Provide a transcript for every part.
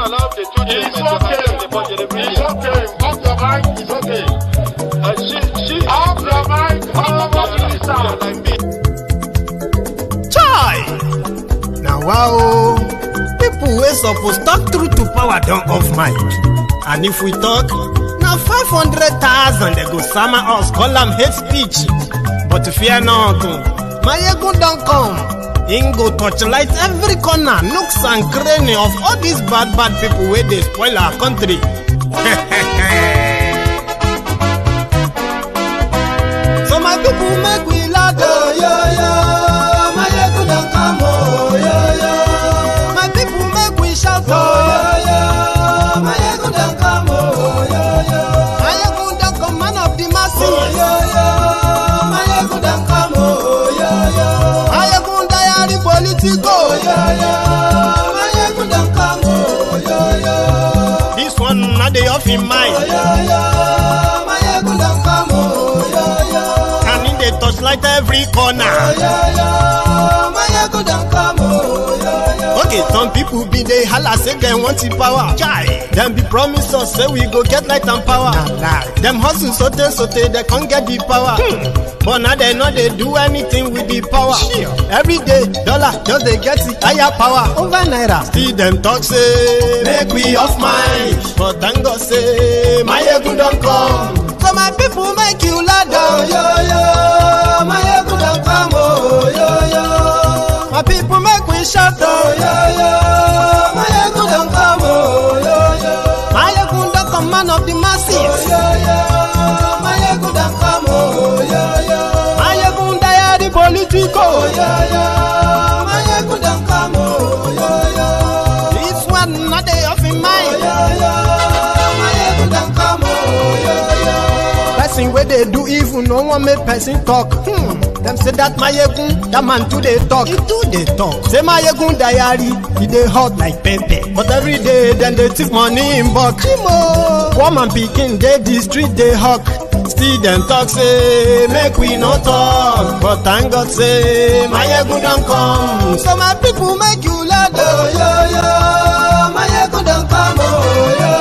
allow the two children to handle the budget every year. It's okay. Off your mind. It's okay. She Off your mind. Off your yeah, like me. Chai! Now wow, people wey suppose talk truth to power don off mic. And if we talk, now 500,000 they go sama us, call them hate speech. But fear not, my ego don't come. Him go torchlight every corner, nooks and cranny of all these bad people where they spoil our country. So my people make we laugh, oh, yo. My ego don't come, oh, yo. My people make we shout, oh, yo. My ego don't come, oh, yo. My ego don't come, man of the masses, oh, yo. My ego don't come, oh, yo. My ego diary politico, oh, yo. My ego don't come, oh, yo. This one not the off in mind, oh, yo. My ego don't come, oh, yo. And in the touchlight every corner, oh, yo. My ego don't come, oh, yo. Okay, some people be they holla say they want the power. Chai. Them be promise us say we go get light and power. Nah. Them hustle sote they can't get the power. But now they know they do anything with the power. Sure. Every day, dollar just they get the higher power over naira. Still them talk say make we off mind. But thank God say my ego don't come. So my people make you laugh, oh, yo. My ego don't come, oh, yo. My people make we shout, oh, yo. My ego don't come, oh, yo. My ego don't come, man of the masses, oh, yo. My ego don't come, oh, yo. My ego diary politico, oh, yo. My ego don't come, oh, yo. This one not they off in mind, oh, yo. My ego don't come, oh, yo. Person where they do evil, no one make person talk. Them say that my yegun, that man too they talk. He too they talk. Say my yegun diary, he they hot like pepper. But every day then they take money in bulk. Woman picking, they the street they hawk. Still them talk say make we no talk. But thank God say my yegun don't come. So my people make you laugh, oh, yo. My yegun don't come, oh, yo.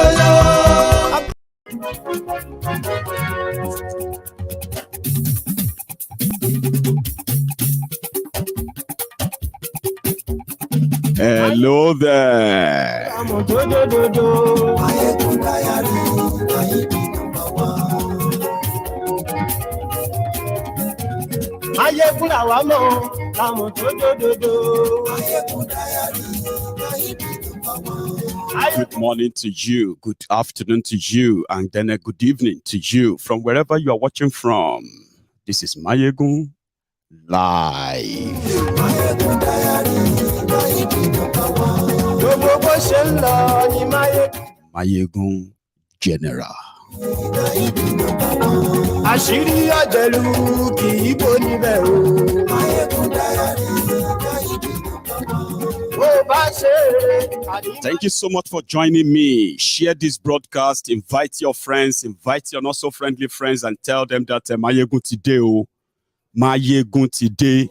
Hello there. Good morning to you, good afternoon to you, and then a good evening to you from wherever you are watching from. This is Mayegun Live. Mayegun General. Thank you so much for joining me. Share this broadcast, invite your friends, invite your not so friendly friends, and tell them that Mayegun today, oh, Mayegun today.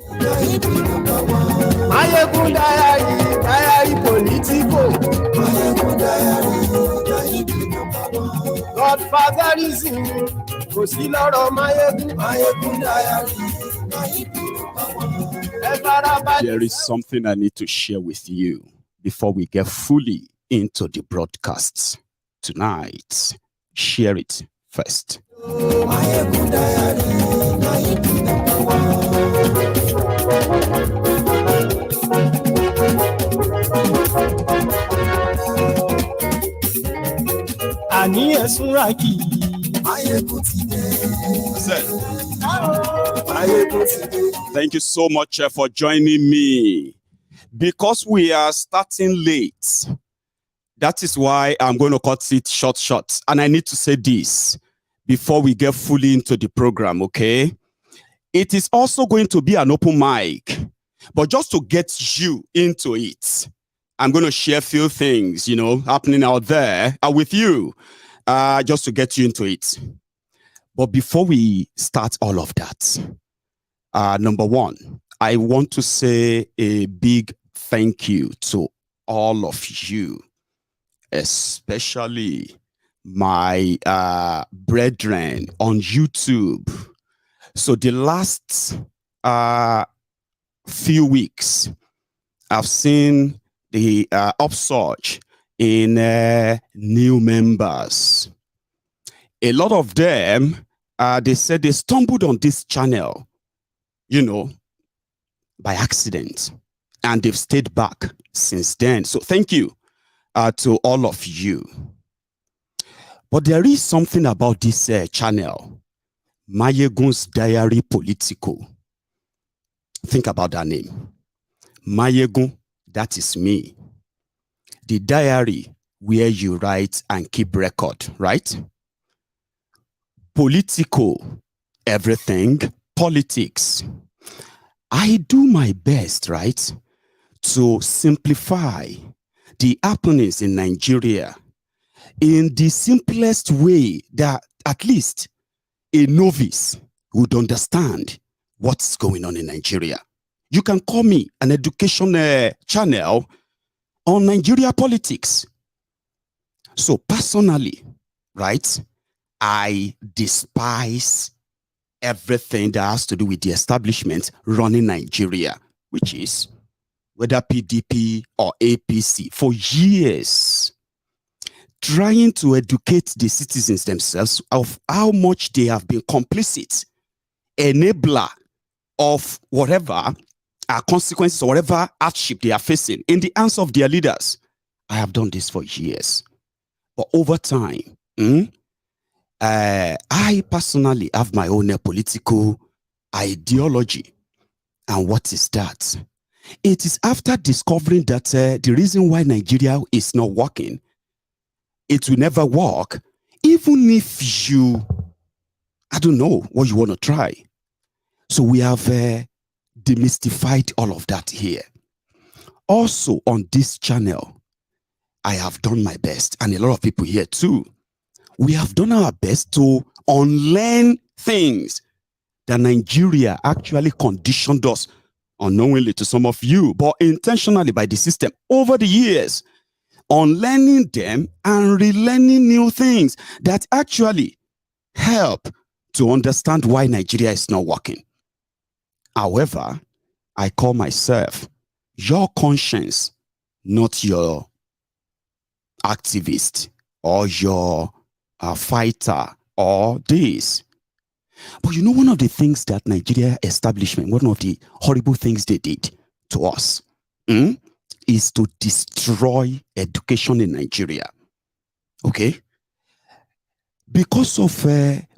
Mayegun diary politico. Godfatherism, kò sí lọ́rọ̀ Mayegun diary. There is something I need to share with you before we get fully into the broadcasts tonight. Share it first. Thank you so much for joining me. Because we are starting late, that is why I'm going to cut it short. And I need to say this before we get fully into the program, okay? It is also going to be an open mic. But just to get you into it, I'm going to share a few things, happening out there with you, just to get you into it. But before we start all of that, number one, I want to say a big thank you to all of you especially my brethren on YouTube. So the last few weeks, I've seen the upsurge in new members. A lot of them, they said they stumbled on this channel, you know, by accident, and they've stayed back since then. So thank you to all of you. But there is something about this channel, Mayegun's Diary Politico. Think about that name. Mayegun, that is me. The diary where you write and keep record, right? Politico, everything, politics. I do my best, right, to simplify the happenings in Nigeria in the simplest way that at least a novice would understand what's going on in Nigeria. You can call me an education channel on Nigeria politics. So personally, right, I despise everything that has to do with the establishment running Nigeria, which is whether PDP or APC, for years, trying to educate the citizens themselves of how much they have been complicit, enabler of whatever consequences or whatever hardship they are facing in the hands of their leaders. I have done this for years. But over time, I personally have my own political ideology. And what is that? It is after discovering that the reason why Nigeria is not working, it will never work, even if you, I don't know what you want to try. So we have demystified all of that here. Also on this channel, I have done my best, and a lot of people here too. We have done our best to unlearn things that Nigeria actually conditioned us unknowingly to some of you, but intentionally by the system over the years, unlearning them and relearning new things that actually help to understand why Nigeria is not working. However, I call myself your conscience, not your activist or your fighter or this. But you know, one of the things that Nigeria establishment, one of the horrible things they did to us is to destroy education in Nigeria. Okay? Because of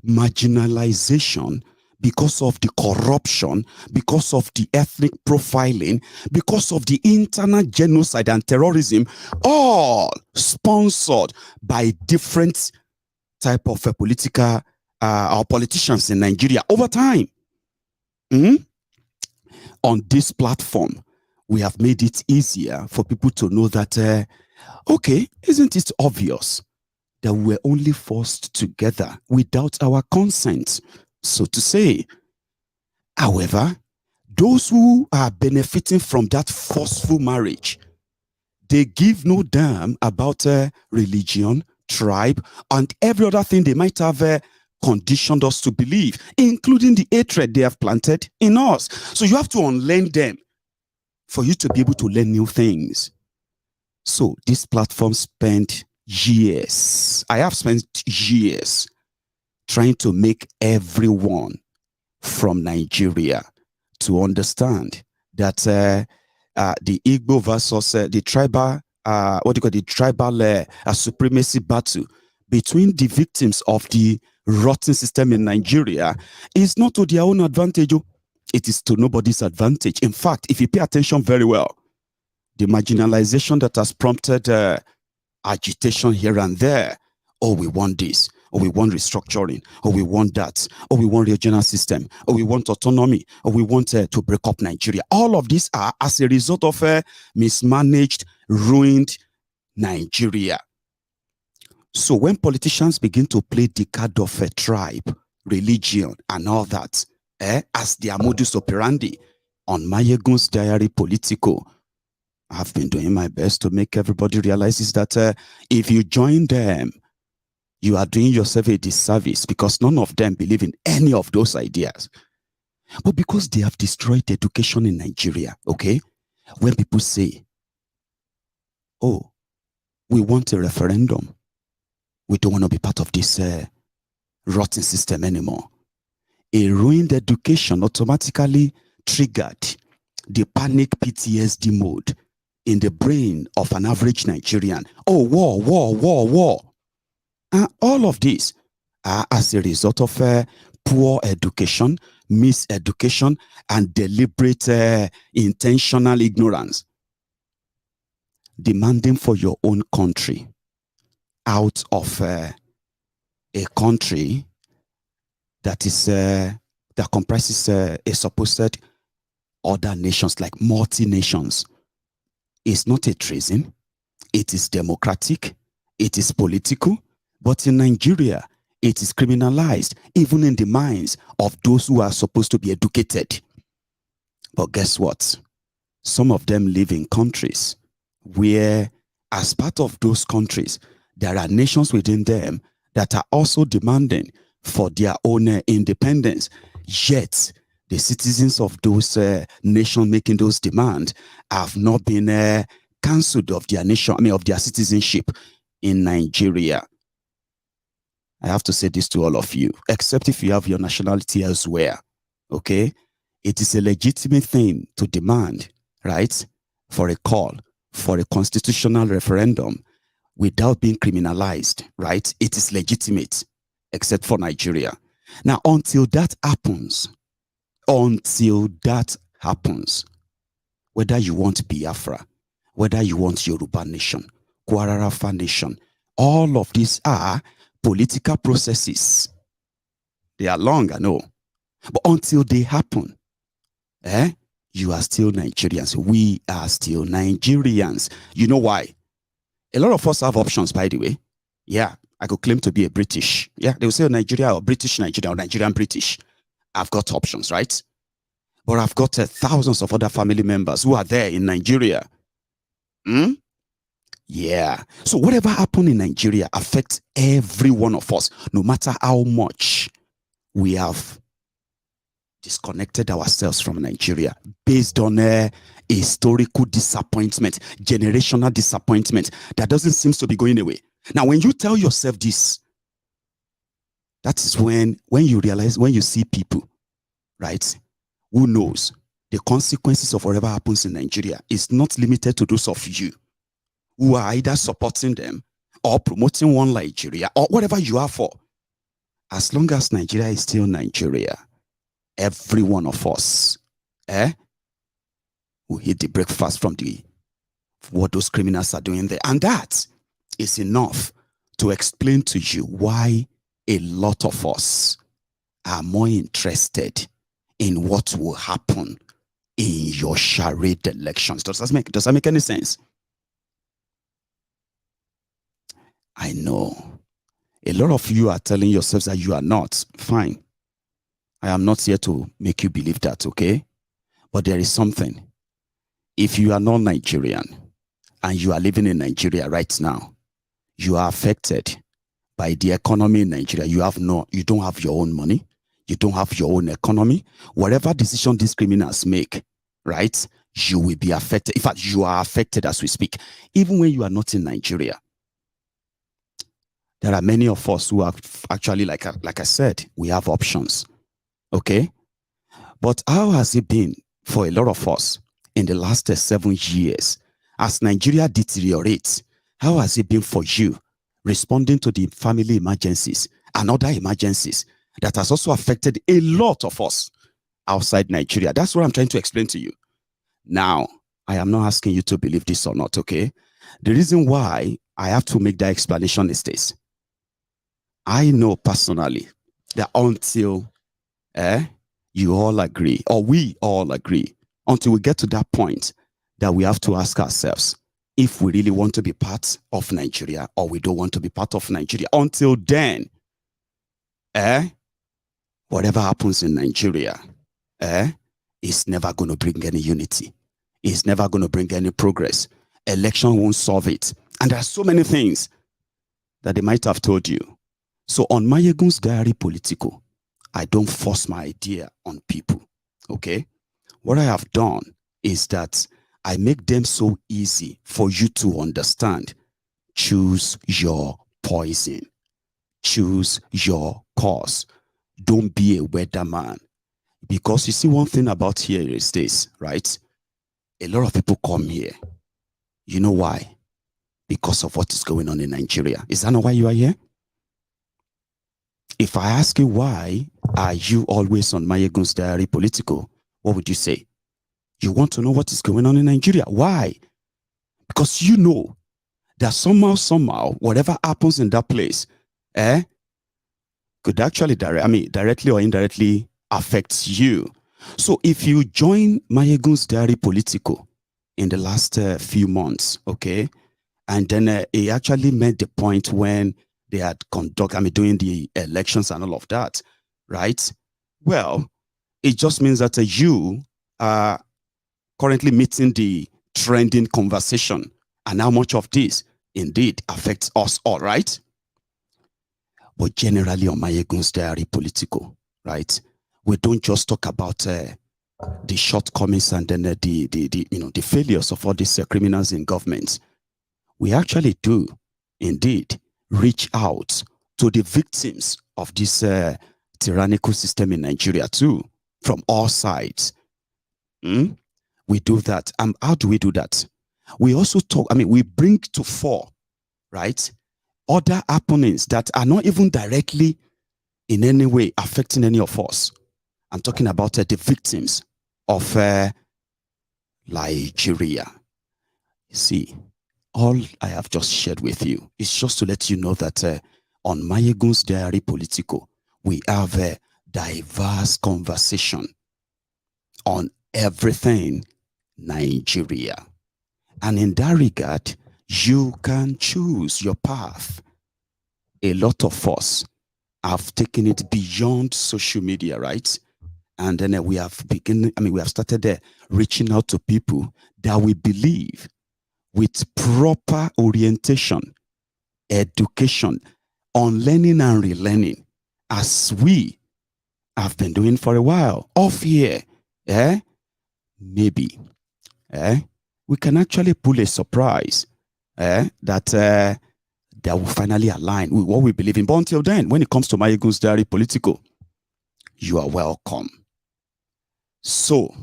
marginalization, because of the corruption, because of the ethnic profiling, because of the internal genocide and terrorism, all sponsored by different type of political our politicians in Nigeria over time. On this platform, we have made it easier for people to know that, okay, isn't it obvious that we're only forced together without our consent, so to say. However, those who are benefiting from that forceful marriage, they give no damn about religion, tribe, and every other thing they might have conditioned us to believe, including the hatred they have planted in us. So you have to unlearn them for you to be able to learn new things. So this platform spent years, I have spent years trying to make everyone from Nigeria to understand that the Igbo versus the tribal, the tribal supremacy battle between the victims of the rotten system in Nigeria is not to their own advantage. It is to nobody's advantage. In fact, if you pay attention very well, the marginalization that has prompted agitation here and there, oh, we want this, or we want restructuring, or we want that, or we want regional system, or we want autonomy, or we want to break up Nigeria. All of these are as a result of mismanaged, ruined Nigeria. So when politicians begin to play the card of a tribe, religion, and all that, as their modus operandi on Mayegun's Diary Politico, I've been doing my best to make everybody realize is that if you join them, you are doing yourself a disservice, because none of them believe in any of those ideas. But because they have destroyed education in Nigeria, okay? When people say, oh, we want a referendum, we don't want to be part of this rotten system anymore. A ruined education automatically triggered the panic PTSD mode in the brain of an average Nigerian. Oh, war, war, war, war. All of this are as a result of poor education, miseducation, and deliberate intentional ignorance. Demanding for your own country out of a country that is that comprises a supposed other nations, like multi-nations, is not a treason. It is democratic. It is political. But in Nigeria, it is criminalized, even in the minds of those who are supposed to be educated. But guess what? Some of them live in countries where, as part of those countries, there are nations within them that are also demanding for their own independence. Yet, the citizens of those nations making those demands have not been cancelled of their nation, of their citizenship in Nigeria. I have to say this to all of you, except if you have your nationality elsewhere, okay? It is a legitimate thing to demand, right, for a call for a constitutional referendum without being criminalized, right? It is legitimate, except for Nigeria. Now, until that happens, whether you want Biafra, whether you want Yoruba nation, Kwararafa nation, all of these are political processes. They are long, I know. But until they happen, you are still Nigerians. We are still Nigerians. You know why? A lot of us have options, by the way. Yeah, I could claim to be a British. Yeah, they will say Nigeria or British Nigeria or Nigerian British. I've got options, right? But I've got thousands of other family members who are there in Nigeria. Yeah. So whatever happened in Nigeria affects every one of us, no matter how much we have disconnected ourselves from Nigeria based on a historical disappointment, generational disappointment that doesn't seem to be going away. Now, when you tell yourself this, that is when you realize, when you see people, right, who knows the consequences of whatever happens in Nigeria is not limited to those of you who are either supporting them or promoting one Nigeria or whatever you are for. As long as Nigeria is still Nigeria, every one of us will hit the breakfast from what those criminals are doing there. And that is enough to explain to you why a lot of us are more interested in what will happen in your charade elections. Does that make any sense? I know. A lot of you are telling yourselves that you are not. Fine. I am not here to make you believe that, okay? But there is something. If you are not Nigerian and you are living in Nigeria right now, you are affected by the economy in Nigeria. You don't have your own money. You don't have your own economy. Whatever decision these criminals make, right, you will be affected. In fact, you are affected as we speak, even when you are not in Nigeria. There are many of us who are actually, like I said, we have options, okay? But how has it been for a lot of us in the last 7 years? As Nigeria deteriorates, how has it been for you responding to the family emergencies and other emergencies that has also affected a lot of us outside Nigeria? That's what I'm trying to explain to you. Now, I am not asking you to believe this or not, okay? The reason why I have to make that explanation is this. I know personally that until you all agree, or we all agree, until we get to that point that we have to ask ourselves if we really want to be part of Nigeria or we don't want to be part of Nigeria. Until then, whatever happens in Nigeria is never going to bring any unity. is never going to bring any progress. Election won't solve it. And there are so many things that they might have told you. So on Mayegun's Diary Political, I don't force my idea on people, okay? What I have done is that I make them so easy for you to understand. Choose your poison. Choose your cause. Don't be a weatherman. Because you see, one thing about here is this, right? A lot of people come here. You know why? Because of what is going on in Nigeria. Is that not why you are here? If I ask you why are you always on Mayegun's Diary Political, what would you say? You want to know what is going on in Nigeria. Why? Because you know that somehow, whatever happens in that place, could actually directly or indirectly affect you. So if you join Mayegun's Diary Political in the last few months, okay, and then he actually made the point when they had doing the elections and all of that, right? Well, it just means that you are currently meeting the trending conversation and how much of this indeed affects us all, right? But generally on Mayegun's Diary Political, right, we don't just talk about the shortcomings and then the failures of all these criminals in government. We actually do indeed reach out to the victims of this tyrannical system in Nigeria too, from all sides. We do that. How do we do that? We also talk, we bring to fore, right, other happenings that are not even directly in any way affecting any of us. I'm talking about the victims of Nigeria. See, all I have just shared with you is just to let you know that on Mayegun's Diary Political, we have a diverse conversation on everything Nigeria. And in that regard, you can choose your path. A lot of us have taken it beyond social media, right? And then we have started reaching out to people that we believe with proper orientation, education, on learning and relearning, as we have been doing for a while. Off here, maybe, we can actually pull a surprise that will finally align with what we believe in. But until then, when it comes to Mayegun's Diary Political, you are welcome. So,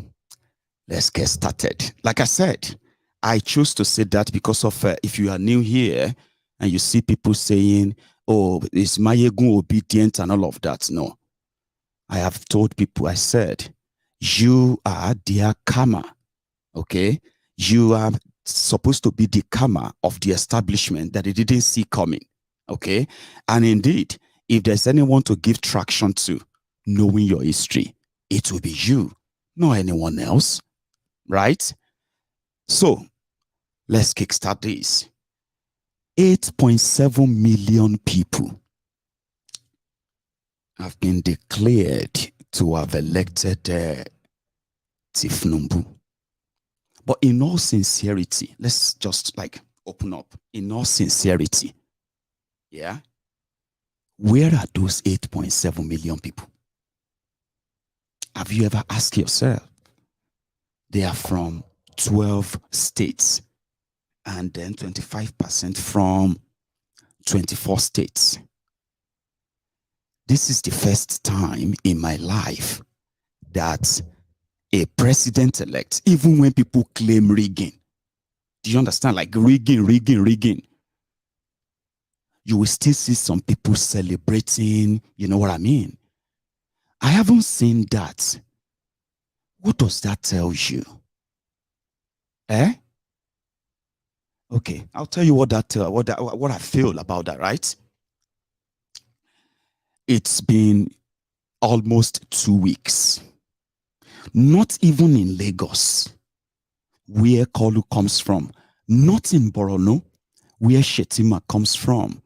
let's get started. Like I said, I choose to say that because of if you are new here and you see people saying, oh, is Mayegun obedient and all of that. No. I have told people, I said, you are their karma. Okay? You are supposed to be the karma of the establishment that they didn't see coming. Okay? And indeed, if there's anyone to give traction to, knowing your history, it will be you, not anyone else. Right? So, let's kickstart this. 8.7 million people have been declared to have elected Tinubu. But in all sincerity, let's just open up. In all sincerity, yeah, where are those 8.7 million people? Have you ever asked yourself? They are from 12 states and then 25% from 24 states. This is the first time in my life that a president-elect, even when people claim rigging, do you understand? Like rigging. You will still see some people celebrating, you know what I mean? I haven't seen that. What does that tell you? Okay, I'll tell you what I feel about that, right? It's been almost 2 weeks. Not even in Lagos, where Kolu comes from. Not in Borno, where Shetima comes from.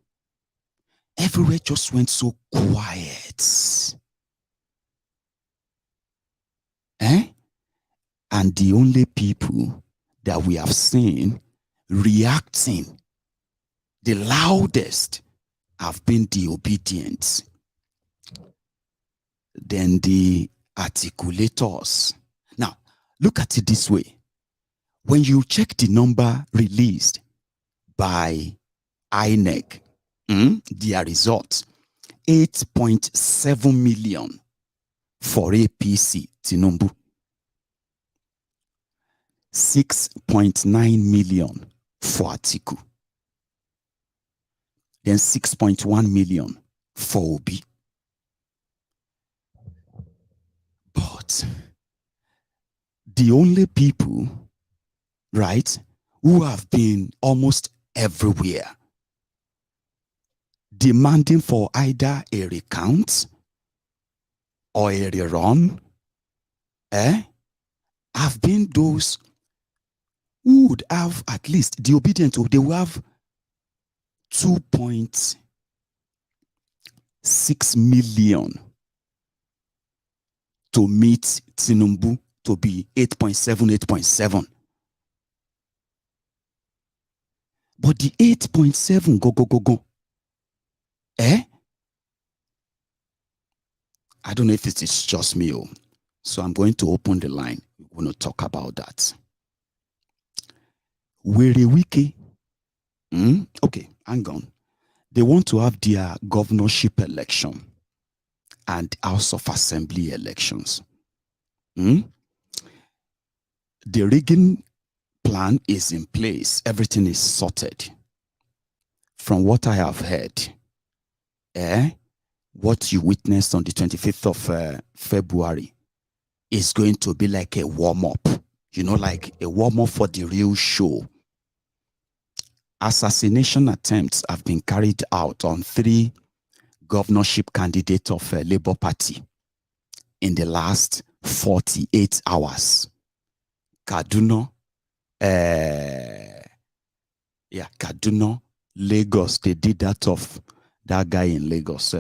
Everywhere just went so quiet. And the only people that we have seen reacting the loudest have been the Obidients, then the articulators. Now, look at it this way. When you check the number released by INEC, their results, 8.7 million for APC, Tinubu. 6.9 million for Atiku. Then 6.1 million for Obi. But the only people, right, who have been almost everywhere demanding for either a recount or a rerun, have been those who would have at least the Obedient, they will have 2.6 million to meet Tinubu to be 8.7, 8.7. But the 8.7 go. I don't know if it is just me. So I'm going to open the line. We're going to talk about that. Were Wiki. Okay, hang on. They want to have their governorship election and House of Assembly elections. The rigging plan is in place. Everything is sorted. From what I have heard, what you witnessed on the 25th of February is going to be like a warm-up. You know, like a warm-up for the real show. Assassination attempts have been carried out on 3 governorship candidates of Labour Party in the last 48 hours. Kaduna, Kaduna, Lagos, they did that of that guy in Lagos,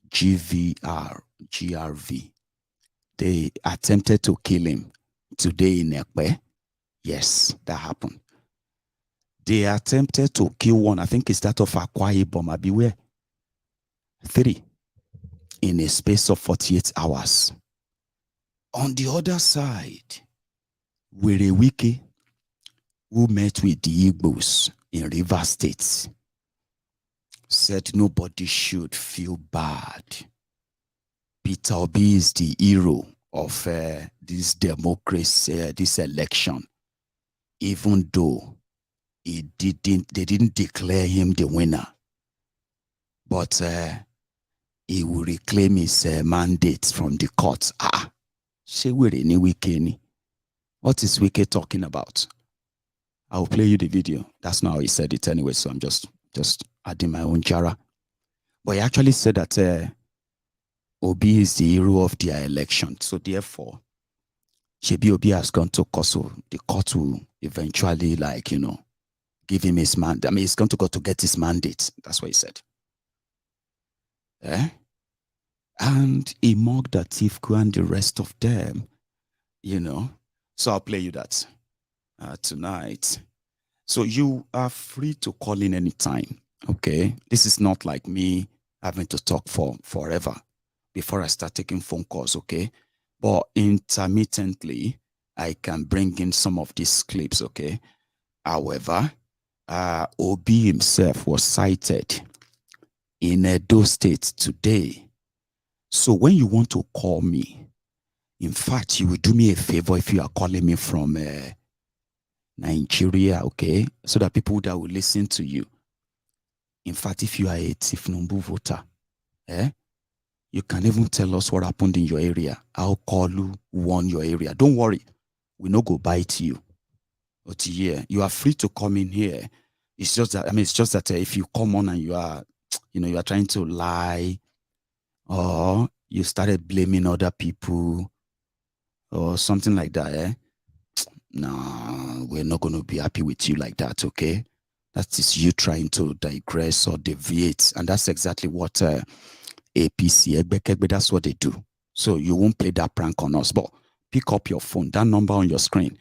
GRV. They attempted to kill him today in Ekpe. Yes, that happened. They attempted to kill one, I think it's that of Akwa Ibom, beware. 3 in a space of 48 hours. On the other side, Were Wiki, who met with the Igbos in Rivers State, said nobody should feel bad. Peter Obi is the hero of this democracy, this election, even though they didn't declare him the winner. But he will reclaim his mandate from the court. What is Wike talking about? I'll play you the video. That's not how he said it anyway, so I'm just adding my own jara. But he actually said that Obi is the hero of their election. So therefore, Shebi Obi has gone to court, so the court will eventually, like, you know, give him his mandate. I mean, he's going to go to get his mandate. That's what he said. And he mocked Atiku and the rest of them, you know. So I'll play you that tonight. So you are free to call in anytime, okay? This is not like me having to talk for forever before I start taking phone calls, okay? But intermittently, I can bring in some of these clips, okay? However, Obi himself was cited in Edo State today. So when you want to call me, in fact, you will do me a favor if you are calling me from Nigeria, okay? So that people that will listen to you. In fact, if you are a Tinubu voter, you can even tell us what happened in your area. I'll call you, warn your area. Don't worry, we no go bite you. But yeah, you are free to come in here. It's just that, I mean, it's just that if you come on and you are, you know, you are trying to lie, or you started blaming other people, or something like that, nah, we're not going to be happy with you like that, okay? That is you trying to digress or deviate, and that's exactly what APC, that's what they do. So you won't play that prank on us, but pick up your phone, that number on your screen.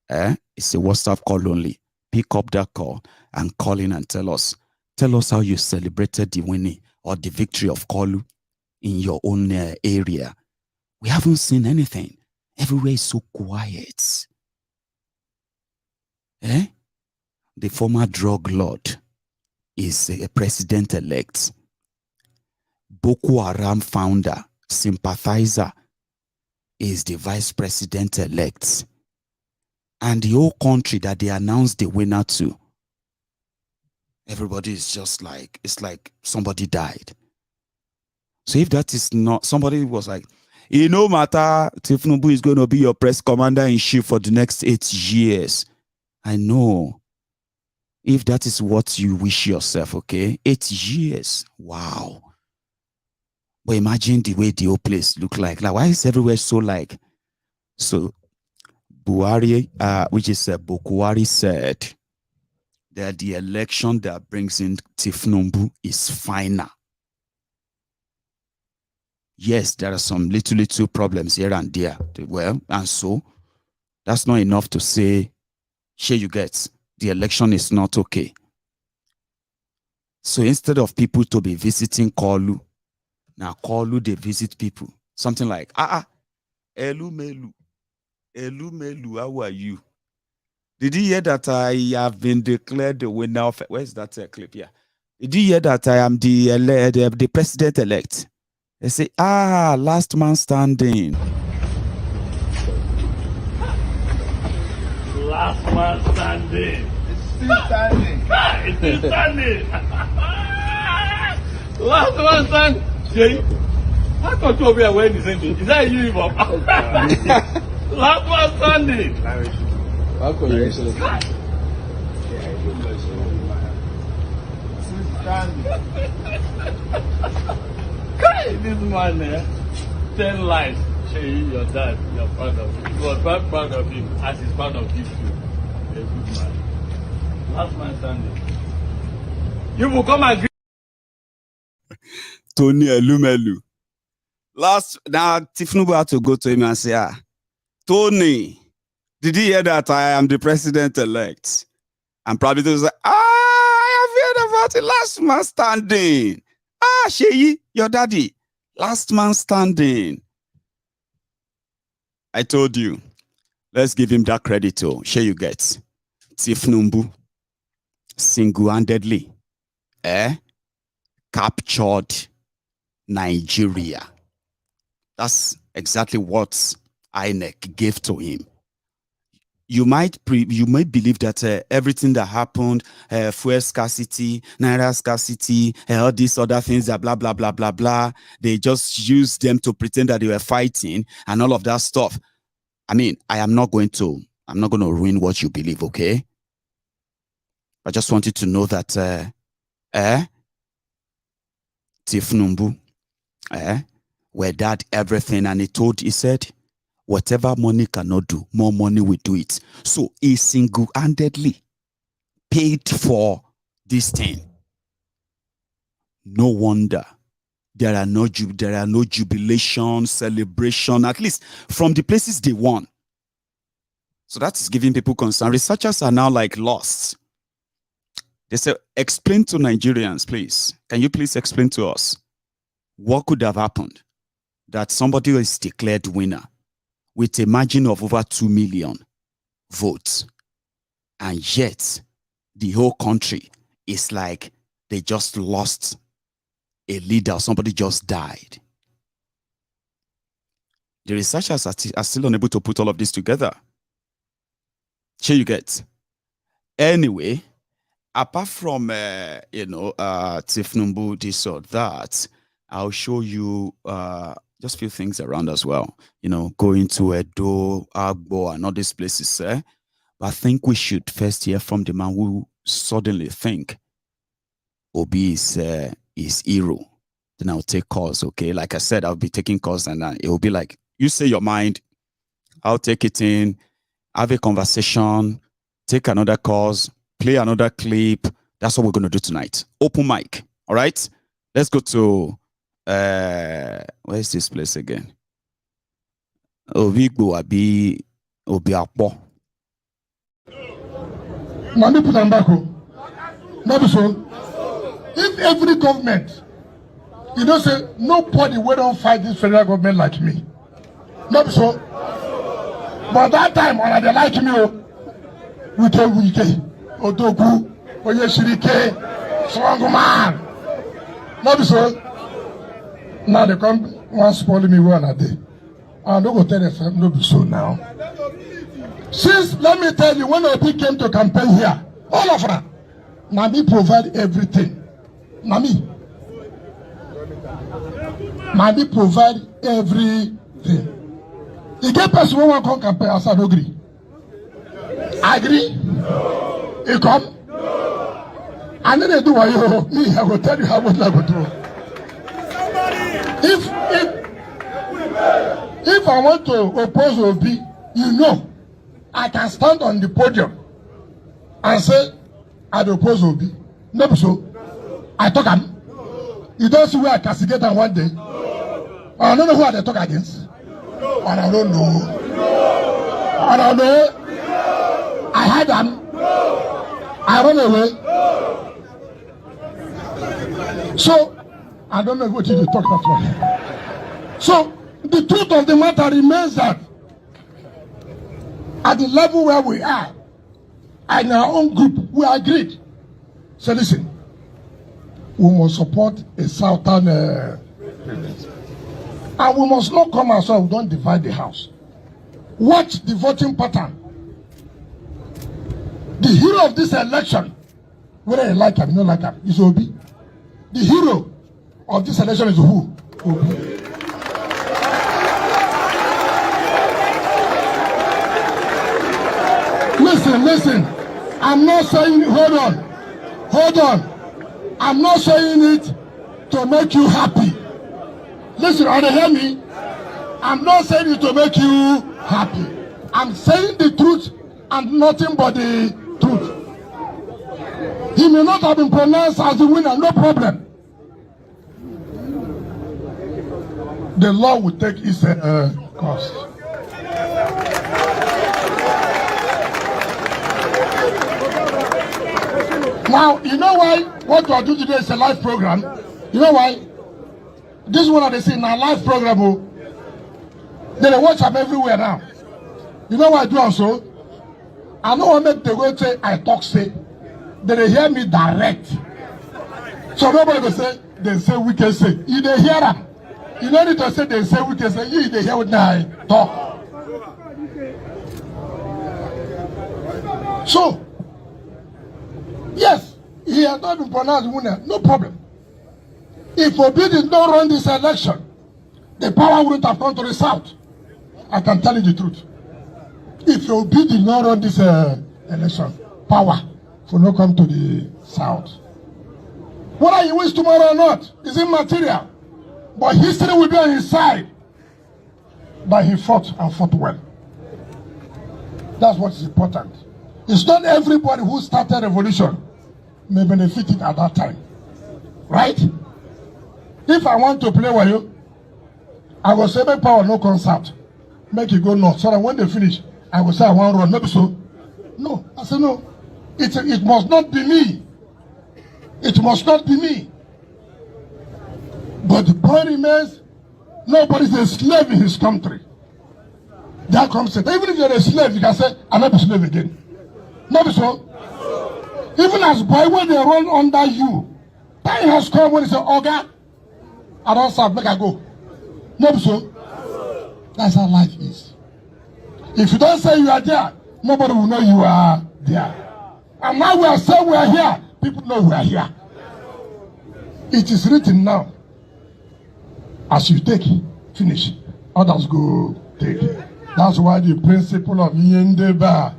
It's a WhatsApp call only. Pick up that call and call in and tell us how you celebrated the winning or the victory of Kolu in your own area. We haven't seen anything. Everywhere is so quiet. The former drug lord is a president-elect. Boko Haram founder, sympathizer, is the vice president-elect. And the whole country that they announced the winner to, everybody is just like, it's like somebody died. So if that is not, somebody was like, it no matter, Tinubu is going to be your press commander-in-chief for the next 8 years. I know. If that is what you wish yourself, okay? 8 years. Wow. But imagine the way the whole place look like. Like, why is everywhere so like? So, Buhari, which is Buhari, said that the election that brings in Tinubu is final. Yes, there are some little problems here and there. Well, and so that's not enough to say, sure, you get, the election is not okay. So instead of people to be visiting Kolu, now Kolu, they visit people. Something like, Elu Melu, how are you? Did you hear that I have been declared the winner of, where's that clip? Yeah. Did you hear that I am the president-elect? They say, last man standing. Last man standing. It's still standing. It's still standing. Last man standing. Jay, how come you over wearing the same thing? Is that you, Bob? Last man standing. How come you still This man, 10 lives. Jay, your dad, you're proud of him. You were proud of him as he's proud of you too. A good man. Last man standing. You will come and Tony Elumelu. Now Tinubu had to go to him and say, Tony, did you hear that I am the president-elect? And probably they was like, I have heard about it. Last man standing. Sheyi, your daddy. Last man standing. I told you. Let's give him that credit too. Sure you get. Tinubu single-handedly captured Nigeria. That's exactly what INEC gave to him. You might believe that everything that happened, fuel scarcity, naira scarcity, all these other things, that blah blah blah blah blah, they just used them to pretend that they were fighting and all of that stuff. I mean, I'm not going to ruin what you believe, okay? I just want you to know that Tinubu were that everything, and he said, whatever money cannot do, more money will do it. So he single-handedly paid for this thing. No wonder there are no jubilation, celebration, at least from the places they won. So that's giving people concern. Researchers are now like lost. They say, explain to Nigerians, please. Can you please explain to us what could have happened that somebody is declared winner with a margin of over 2 million votes, and yet the whole country is like they just lost a leader, somebody just died. The researchers are still unable to put all of this together. Sure you get. Anyway, apart from Tinubu, this or that, I'll show you just a few things around as well. Going to Edo, Agbo, and all these places. But I think we should first hear from the man who suddenly think Obi is hero. Then I'll take calls, okay? Like I said, I'll be taking calls, and it will be like, you say your mind, I'll take it in, have a conversation, take another calls, play another clip. That's what we're going to do tonight. Open mic, all right? Let's go to, where's this place again? Obiakpo. Now me put them back home. Not so. If every government, you don't say nobody will don't fight this federal government like me. Not so. But that time when they like me, we Otoku, Oyeshirike, strong man. Not so. Now they come one spoiling me one a day. I don't go tell them no be so now. Since let me tell you, when Obi came to campaign here, all of them, Nami provide everything. Nami provide everything. You get person who want to come campaign, I said agree. Agree? You come? And then they do what you me, I will tell you how much I will do. If I want to oppose Obi, you know, I can stand on the podium and say, I'd oppose Obi. No, so I talk him. You don't see where I castigate him one day. I don't know who I talk against. I don't know. I don't know. I had him. I run away. So, I don't know what you talk about. So, the truth of the matter remains that at the level where we are, in our own group, we agreed. So listen, we must support a southern and we must not come as well, we don't divide the house. Watch the voting pattern. The hero of this election, whether you like him, you don't like him, is Obi. The hero of this election is who? Obi. Listen. I'm not saying, hold on. I'm not saying it to make you happy. Listen, are you hear me? I'm not saying it to make you happy. I'm saying the truth and nothing but the truth. He may not have been pronounced as the winner, no problem. The law will take its course. Now, you know why what we are doing today is a live program? You know why? This one that they say now live program, they watch them everywhere now. You know why I do also? I don't want them to go say I talk say. They hear me direct. So nobody will say they say we can say. You they hear them. You don't need to say they say we can say. You they hear what I talk. So yes, he has not been pronounced winner. No problem. If Obi did not run this election, the power wouldn't have come to the south. I can tell you the truth. If Obi did not run this election, power will not come to the south. Whether he wins tomorrow or not is immaterial. But history will be on his side. But he fought and fought well. That's what is important. It's not everybody who started revolution may benefit it at that time. Right? If I want to play with you, I will say make power no concert. Make it go north. So that when they finish, I will say I want to run. Maybe so. No. I say no. It must not be me. It must not be me. But the point remains, nobody is a slave in his country. That comes it. Even if you're a slave, you can say, I'm not a slave again. Not so. Even as boy, when they run under you, time has come when you say, Oga, I don't serve, make I go. Not so. That's how life is. If you don't say you are there, nobody will know you are there. And now we are saying we are here, people know we are here. It is written now. As you take, finish. Others go take. That's why the principle of Yendeba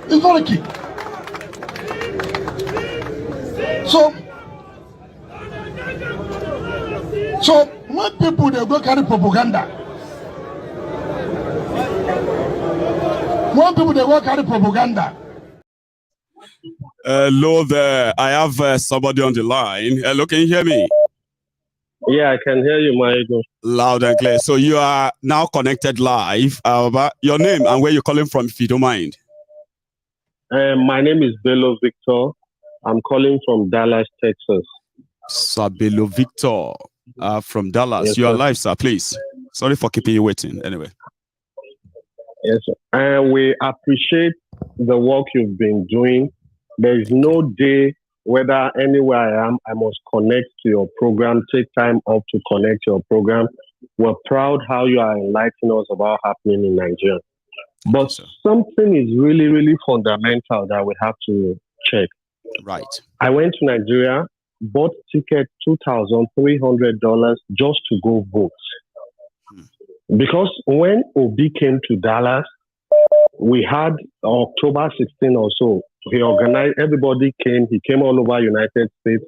is very key. So when people they go carry propaganda, Hello there. I have somebody on the line. Hello, can you hear me? Yeah, I can hear you, Maego. Loud and clear. So you are now connected live. Your name and where you're calling from, if you don't mind. My name is Bello Victor. I'm calling from Dallas, Texas. Sir Bello Victor from Dallas. Yes, You are sir. live, sir, please. Sorry for keeping you waiting. Anyway. Yes, sir. And we appreciate the work you've been doing. There is no day, whether anywhere I am, I must connect to your program, take time off to connect to your program. We're proud how you are enlightening us about happening in Nigeria. But something is really, really fundamental that we have to check. Right. I went to Nigeria, bought ticket $2,300 just to go vote. Because when Obi came to Dallas, we had October 16 or so. He organized, everybody came, he came all over United States,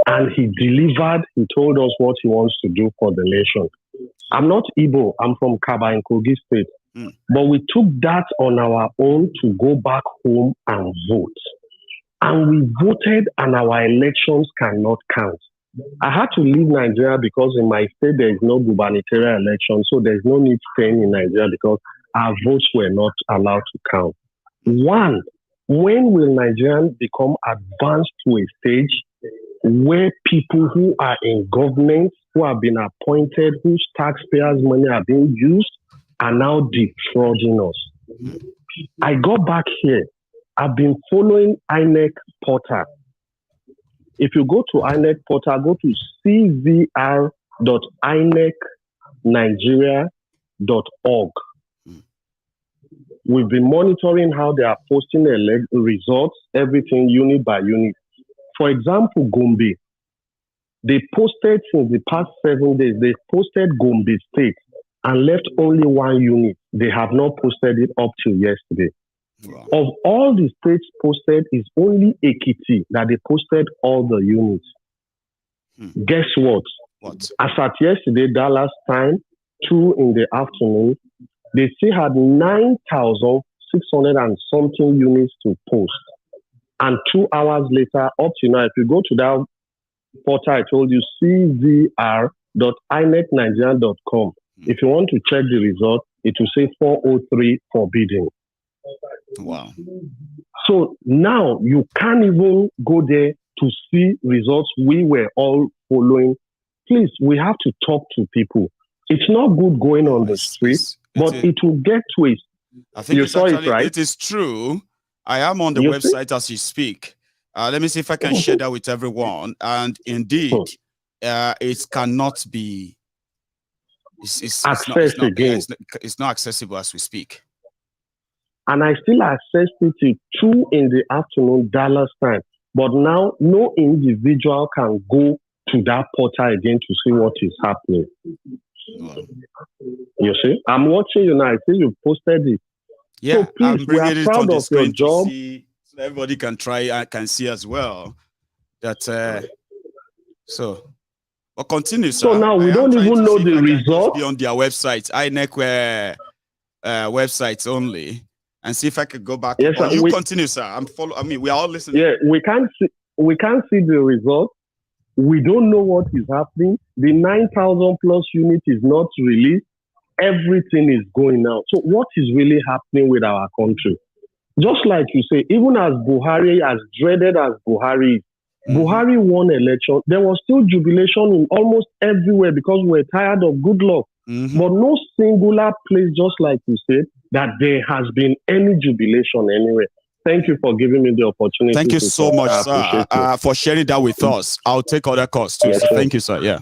and he delivered, he told us what he wants to do for the nation. I'm not Igbo, I'm from Kaba in Kogi State. But we took that on our own to go back home and vote. And we voted, and our elections cannot count. I had to leave Nigeria because in my state there is no gubernatorial election, so there's no need staying in Nigeria because our votes were not allowed to count. One, when will Nigerians become advanced to a stage where people who are in government, who have been appointed, whose taxpayers' money are being used, are now defrauding us? I got back here. I've been following INEC portal. If you go to INEC portal, go to cvr.inecnigeria.org. We've been monitoring how they are posting their results, everything unit by unit. For example, Gombe, they posted since the past 7 days, they posted Gombe State and left only one unit. They have not posted it up till yesterday. Wow. Of all the states posted, it's only Ekiti that they posted all the units. Guess what? As at yesterday, Dallas time, 2 in the afternoon, they still had 9,600 and something units to post. And 2 hours later, up to now, if you go to that portal, I told you, cvr.inecnigerian.com. If you want to check the result, it will say 403 forbidden. Wow. So now you can't even go there to see results we were all following. Please, we have to talk to people. It's not good going on the street, but it will get to it. I think you saw actually, it, right? It is true. I am on the website as you speak. Let me see if I can share that with everyone. And indeed, it cannot be. It's not accessible as we speak. And I still accessed it till 2 in the afternoon, Dallas time. But now, no individual can go to that portal again to see what is happening. Wow. You see? I'm watching you now. I see you posted it. Yeah, so please, I'm bringing it on the screen to see, so everybody can try and can see as well. That but continue, sir. So now we don't even know the result. Be on their website, INEC websites only, and see if I could go back. Yes, but sir, you continue, sir. We are all listening. Yeah, we can't see the result. We don't know what is happening. The 9,000 plus unit is not released. Everything is going out. So what is really happening with our country? Just like you say, even as Buhari, as dreaded as Buhari, Buhari won election, there was still jubilation in almost everywhere because we're tired of good luck. But no singular place, just like you said, that there has been any jubilation anywhere. Thank you for giving me the opportunity. Thank you so much, sir, for sharing that with us. I'll take other calls too. Yes, so thank you, sir. Yeah.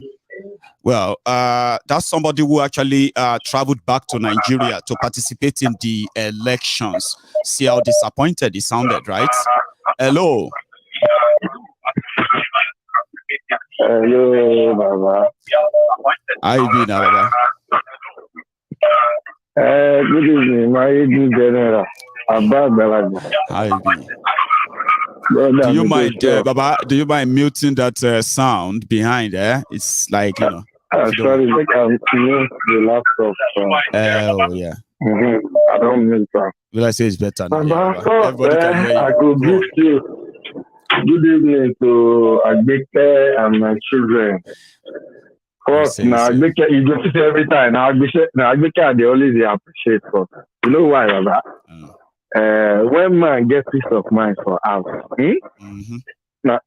Well, that's somebody who actually traveled back to Nigeria to participate in the elections. See how disappointed he sounded, right? Hello. Hello, Baba. How you doing, Baba? Good evening, my good general. How you doing? Do you mind, Baba? Do you mind muting that sound behind? It's like sorry, I'm mute the laptop. Oh yeah. I don't mean that. Will I say it's better now? Baba, everybody can hear you. I could give you good evening to Agbeke and my children. First, now Agbeke, you go to every time. Now Agbeke, they always appreciate us. You know why, Baba? when man get peace of mind for house, now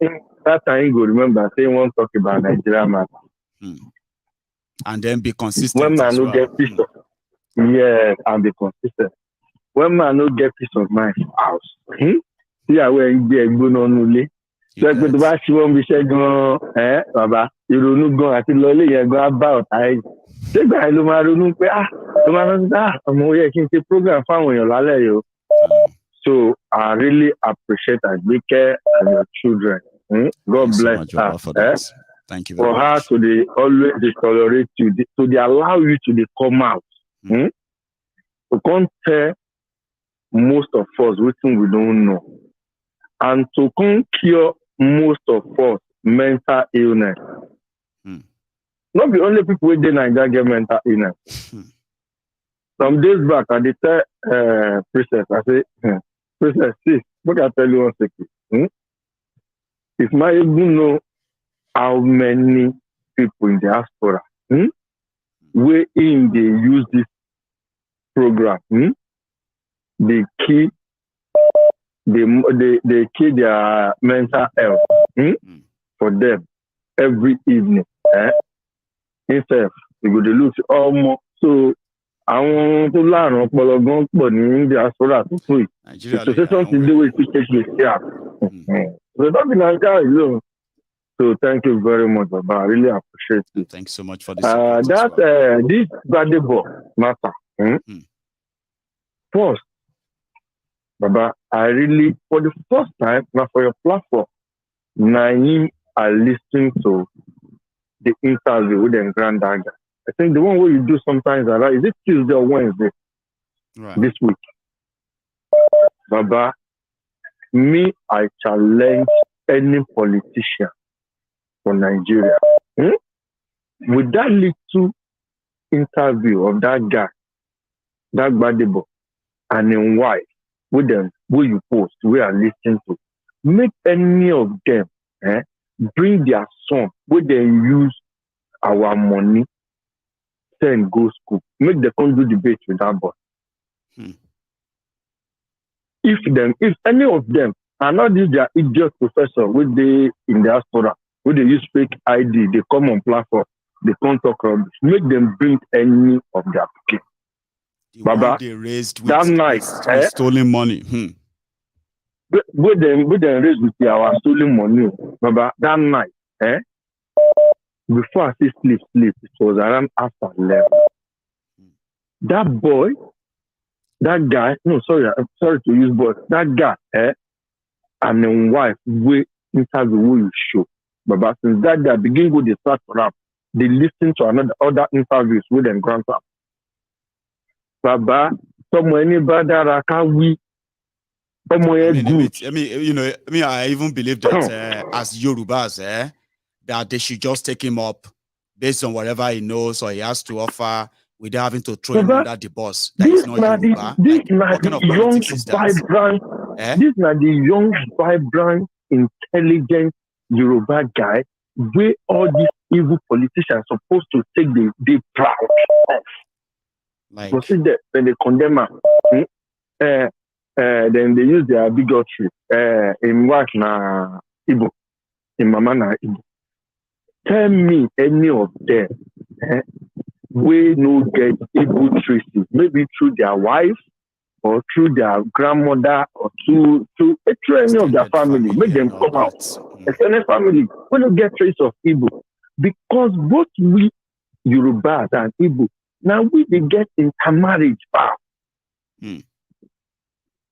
that time you go remember say one talk about Nigeria man. And then be consistent. When man no get peace of and be consistent. When man no get peace of mind for house, see how we be go no nule. So pé tó bá ṣe wọ́n bí iṣẹ́ gan-an, bàbá, ìrònú gan àti lọlé yẹn gan about ayé. Ṣégbà yẹn ló máa ronú pé ló máa rántí ọmọ oyè kí n ṣe program fáwọn èèyàn lálẹ́ yìí o. So I really appreciate Agbeke and your children. God bless her. For that. Thank you very for much. her to always tolerate you, to allow you to come out. We can't tell most of us which we don't know. And to come cure most of us mental illness. Not the only people in Nigeria get mental illness. Some days back, I did tell Princess, I say, Princess, sis, what can I tell you one secret? If my even know how many people in diaspora where in they use this program, they kill their mental health for them every evening. Instead, they go to look almost so. Àwọn tó láàrùn ọpọlọ gan pọ̀ ní diaspora tó fún yìí. So say something do with take place here. So don't be Nigeria alone. So thank you very much, Baba. I really appreciate it. Thanks so much for this. This birthday boy matter. First, Baba, I really for the first time now for your platform, I listened to the interview with the granddad. I think the one where you do sometimes, is it Tuesday or Wednesday? Right. This week. Baba, me, I challenge any politician for Nigeria. With that little interview of that guy, that Gbadebo, and his wife, with them, who you post, we are listening to, make any of them bring their son, where they use our money, send go school, make them come do debate with that boy. If any of them are not these their idiot professor with they in diaspora, where they use fake ID, they come on platform, they can't talk rubbish, make them bring any of their kids. Baba, they raised with that night, stolen money. With them raised with our stolen money. Baba, that night, before I say sleep, it was around after 11. That boy, that guy, I'm sorry to use boy, that guy, and then wife, we interview who you show. Baba, since that guy begin with the start for them, they listen to other interviews with them grandpa. Baba, somewhere anybody can we. I even believe that as Yorubas, that they should just take him up based on whatever he knows or he has to offer without having to throw him under the bus. That is not Yoruba. What kind of politics is that? This is the young, vibrant, intelligent Yoruba guy where all these evil politicians are supposed to take the proud of. Like, when they condemn him, then they use their bigotry in work na Igbo, in Mama na Igbo. Tell me any of them we no get Igbo traces, maybe through their wife or through their grandmother or through any of their family. Make them come out. Extended family, we don't get trace of Igbo. Because both we Yoruba and Igbo, now we get intermarriage power. You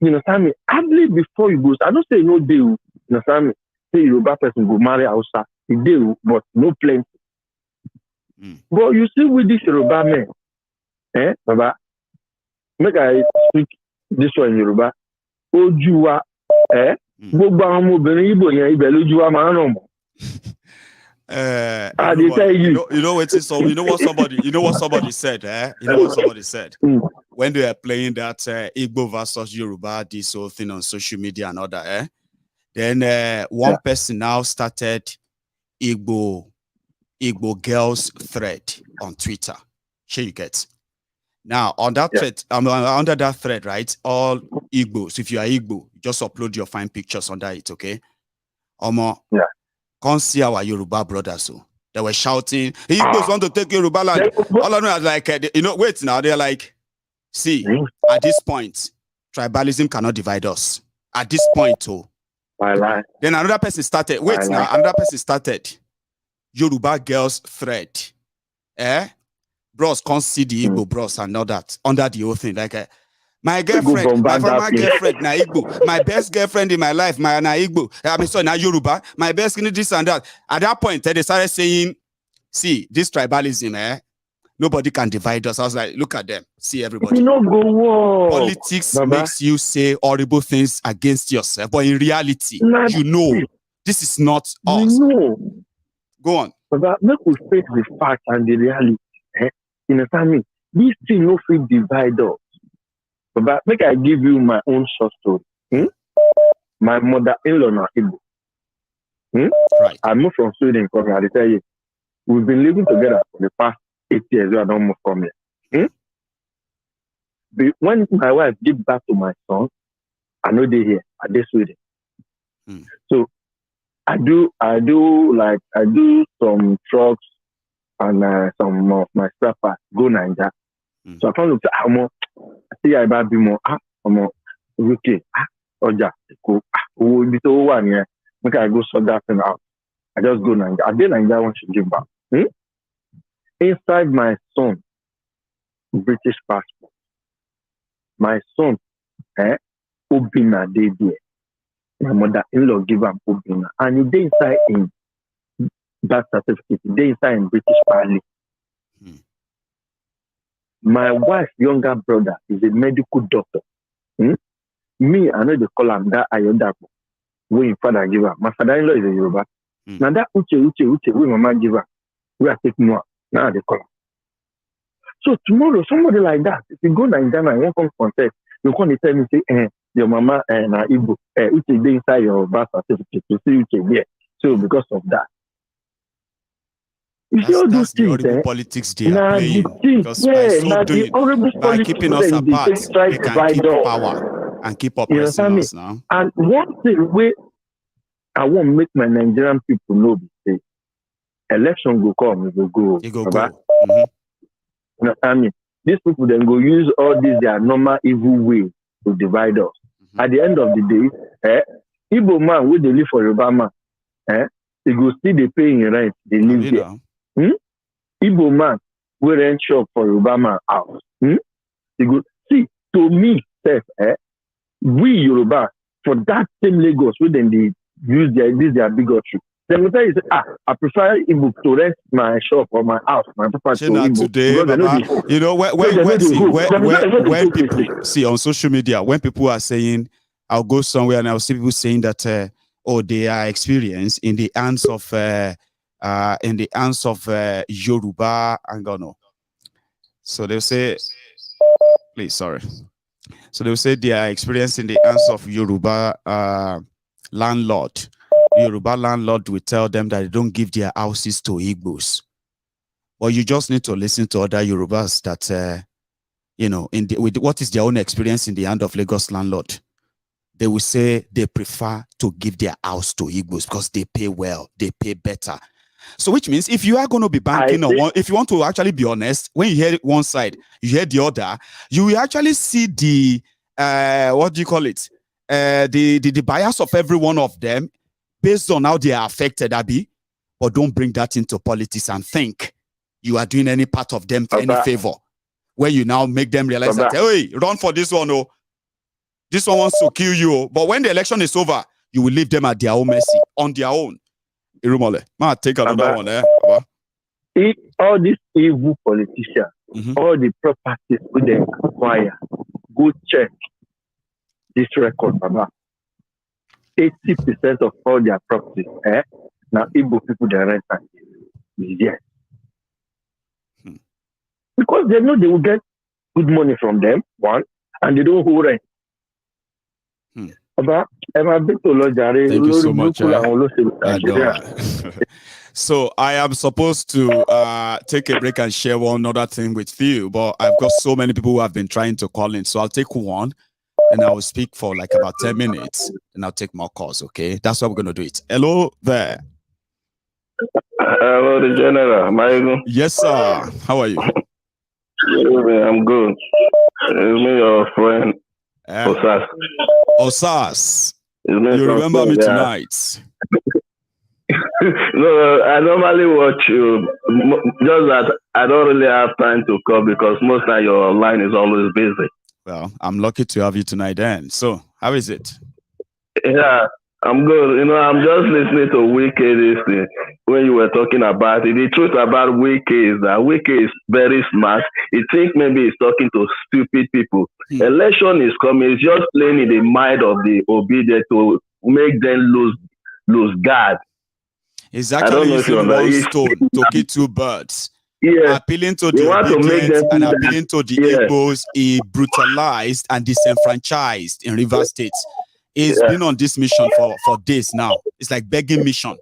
understand me? Hardly before you go, I don't say no day. You understand me? Say Yoruba person go marry Hausa, he do, but no plenty. But you see with this Yoruba men, Baba, make I speak this one in Yoruba. Ojuwa, gbogbo àwọn ọmọbìnrin Igbo yẹn ibẹ̀ lójúwa máa ń ràn mọ́. I tell you. You know what somebody said, You know what somebody said? When they are playing that Igbo versus Yoruba, this whole thing on social media and other, then one person now started Igbo girls thread on Twitter. Sure you get. Now on that thread, under that thread, right? All Igbos. If you are Igbo, just upload your fine pictures under it, okay? Omo, Yeah. come see our Yoruba brothers. So they were shouting, Igbos want to take Yoruba land. All I know is like, wait now. They're like, see, at this point, tribalism cannot divide us. At this point, oh. Then another person started. Another person started. Yoruba girls thread. Bros can't see the Igbo bros and all that under the whole thing. Like, my girlfriend, my former girlfriend, na Igbo. My best girlfriend in my life, na Igbo. I mean, so na Yoruba. My best, this and that. At that point, they started saying, see, this tribalism, nobody can divide us. I was like, look at them. See everybody. Politics makes you say horrible things against yourself. But in reality, you know, this is not us. Go on. But make we face the fact and the reality. In a family, this thing no fit divide us. But make I give you my own short story. My mother-in-law na Igbo. Right. I moved from Sweden because I tell you, we've been living together for the past 8 years. I don't move from here. When my wife gave back to my son, I know they here. I did Sweden. So I do some trucks and some of my spare parts go Nigeria. So I found out I see I buy more okay. Oja go be so one here. Make I go sort that thing out. I just go Nigeria. I did Nigeria want to give back. Inside my son British passport. My son, Obina dey there. My mother-in-law give him Obina. And he inside in birth certificate, they inside in British Parliament. My wife's younger brother is a medical doctor. Me, I know they call him that Ayodapo. When father give her. My father-in-law is a Yoruba. Now that Uche, when mama give her, we are taking more. Now they call her. So tomorrow, somebody like that, if you go to Nigeria and you come contest, you come to tell me, say, your mama and Igbo, Uche dey inside your birth certificate. You see Uche there. So because of that. That's the horrible politics they are playing. Because by so doing, by keeping us apart, they can keep power and keep oppressing us now. And one thing I want to make my Nigerian people know is election go come, it will go. It go go. You know, I mean, these people then go use all these their normal evil ways to divide us. At the end of the day, Igbo man who they live for Yoruba man, they go still they pay in rent, they live there. Igbo man who rent shop for Yoruba man house. They go see to me, we Yoruba for that same Lagos where then they use their bigotry. Then we tell you, I prefer Igbo to rent my shop or my house, my property to Igbo. Today, Baba, you know, when people see on social media, when people are saying, I'll go somewhere and I'll see people saying that, they are experienced in the hands of Yoruba and Ghana. So they'll say, please, sorry. So they'll say they are experienced in the hands of Yoruba landlord. Yoruba landlord will tell them that they don't give their houses to Igbos. Well, you just need to listen to other Yorubas that, with what is their own experience in the hand of Lagos landlord. They will say they prefer to give their house to Igbos because they pay well, they pay better. So which means if you are going to be banking on one, if you want to actually be honest, when you hear one side, you hear the other, you will actually see the, what do you call it? The bias of every one of them based on how they are affected, Abi. But don't bring that into politics and think you are doing any part of them any favor. Where you now make them realize that, hey, run for this one, oh. This one wants to kill you. But when the election is over, you will leave them at their own mercy, on their own. Irumole, take another one, All these evil politicians, all the properties we they acquire, go check this record, Baba. 80% of all their properties, now Igbo people they rent yes. Because they know they will get good money from them, one, and they don't hold rent. Thank you so much. So I am supposed to take a break and share one other thing with you, but I've got so many people who have been trying to call in, so I'll take one and I will speak for like about 10 minutes, and I'll take more calls, okay? That's how we're going to do it. Hello there. Hello, the General. Michael. Yes, sir. How are you? I'm good. It's me, your friend, Osas. Osas. You remember me tonight. No, I normally watch you. Just that I don't really have time to call because most of your line is always busy. Well, I'm lucky to have you tonight then. So, how is it? Yeah, I'm good. You know, I'm just listening to Wiki this thing when you were talking about it. The truth about Wiki is that Wiki is very smart. He thinks maybe he's talking to stupid people. Election is coming. It's just playing in the mind of the Obidients to make them lose guard. It's actually using one stone to kill two birds. Yeah. Appealing to the Obidients and appealing to the Igbos, he brutalized and disenfranchised in Rivers State. He's been on this mission for days now. It's like begging mission.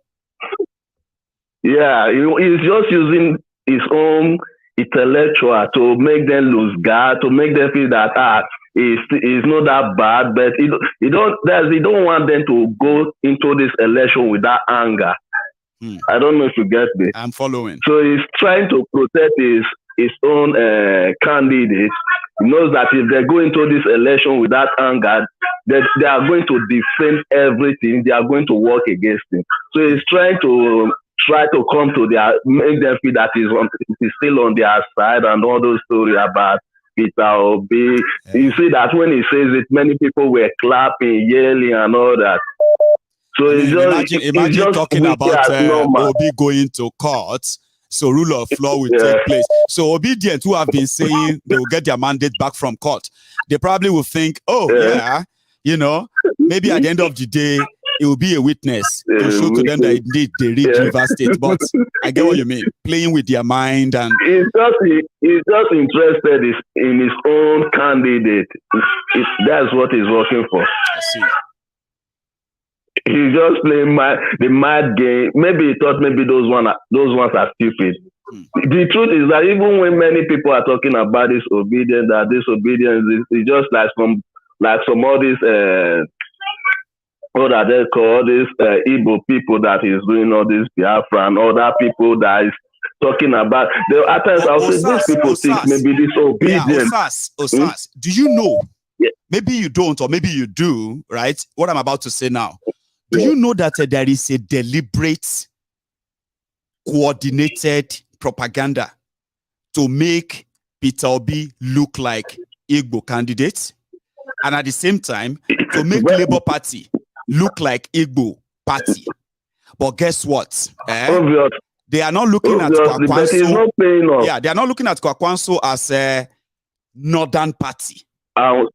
Yeah, he's just using his own intellectual to make them lose guard, to make them feel that it's not that bad, but he don't want them to go into this election with that anger. I don't know if you get me. I'm following. So he's trying to protect his own candidate. He knows that if they go into this election with that anger, they are going to defend everything. They are going to work against him. So he's trying to come to make them feel that he's still on their side and all those stories about Peter Obi. You see that when he says it, many people were clapping, yelling, and all that. So imagine talking about Obi going to court, so rule of law will take place. So Obidients who have been saying they will get their mandate back from court, they probably will think, maybe at the end of the day, it will be a witness to show to them that indeed they reach Rivers State. But I get what you mean, playing with their mind. And he's just interested in his own candidate. That's what he's working for. I see. He's just playing the mad game. Maybe he thought maybe those ones are stupid. The truth is that even when many people are talking about this obedience, is just like some all these what are they called, these Igbo people that is doing all this Biafra and other people that is talking about. At times I'll say these people think maybe this obedience. Osas, do you know? Yeah. Maybe you don't, or maybe you do, right? What I'm about to say now. Do you know that there is a deliberate, coordinated propaganda to make Peter Obi look like Igbo candidates, and at the same time to make Labour Party look like Igbo Party? But guess what? They are not looking at Kwakwanso. Yeah, they are not looking at Kwakwanso as a Northern Party. Go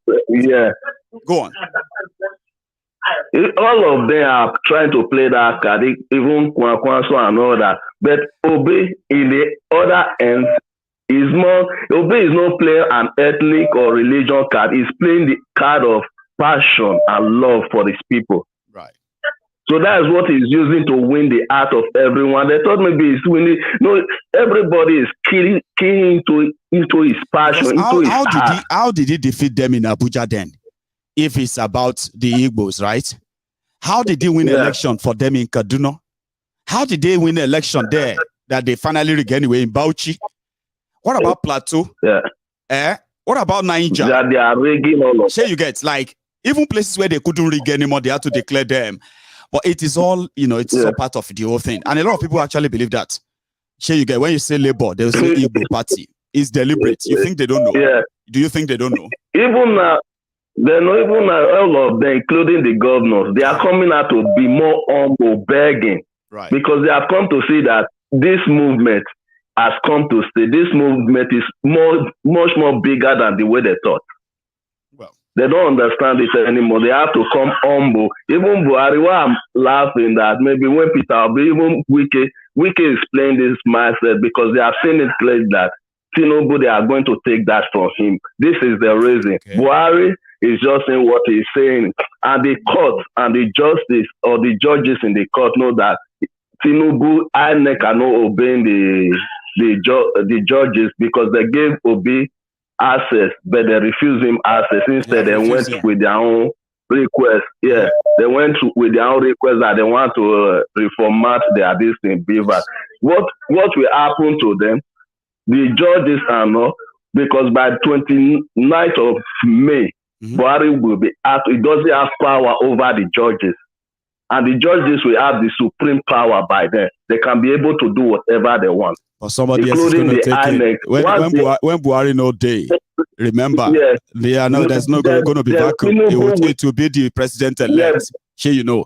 on. All of them are trying to play that card, even Kwakwanso and all that. But Obi, in the other end, Obi is not playing an ethnic or religion card. He's playing the card of passion and love for his people. Right. So that's what he's using to win the heart of everyone. They thought maybe he's winning. No, everybody is keying into his passion, into his heart. How did he defeat them in Abuja then? If it's about the Igbos, right? How did he win election for them in Kaduna? How did they win election there that they finally regained anyway in Bauchi? What about Plateau? What about Niger? That they are rigging all of. Sure, you get like even places where they couldn't rig anymore, they had to declare them. But it is all, it's all part of the whole thing. And a lot of people actually believe that. Sure, you get when you say Labour, they'll say Igbo Party. It's deliberate. You think they don't know? Yeah. Do you think they don't know? Even all of them, including the governors, they are coming out to be more humble, begging. Right. Because they have come to see that this movement has come to stay. This movement is much more bigger than the way they thought. Well, they don't understand it anymore. They have to come humble. Even Buhari, why I'm laughing that maybe when Peter Obi, even Wiki is playing this mindset because they have seen it clearly that Tinubu, they are going to take that from him. This is the reason. Okay. Buhari is just saying what he's saying. And the court and the justice or the judges in the court know that Tinubu, INEC are not obeying the judges because they gave Obi access, but they refused him access. Instead, they went with their own request. Yeah, they went with their own request that they want to reformat their distinct beaver. What will happen to them? The judges are not, because by 29th of May, Buhari will be asked. He doesn't have power over the judges. And the judges will have the supreme power by then. They can be able to do whatever they want. Or somebody else is going to take INEC. it. When Buhari no day, remember, yes, there's no going to be vacuum. It will be the president-elect. Yes. Sure, you know.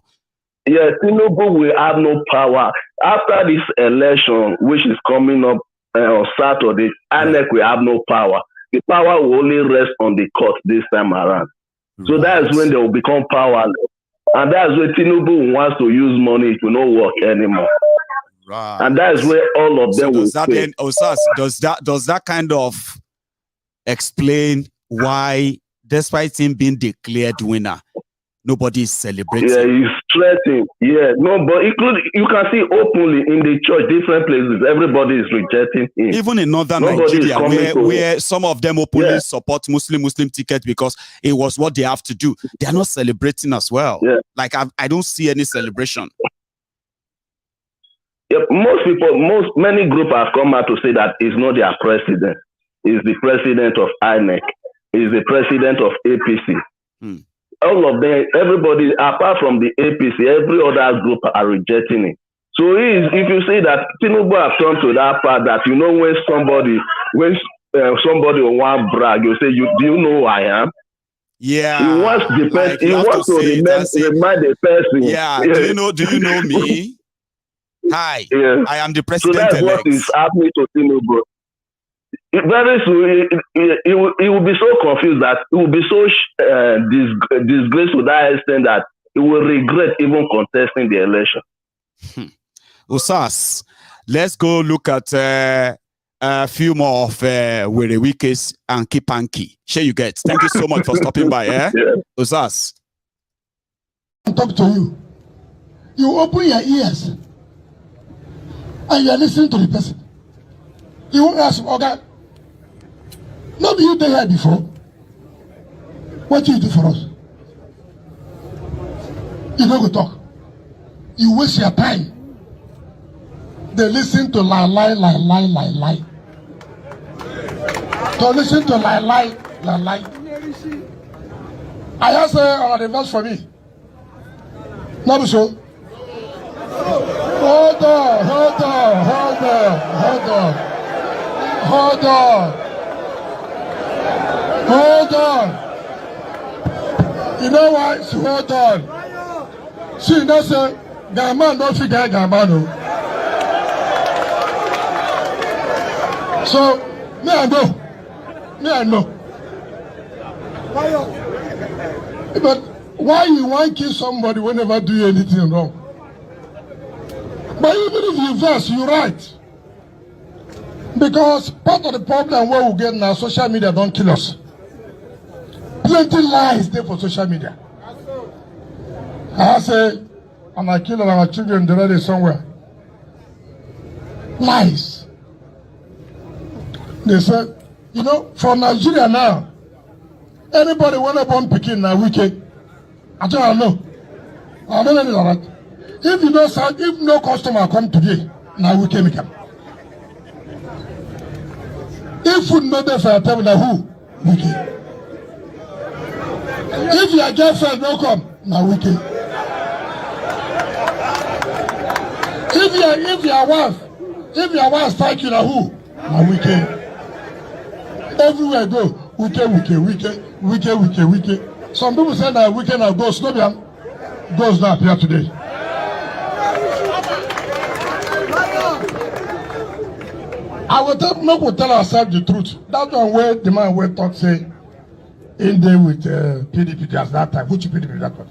Yes, Tinubu will have no power. After this election, which is coming up on Saturday, INEC will have no power. The power will only rest on the court this time around. So that's when they will become powerless. And that's where Tinubu wants to use money. It will not work anymore. Right. And that's where all of them will fail. Does that kind of explain why, despite him being declared winner, nobody is celebrating? Yeah, he's threatening. Yeah, no, but you can see openly in the church, different places, everybody is rejecting him. Even in northern Nigeria, where some of them openly support Muslim ticket because it was what they have to do. They are not celebrating as well. Yeah. Like I don't see any celebration. Yeah, many groups have come out to say that he's not their president. He's the president of INEC. He's the president of APC. All of them, everybody, apart from the APC, every other group are rejecting it. So if you say that Tinubu have come to that part that, you know, when somebody will want to brag, you say, do you know who I am? Yeah. He wants the person. He wants to remind the person. Yeah. Do you know me? Hi. Yes. I am the president. So that's what is happening to Tinubu. Very soon, he will be so confused that he will be so disgraced to that extent that he will regret even contesting the election. Usas, let's go look at a few more of Were Wikis and Kipanki. Sure you get. Thank you so much for stopping by. Yeah. Usas. Talk to you. You open your ears and you are listening to the person. You won't ask, okay, not you there here before. What do you do for us? You don't go talk. You waste your time. They listen to lie. To listen to lie. I just say on the verse for me. Not so. Hold on. You know why? Hold on. See, that's a Gaman don't figure Gamano. So, me I know. But why you want to kill somebody whenever do anything wrong? But even if you verse, you're right. Because part of the problem where we get now, social media don't kill us. Plenty lies there for social media. I say, and I kill our children already somewhere. Lies. They said, you know, from Nigeria now, anybody want to born picking now wicked. I don't know. I don't know that. If no customer come today, now we can make them. If food not there for a time, now who? We can. If your girlfriend no come, now we can. If your wife strike you, now who? Now we can. Everywhere go, we can. Some people say that we can have ghosts. No, ghosts not here today. I will tell ourselves the truth. That one where the man will talk say in there with PDP just that time. Which PDP that one?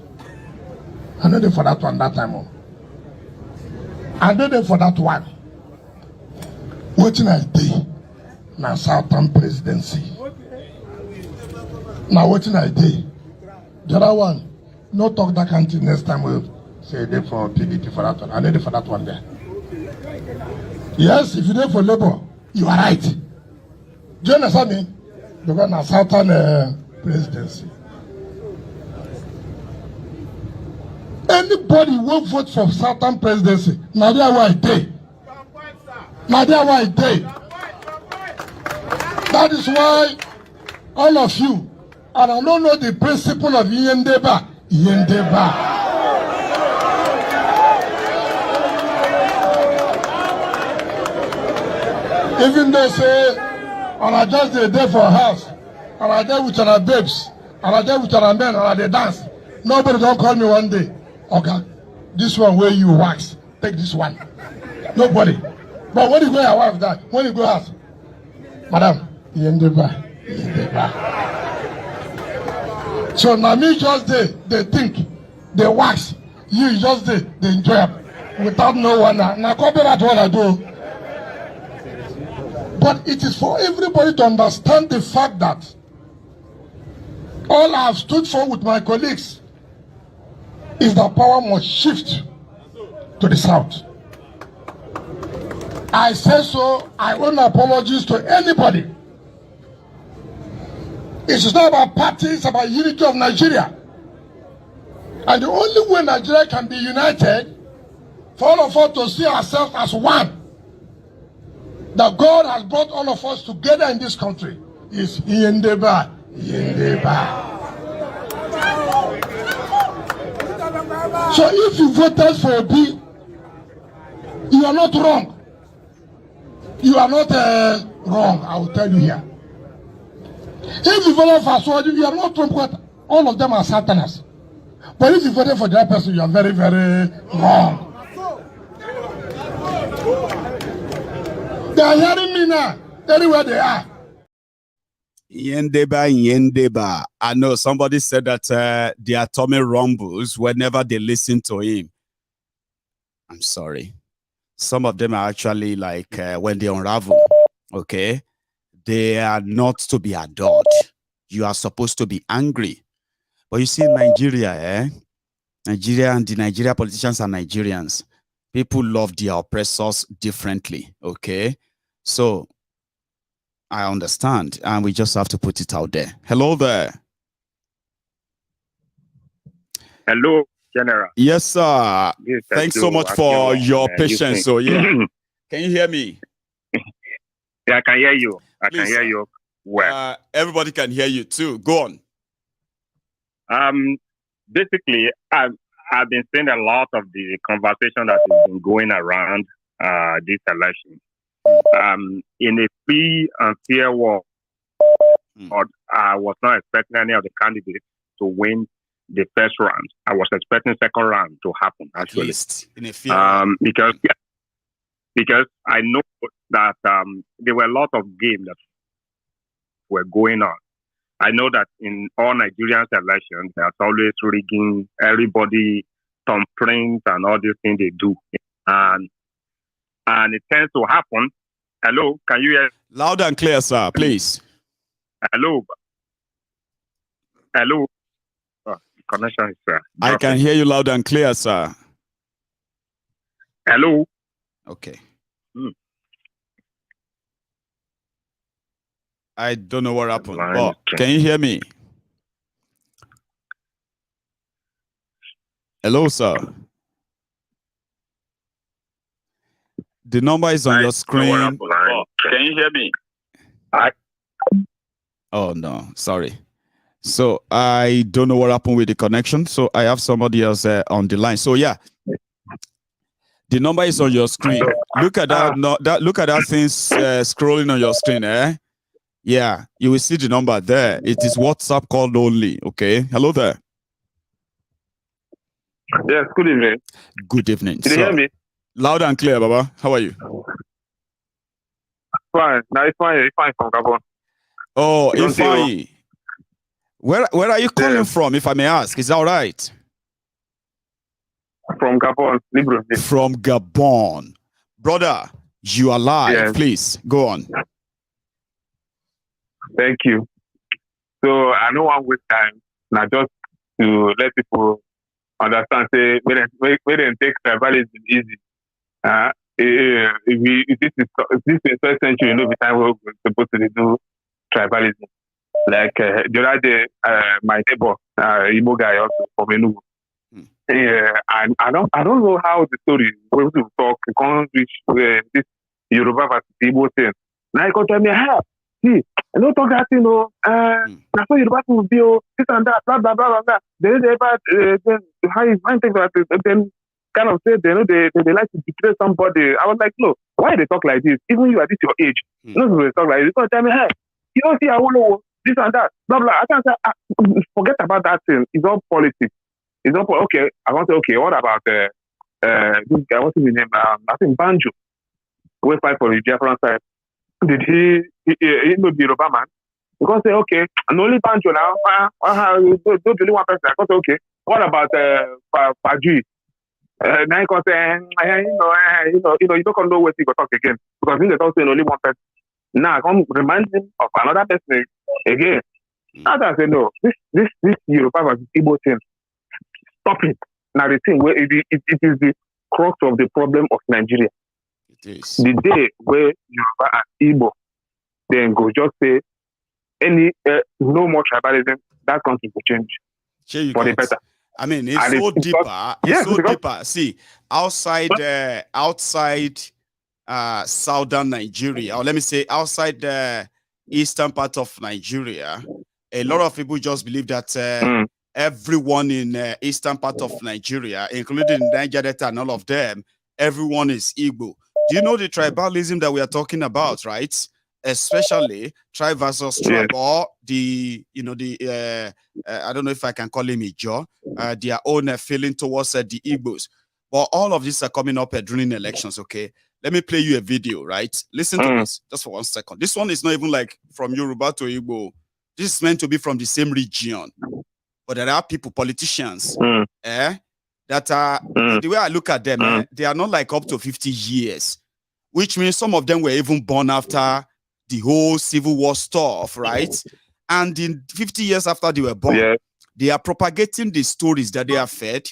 I know them for that one that time. I know them for that one. Watching I did now Southern presidency. Now watching I did. The other one, no talk that country next time we'll say they for PDP for that one. I know them for that one there. Yes, if you're there for labor, you are right. Do you understand me? because na Southern presidency. Anybody who vote for Southern presidency, now they are why they. Now they are why they. That is why all of you, and I don't know the principle of Yendeba. Even they say, and I just dey there for a house, and I there with our babes, and I there with our men, and I dey dance. Nobody don't call me one day. Okay, this one where you wax, take this one. Nobody. But when you go your wife die, when you go house, madam, Yendeba. So now me just they think, they wax. You just they enjoy it without no one. Now copy that what I do. But it is for everybody to understand the fact that all I have stood for with my colleagues is that power must shift to the south. I say so, I owe no apologies to anybody. It's not about parties, it's about unity of Nigeria. And the only way Nigeria can be united, for all of us to see ourselves as one, that God has brought all of us together in this country, is Yendeba. So if you voted for Obi, you are not wrong. You are not wrong, I will tell you here. If you voted for Aswadi, you are not wrong because all of them are Satanists. But if you voted for that person, you are very, very wrong. They are hearing me now, anywhere they are. Yendeba. I know somebody said that their tummy rumbles whenever they listen to him. I'm sorry. Some of them are actually like when they unravel, okay? They are not to be adored. You are supposed to be angry. But you see, in Nigeria, Nigeria and the Nigeria politicians are Nigerians. People love their oppressors differently, okay? So, I understand, and we just have to put it out there. Hello there. Hello, General. Yes, sir. Yes, thanks so much for your patience. So, yeah. Can you hear me? Yeah, I can hear you. I can hear you well. Everybody can hear you too. Go on. Basically, I've been seeing a lot of the conversation that has been going around this election. In a free and fair world, I was not expecting any of the candidates to win the first round. I was expecting second round to happen, actually. At least in a fair because I know that there were a lot of games that were going on. I know that in all Nigerian elections, there's always rigging, everybody thumbprints and all these things they do. And it tends to happen. Hello, can you hear? Loud and clear, sir, please. Hello. Hello. Oh, the connection is I can hear you loud and clear, sir. Hello. Okay. I don't know what happened. Oh, can you hear me? Hello, sir. The number is on your screen. Oh, can you hear me? Oh, no. Sorry. So I don't know what happened with the connection. So I have somebody else on the line. So, yeah. The number is on your screen. Look at that. Look at that thing scrolling on your screen, eh? Yeah, you will see the number there. It is WhatsApp call only. Okay. Hello there. Yes, good evening. Good evening. Can you hear me? Loud and clear, Baba. How are you? Fine. No, it's fine. It's fine from Gabon. Oh, it's fine. Where are you calling from, if I may ask? Is that all right? From Gabon, Libreville. From Gabon. Brother, you are live. Yes. Please, go on. Thank you. So I know one waste time. Now just to let people understand, say we didn't take tribalism easy. If this is first century, you know, the time we're supposed to do tribalism. Like the other day, my neighbor, Igbo guy also from Enugu. Yeah, and I don't know how the story will talk. You can't reach this Yoruba versus Igbo thing. Now you can tell me, hey, see, I don't talk that, that's what Yoruba will be, this and that, blah blah blah blah blah. Then how you find things like then kind of say they like to betray somebody. I was like, no, why they talk like this? Even you at this your age, no people talk like this. You can tell me, hey, you don't see Awolowo, this and that, blah blah. I can't say, forget about that thing. It's all politics. It's all okay. I want to say, okay, what about this guy? What's his name? I think Banjo. We fight for the Biafran side. Did he know the Yoruba man? You can say, okay, and only Banjo now. Don't really one person. I can say, okay, what about Pajui? Now you can say, you don't know what he will talk again because he talk saying only one person. Now I can remind him of another person again. Now I say, no, this Yoruba versus Igbo thing. Stop it. Now the thing where it is the crux of the problem of Nigeria. It is. The day where Yoruba and Igbo then go just say no more tribalism, that country will change for the better. I mean, it's so deeper. It's so deeper. See, outside southern Nigeria, or let me say outside the eastern part of Nigeria, a lot of people just believe that everyone in eastern part of Nigeria, including Niger Delta and all of them, everyone is Igbo. Do you know the tribalism that we are talking about, right? Especially tribe versus tribe, or the I don't know if I can call him Ijo, their own feeling towards the Igbos. But all of these are coming up during elections, okay? Let me play you a video, right? Listen to this, just for 1 second. This one is not even like from Yoruba to Igbo. This is meant to be from the same region. But there are people, politicians, that are, the way I look at them, they are not like up to 50 years, which means some of them were even born after the whole Civil War stuff, right? And in 50 years after they were born, they are propagating the stories that they are fed,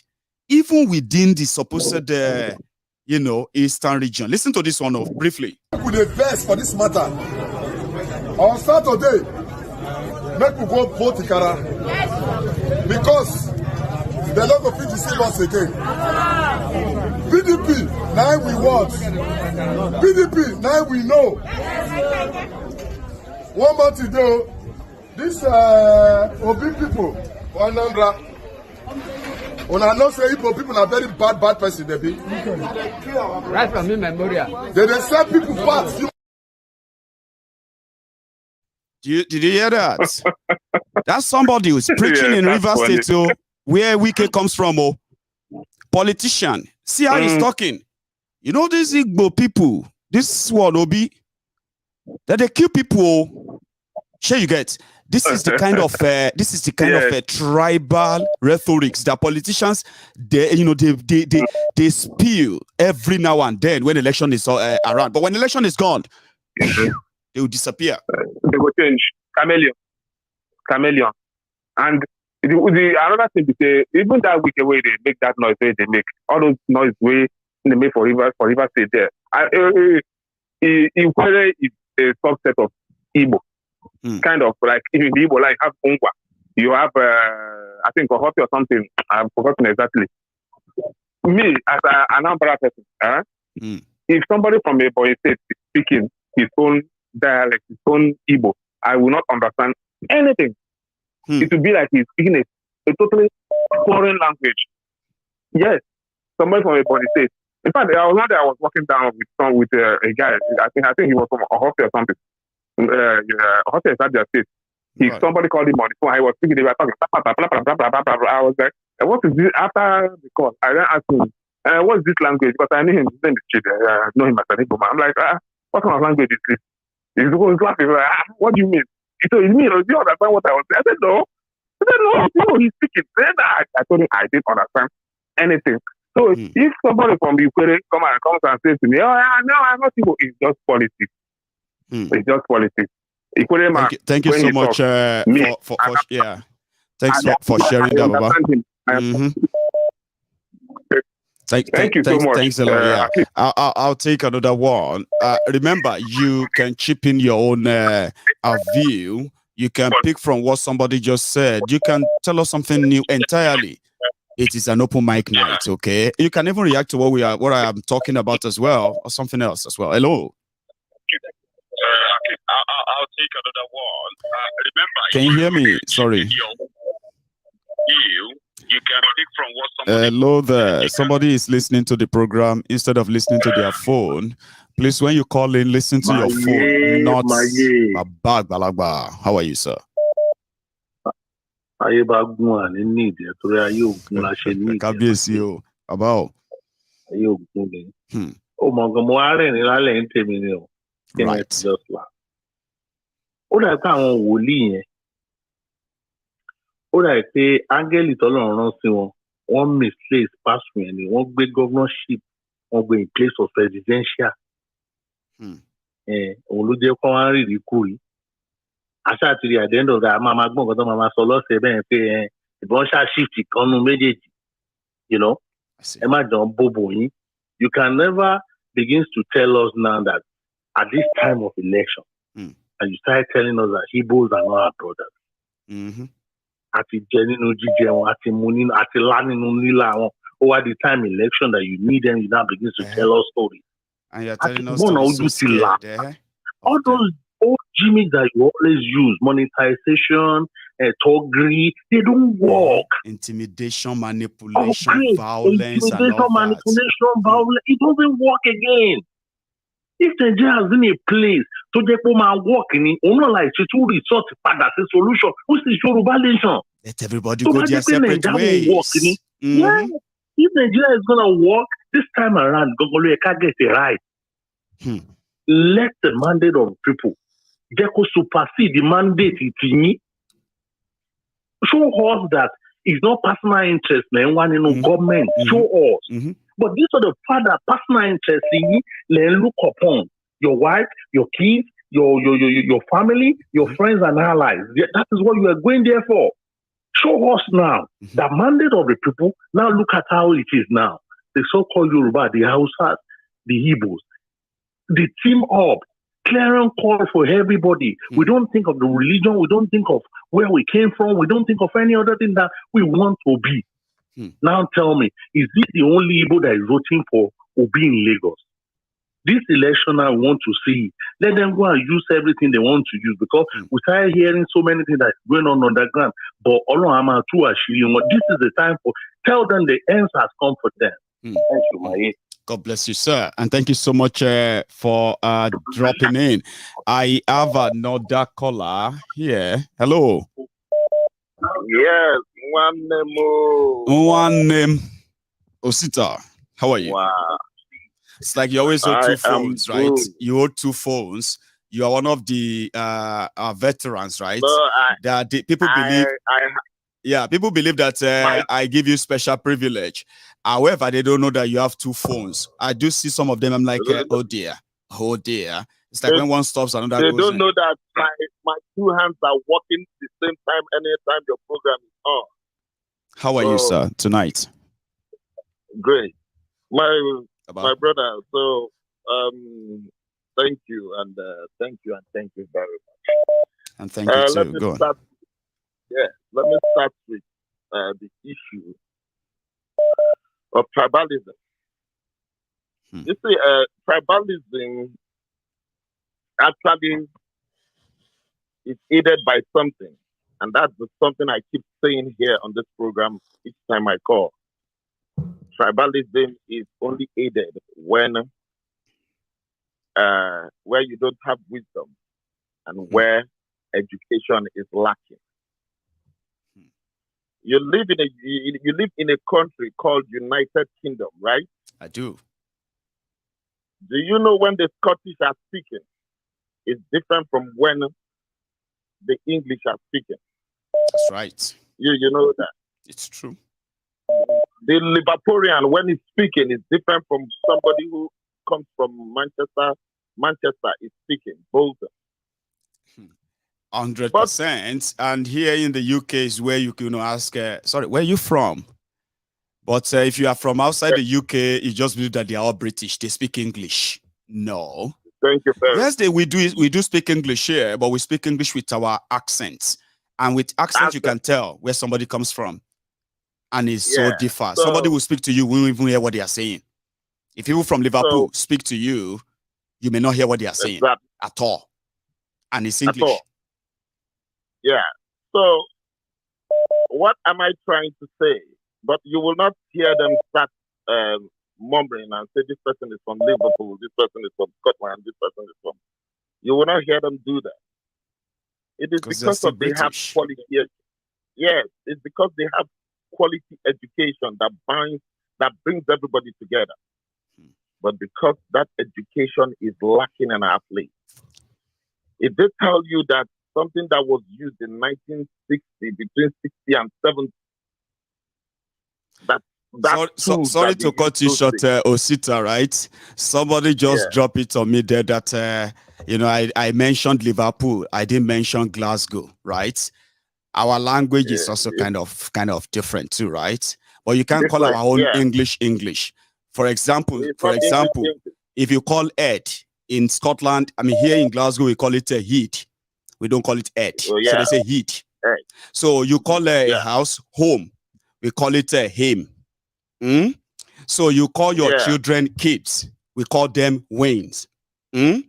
even within the supposed, Eastern region. Listen to this one briefly. With a verse for this matter, on Saturday, make we go vote Ikara because they're not going to see us again. PDP, now we want. PDP, now we know. 1 month ago, this Obi people, Anambra, when I know say Igbo people are very bad person, they be. Right from me memorial. They sell people parts. Did you hear that? That's somebody who's preaching in River State, where Wike comes from, politician. See how he's talking. You know these Igbo people, this one Obi, that they kill people. Sure, you get. This is the kind of tribal rhetorics that politicians they spew every now and then when election is around. But when election is gone, they will disappear. They will change. Chameleon. And the another thing to say, even that wicked way they make that noise, they make all those noise way they make for River State there. Ikwere is a subset of Igbo. Kind of like in Igbo, like have Ungwa. You have I think Ohopi or something. I've forgotten exactly. Me as an Anambra person, if somebody from a boy state is speaking his own dialect, his own Igbo, I will not understand anything. It will be like he's speaking a totally foreign language. Yes, somebody from a body state. In fact, I was walking down with a guy. I think he was from Ohopi or something. Ohopi is not their state. Somebody called him on the phone. I was speaking. They were talking. I was like, "What is this?" After the call, I then asked him, "What's this language?" Because I knew him. His name is Chidi. I know him as an Igbo man. I'm like, "What kind of language is this?" He's laughing. Like, "What do you mean?" He told me, "Do you understand what I was saying?" I said, "No." I said, "No, he's speaking." Then I told him I didn't understand anything. So if somebody from Ukraine comes and says to me, "Oh, no, I'm not Igbo," it's just politics. It's just politics. Thank you so much Thanks for sharing that, Baba. Thank you so much. Thanks a lot. I'll take another one. Remember, you can chip in your own view You can pick from what somebody just said. You can tell us something new entirely. It is an open mic night, okay? You can even react to what I am talking about as well, or something else as well. Hello. I'll take another one. Remember, Can you hear me? Sorry. You can pick from what somebody. Hello there. Somebody is listening to the program instead of listening to their phone. Please, when you call in, listen to your phone, not a bag balagba. How are you, sir? Kábíyèsí o, bàbá o. Right. Ó dà pé àwọn wòlíì yẹn, ó dà pé áńgẹ́lì tọ́lọ́run rán sí wọn, wọ́n misplace pastor yẹn ni, wọ́n gbé governorship, wọ́n gbé in place of presidential. Òun ló jẹ́ kó wá ń rìrì kú rí. Àṣà àti rí at the end of that, máa gbọ́n nǹkan tó máa sọ lọ́sẹ̀ bẹ́ẹ̀ pé ìbọn ṣáà shift kan nú méjèèjì. You know, ẹ má jọ bóbò yín. You can never begin to tell us now that at this time of election, and you start telling us that Igbos are not our brothers. Àti jẹ nínú jíjẹ wọn, àti mu nínú, àti lá nínú lílà wọn. Over the time election that you need them, you now begin to tell us stories. And you're telling us so scared, all those old gimmicks that you always use, monetization, toggery, they don't work. Intimidation, manipulation, violence, manipulation, violence, it doesn't work again. If Nigeria has been a place to work in, like to resort the solution, what's the Yoruba nation? Let everybody go their separate ways. Yeah. If Nigeria is gonna work this time around, Gogolo can't get it right. Let the mandate of people supersede the mandate. Show us that it's not personal interest, man. One in government. Show us. But these are the fact that personal interest in look upon your wife, your kids, your family, your friends and allies. That is what you are going there for. Show us now the mandate of the people. Now look at how it is now. The so-called Yoruba, the Hausas, the Igbos, the team up, clearing call for everybody. We don't think of the religion. We don't think of where we came from. We don't think of any other thing that we want to be. Now tell me, is this the only Igbo that is voting for Obi in Lagos? This election I want to see. Let them go and use everything they want to use, because we start hearing so many things that's going on underground. But this is the time for, tell them the ends has come for them. Thank you, Maye. God bless you, sir. And thank you so much for dropping in. I have another caller here. Hello. Yes, one name. Osita, how are you? Wow. It's like you always hold two phones, right? You hold two phones. You are one of the veterans, right? People believe. People believe that I give you special privilege. However, they don't know that you have two phones. I do see some of them. I'm like, oh dear. It's like when one stops, another goes. They don't know that my two hands are working at the same time anytime your program is on. How are you, sir, tonight? Great. My brother. So, thank you and thank you very much. And thank you too. Go on. Let me start with the issue of tribalism. You see, tribalism actually is aided by something, and that's something I keep saying here on this program each time I call. Tribalism is only aided when where you don't have wisdom and where education is lacking. You live in a country called United Kingdom, right? I do. Do you know when the Scottish are speaking, it's different from when the English are speaking? That's right. You know that. It's true. The Liverporian, when he's speaking, is different from somebody who comes from Manchester. Manchester is speaking, Bolton. 100%. And here in the UK is where you can ask, sorry, where are you from? But if you are from outside the UK, you just believe that they are all British. They speak English. No. Thank you very Yes, we do speak English here, but we speak English with our accents. And with accent, you can tell where somebody comes from. And it's so different. So, somebody will speak to you, we won't even hear what they are saying. If people from Liverpool speak to you, you may not hear what they are saying at all. And it's English. At all. Yeah. So, what am I trying to say? But you will not hear them start mumbling and say, this person is from Liverpool, this person is from Scotland, this person is from... You will not hear them do that. It is because of they have quality. Yes, it's because they have quality education that brings everybody together. But because that education is lacking in our place. If they tell you that something that was used in 1960, between 60 and 70, sorry to cut you short, Osita, right? Somebody just dropped it on me there that, I mentioned Liverpool. I didn't mention Glasgow, right? Our language is also kind of different too, right? But you can't call our own English. For example, if you call Ed in Scotland, I mean, here in Glasgow, we call it a heat. We don't call it Ed. So they say heat. So you call a house home. We call it a hame. So you call your children kids. We call them wains. You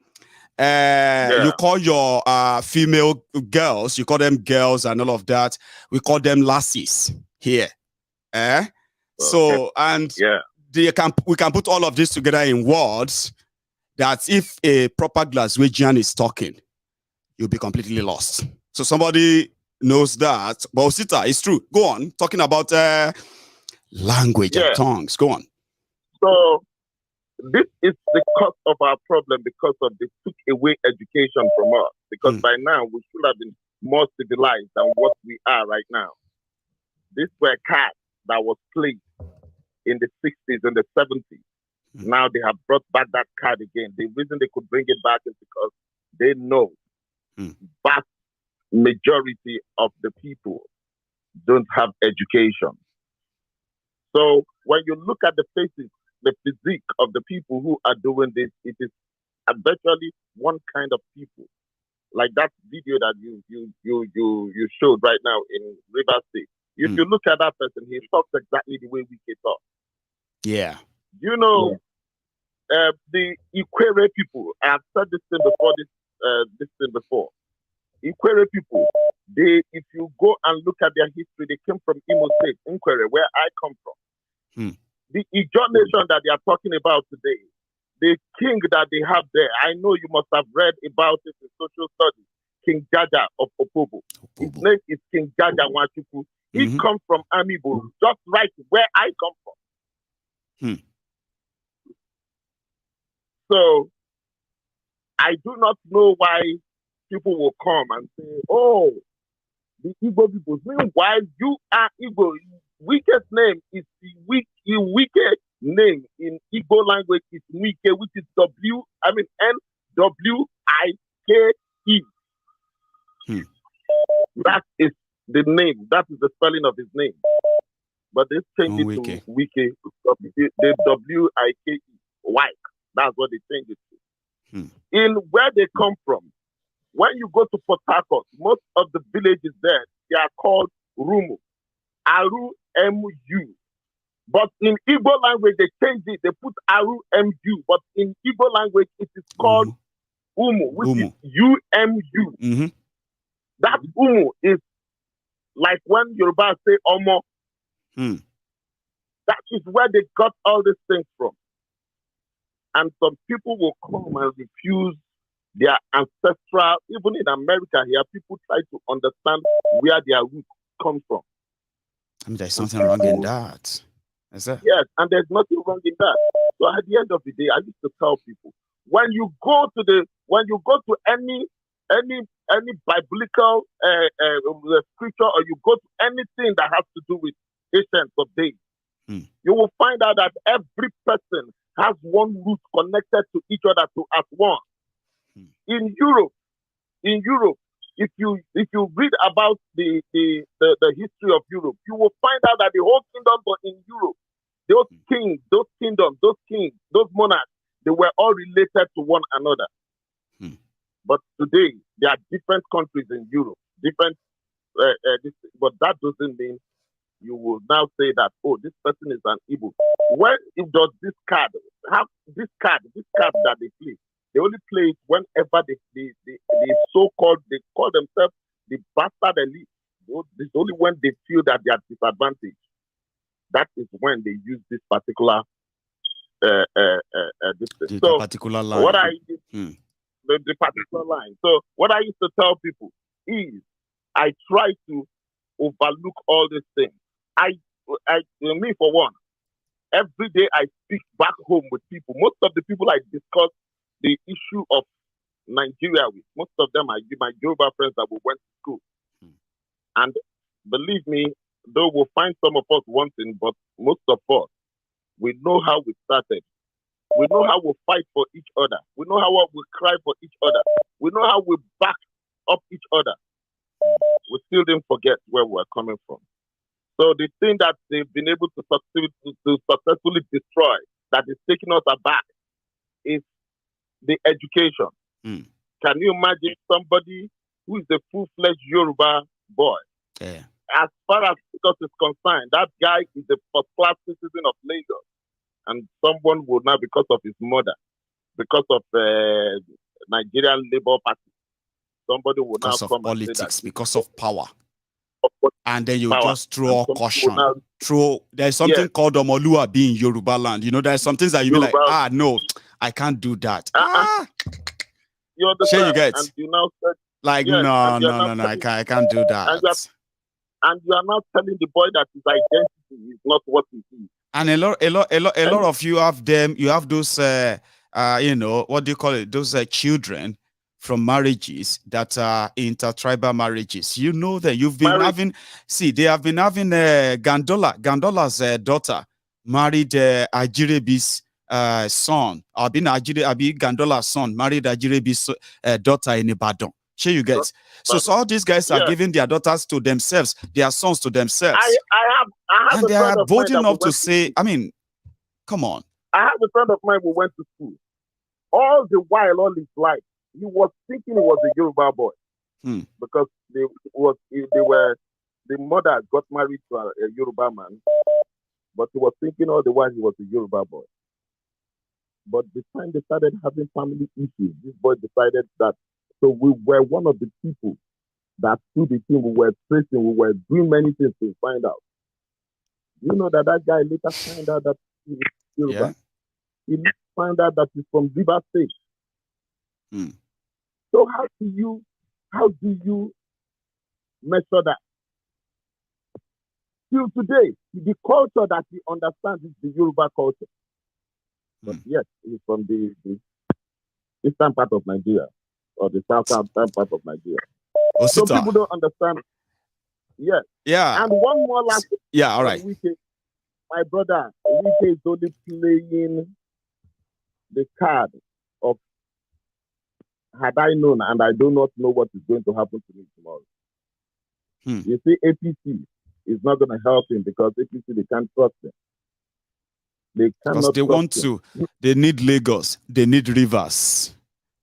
call your female girls, you call them girls and all of that. We call them lassies here. So, and we can put all of this together in words that if a proper Glaswegian is talking, you'll be completely lost. So somebody knows that. But Osita, it's true. Go on, talking about language and tongues. Go on. So this is the cause of our problem because of they took away education from us. Because by now we should have been more civilized than what we are right now. These were cards that was played in the 60s and the 70s. Now they have brought back that card again. The reason they could bring it back is because they know vast majority of the people don't have education. So when you look at the faces, the physique of the people who are doing this, it is virtually one kind of people. Like that video that you showed right now in River State. If you look at that person, he talks exactly the way we can talk. Yeah. You know, the Ikwere people, I have said this thing before, Ikwere people, if you go and look at their history, they came from Imo State, Ikwere, where I come from. The Ijaw nation that they are talking about today, the king that they have there, I know you must have read about it in social studies, King Jaja of Opobo. His name is King Jaja Nwachukwu. He comes from Amibo, just right where I come from. So, I do not know why people will come and say, oh, the Igbo people. Meanwhile, you are Igbo. Weakest name is the wicked name in Igbo language is Wike, which is Nwike. That is the name. That is the spelling of his name. But they changed it to Wike. The W-I-K-E. Wike. That's what they changed it to. In where they come from, when you go to Port Harcourt, most of the villages there, they are called Rumu. Aru-M-U. But in Igbo language, they changed it. They put Aru-M-U. But in Igbo language, it is called Umu, which is U-M-U. That Umu is like when Yoruba say Omo. That is where they got all these things from. And some people will come and refuse their ancestral, even in America here, people try to understand where their roots come from. I mean, there's something wrong in that. Is there? Yes, and there's nothing wrong in that. So at the end of the day, I used to tell people, when you go to any biblical scripture, or you go to anything that has to do with Ancients of Days, you will find out that every person has one root connected to each other to as one. In Europe, if you read about the history of Europe, you will find out that the whole kingdom was in Europe. Those kings, those kingdoms, those kings, those monarchs, they were all related to one another. But today, there are different countries in Europe, different, but that doesn't mean you will now say that, oh, this person is an Igbo. When it does this card, have this card that they play, they only play it whenever the so-called, they call themselves the bastard elite. It's only when they feel that they are disadvantaged. That is when they use this particular the particular line. What the particular line. So what I used to tell people is I try to overlook all these things. Me for one, every day I speak back home with people. Most of the people I discuss the issue of Nigeria with, most of them are my Yoruba friends that we went to school. And believe me, though we'll find some of us wanting, but most of us, we know how we started. We know how we fight for each other. We know how we cry for each other. We know how we back up each other. We still didn't forget where we're coming from. So the thing that they've been able to successfully destroy, that is taking us aback, is the education. Can you imagine somebody who is a full-fledged Yoruba boy? Yeah. As far as Lagos is concerned, that guy is a first-class citizen of Lagos. And someone will now, because of his mother, because of Nigerian Labour Party, somebody will because now of come politics, and say that because of power. And then you just throw and caution. now, There's something called Omolua being Yoruba land. You know, there's some things that you be like, no, I can't do that. You understand? Sure you get. And you now said, like, yes, no, I can't do that. And you are now telling the boy that his identity is not what he is. And a lot of you have them. You have those, what do you call it? Those children from marriages that are intertribal marriages. You know that you've been having. See, they have been having Gandola's daughter married Ajirebi's son. Abi Gandola's son married Ajirebi's daughter in Ibadan. Sure, you get. So all these guys are giving their daughters to themselves, their sons to themselves. I have and a they friend are of mine bold that enough we to say, I mean, come on. I have a friend of mine who went to school. All the while, all his life, he was thinking he was a Yoruba boy. Because the mother got married to a Yoruba man, but he was thinking all the while he was a Yoruba boy. But the time they started having family issues, this boy decided that, so we were one of the people that through the team, we were tracing, we were doing many things to find out. You know that guy later found out that he was Yoruba. He later found out that he's from River State. So how do you measure that? Till today, the culture that he understands is the Yoruba culture. But yes, he's from the eastern part of Nigeria or the southern part of Nigeria. So people don't understand. Yes. Yeah. And one more last thing. Yeah, all right. My brother, Wike is only playing the card of had I known, and I do not know what is going to happen to me tomorrow. You see, APC is not going to help him because APC, they can't trust him. They cannot. Because they want to. They need Lagos. They need rivers.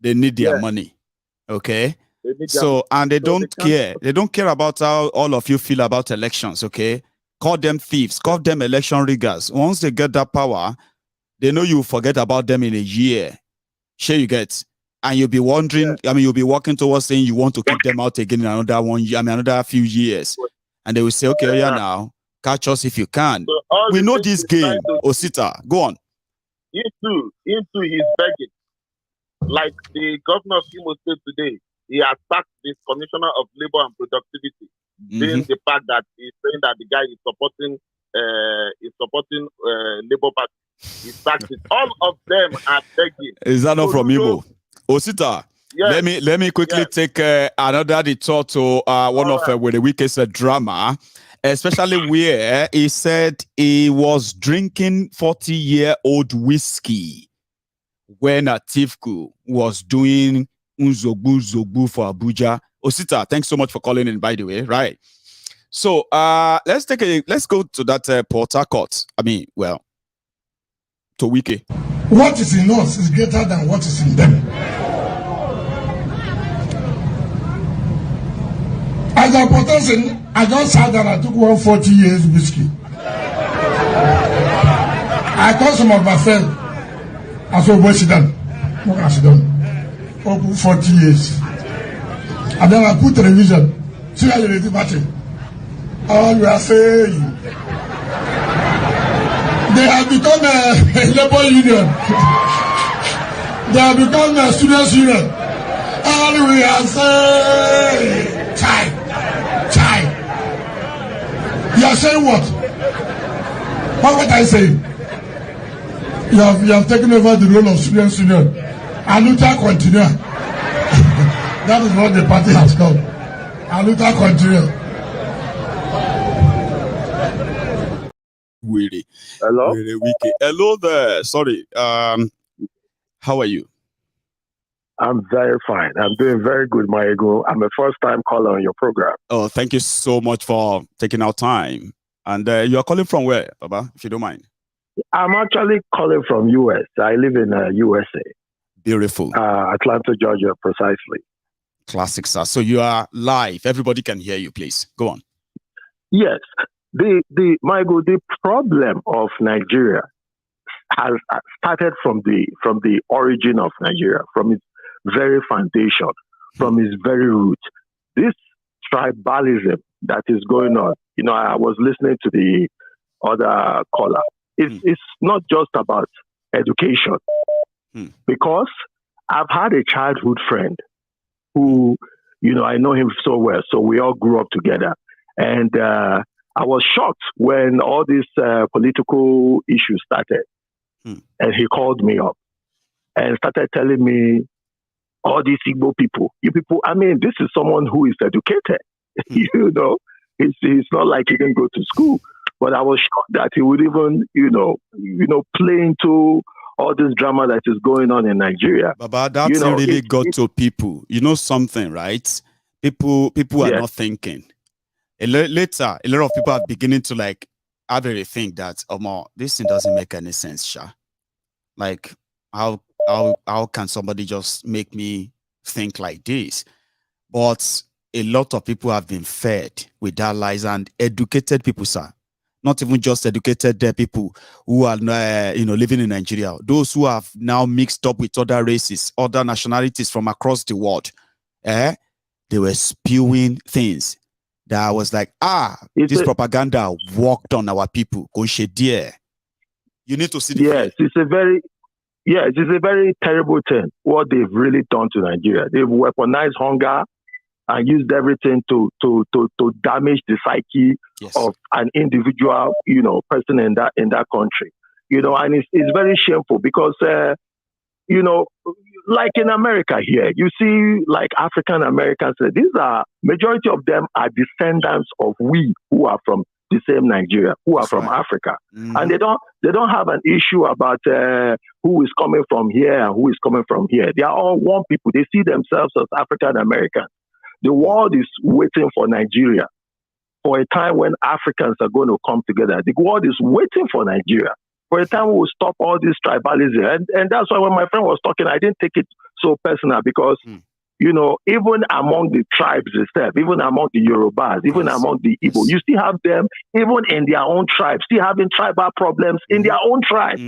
They need their money. Okay? So, and they don't care. They don't care about how all of you feel about elections, okay? Call them thieves. Call them election riggers. Once they get that power, they know you forget about them in a year. Sure you get. And you'll be wondering, I mean, you'll be walking towards saying you want to kick them out again in another 1 year, another few years. And they will say, okay, now, catch us if you can. So we know this game, Osita. Go on. Into he's begging. Like the governor of Imo State today, he attacked the commissioner of labor and productivity, being the fact that he's saying that the guy is supporting Labour Party. He sacked it. All of them are begging. Is that not from Imo? Osita, let me quickly take another detour to one of where the weakest drama, especially where he said he was drinking 40-year-old whiskey when Atiku was doing Unzogbu for Abuja. Osita, thanks so much for calling in, by the way, right? So let's go to that Port Harcourt. I mean, well, to Wike. What is in us is greater than what is in them. As a protesting, I just sat down and took 140 years whiskey. I called some of my friends. I said, "Boy, sit down. I sit down. Open 40 years." And then I put television. See how you ready, Martin? All you are saying. They have become a labor union. They have become a students' union. All we are saying. Chai. You are saying what? What I say? You have taken over the role of students' union. Aluta continue. That is what the party has called. Aluta continue. Really? Hello? Really wiki. Hello there. Sorry. How are you? I'm very fine. I'm doing very good, my ego. I'm a first-time caller on your program. Oh, thank you so much for taking our time. And you are calling from where, Baba, if you don't mind? I'm actually calling from US. I live in USA. Beautiful. Atlanta, Georgia, precisely. Classic, sir. So you are live. Everybody can hear you, please. Go on. Yes. The problem of Nigeria has started from the origin of Nigeria, from its very foundation, from its very root. This tribalism that is going on, you know, I was listening to the other caller. It's not just about education, because I've had a childhood friend who, you know, I know him so well. So we all grew up together. And I was shocked when all these political issues started. And he called me up and started telling me, all these Igbo people, you people, I mean, this is someone who is educated. You know, it's not like he didn't go to school. But I was shocked that he would even, you know, play into all this drama that is going on in Nigeria. Baba, that really got to people. You know something, right? People are not thinking. Later, a lot of people are beginning to like have a think that, this thing doesn't make any sense, Sha. Like, how can somebody just make me think like this? But a lot of people have been fed with that lies, and educated people, sir. Not even just educated people who are living in Nigeria. Those who have now mixed up with other races, other nationalities from across the world. They were spewing things that I was like, this propaganda worked on our people. You need to see the Yes, it's a very terrible thing what they've really done to Nigeria. They've weaponized hunger and used everything to damage the psyche of an individual, you know, person in that country. You know, and it's very shameful because you know, like in America here, you see like African Americans, these are, majority of them are descendants of we who are from the same Nigeria, who are from Africa. And they don't have an issue about who is coming from here and who is coming from here. They are all one people. They see themselves as African Americans. The world is waiting for Nigeria for a time when Africans are going to come together. The world is waiting for Nigeria for a time we will stop all this tribalism. And that's why when my friend was talking, I didn't take it so personal because, you know, even among the tribes itself, even among the Yorubas, even among the Igbo, you still have them, even in their own tribes, still having tribal problems in their own tribes.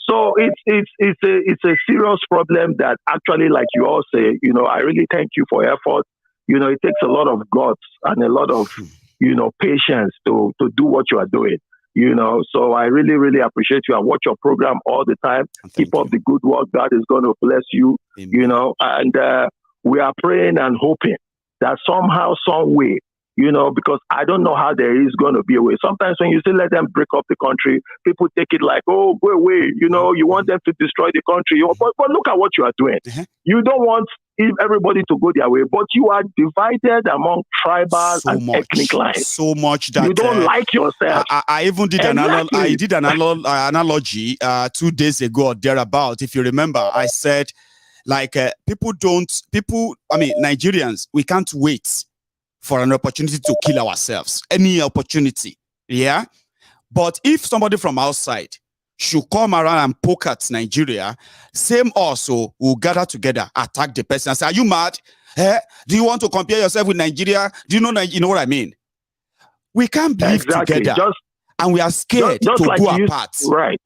So it's a serious problem that actually, like you all say, you know, I really thank you for your effort. You know, it takes a lot of guts and a lot of, you know, patience to do what you are doing. You know, so I really, really appreciate you. I watch your program all the time. Keep up the good work. God is going to bless you. Amen. You know, and we are praying and hoping that somehow, some way, you know, because I don't know how there is going to be a way. Sometimes when you say let them break up the country, people take it like, oh, go away. You know, you want them to destroy the country. But look at what you are doing. You don't want everybody to go their way, but you are divided among tribal and ethnic lines. So much that you don't like yourself. I even did an analogy 2 days ago or thereabout. If you remember, I said, like, Nigerians, we can't wait for an opportunity to kill ourselves. Any opportunity. Yeah. But if somebody from outside should come around and poke at Nigeria, same also will gather together, attack the person and say, are you mad? Do you want to compare yourself with Nigeria? Do you know you know what I mean? We can't live together, and we are scared to go apart. Right.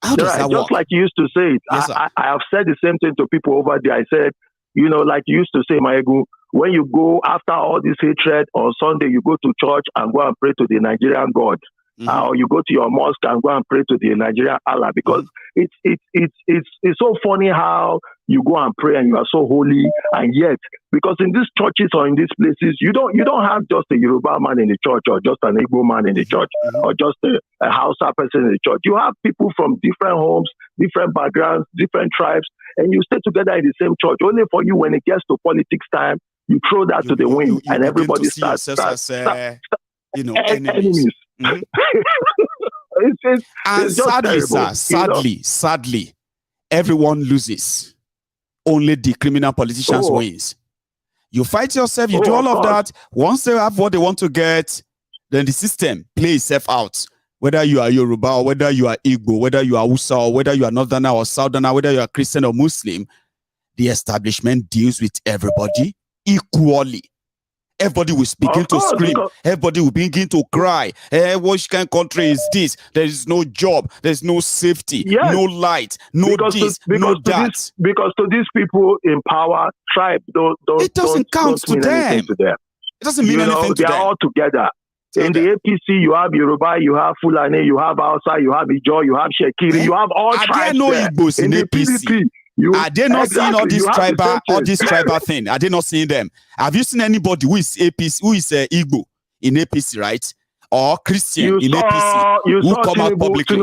How does that work? Just like you used to say it. Yes, I have said the same thing to people over there. I said, you know, like you used to say, Maegu, when you go after all this hatred on Sunday, you go to church and go and pray to the Nigerian God. Or you go to your mosque and go and pray to the Nigerian Allah, because it's so funny how you go and pray and you are so holy, and yet because in these churches or in these places you don't have just a Yoruba man in the church or just an Igbo man in the church or just a Hausa person in the church. You have people from different homes, different backgrounds, different tribes, and you stay together in the same church. Only for you, when it gets to politics time, you throw that to the wind and everybody starts enemies. And sadly, sir, sadly, everyone loses. Only the criminal politicians wins. You fight yourself, you do all of that. Once they have what they want to get, then the system plays itself out. Whether you are Yoruba or whether you are Igbo, whether you are Hausa or whether you are Northerner or Southerner, whether you are Christian or Muslim, the establishment deals with everybody equally. Everybody will begin to scream. Everybody will begin to cry. What kind of country is this? There is no job. There's no safety. Yes. No light. No no that. Because to these people in power, tribe it doesn't count to them. It doesn't mean anything to them. They are all together. In the APC, you have Yoruba, you have Fulani, you have Hausa, you have Ijo, you have Shekiri, you have all tribes. Are there no Igbos in APC? PDP, are they not seeing all this tribal thing? Are they not seeing them? Have you seen anybody who is APC, who is Igbo in APC, right? Or Christian in APC who come out publicly?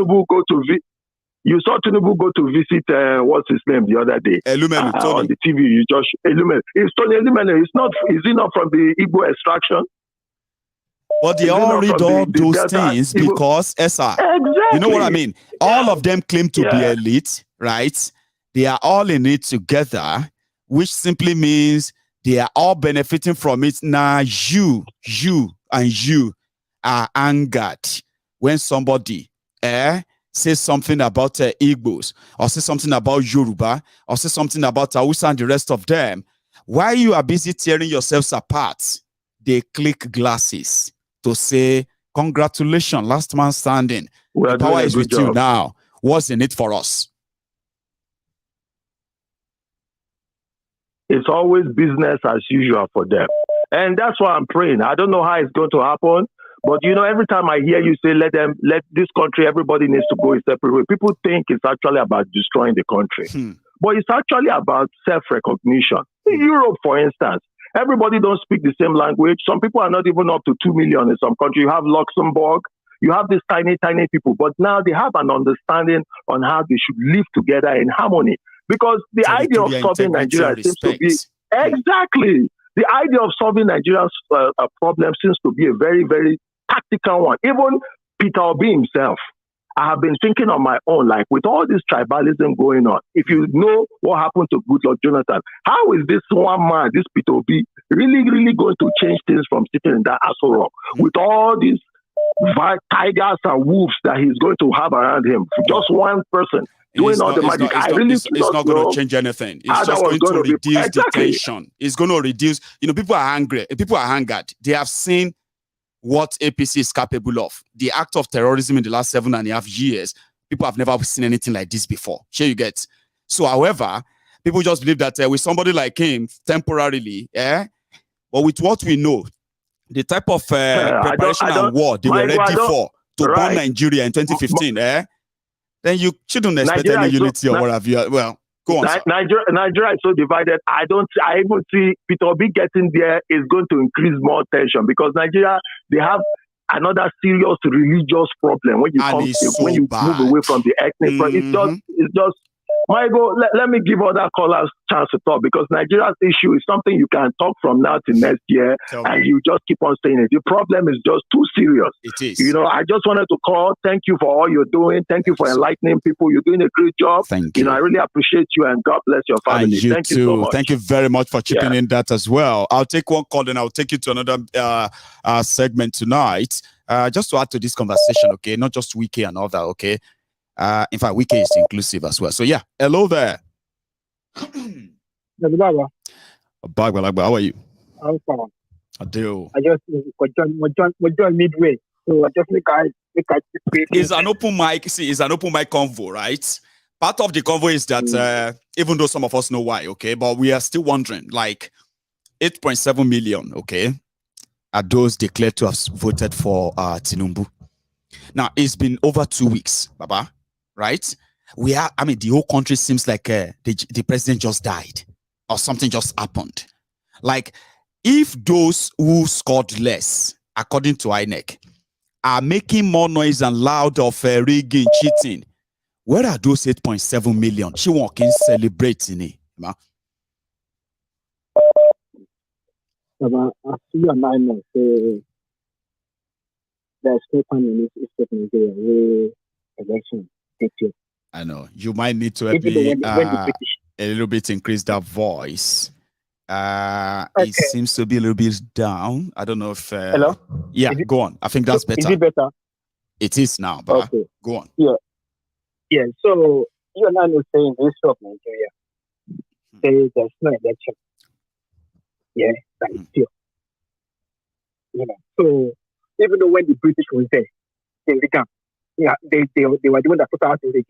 You saw Tinubu go to visit what's his name the other day on the TV. You just Elumelu. It's Tony Elumelu. Is he not from the Igbo extraction? But they all read all those things because you know what I mean? All of them claim to be elite, right? They are all in it together, which simply means they are all benefiting from it. Now you are angered when somebody says something about Igbos, or say something about Yoruba, or say something about Hausa and the rest of them. While you are busy tearing yourselves apart, they click glasses to say, congratulations, last man standing. The power is with you now. What's in it for us? It's always business as usual for them. And that's why I'm praying. I don't know how it's going to happen, but you know, every time I hear you say, let this country, everybody needs to go a separate way, people think it's actually about destroying the country. But it's actually about self-recognition. In Europe, for instance, everybody don't speak the same language. Some people are not even up to 2 million in some countries. You have Luxembourg, you have these tiny people, but now they have an understanding on how they should live together in harmony. Because the idea of solving Nigeria seems to be the idea of solving Nigeria's problem seems to be a very, very tactical one. Even Peter Obi himself, I have been thinking on my own, like with all this tribalism going on, if you know what happened to Goodluck Jonathan, how is this one man, this Peter Obi, really going to change things from sitting in that asshole rock with all these tigers and wolves that he's going to have around him? Just one person doing all the magic. It's not going to change anything. It's just going to reduce the tension. It's going to reduce, people are angry. People are angered. They have seen what APC is capable of. The act of terrorism in the last 7.5 years, people have never seen anything like this before. Sure, you get. So, however, people just believe that with somebody like him, temporarily, but with what we know, the type of preparation and war they were ready for to burn Nigeria in 2015, then you shouldn't expect any unity or whatever. Well, go on. Nigeria is so divided. I even see Peter Obi getting there is going to increase more tension, because Nigeria, they have another serious religious problem when you move away from the ethnic. It's just Michael, let me give other callers chance to talk, because Nigeria's issue is something you can talk from now to next year, and you just keep on saying it. The problem is just too serious. It is. I just wanted to call. Thank you for all you're doing. Thank you for enlightening people. You're doing a great job. Thank you. I really appreciate you, and God bless your family. And you Thank too. you so much. Thank you very much for chipping in that as well. I'll take one call, and I'll take you to another segment tonight. Just to add to this conversation, okay? Not just Wiki and all that, okay? In fact, Wiki is inclusive as well. So yeah, hello there. How are you? I'm fine. I do. I just join midway. So I just make I It's an open mic. See, it's an open mic convo, right? Part of the convo is that even though some of us know why, okay, but we are still wondering, like 8.7 million, okay, are those declared to have voted for Tinubu. Now, it's been over 2 weeks, Baba, right? The whole country seems like the president just died or something just happened. Like, if those who scored less, according to INEC, are making more noise and loud of rigging, cheating, where are those 8.7 million? She won't celebrating it. I see you and I know there's no time in this state Nigeria election this year. I know. You might need to help me a little bit increase that voice. Okay. It seems to be a little bit down. I don't know if hello? Yeah, go on. I think that's better. Is it better? It is now, but okay. Go on. Yeah. So you and I know saying this of Nigeria. Say there's no election. Yeah, that is still. So even though when the British was there, they began. Yeah, they were the one that put out the league.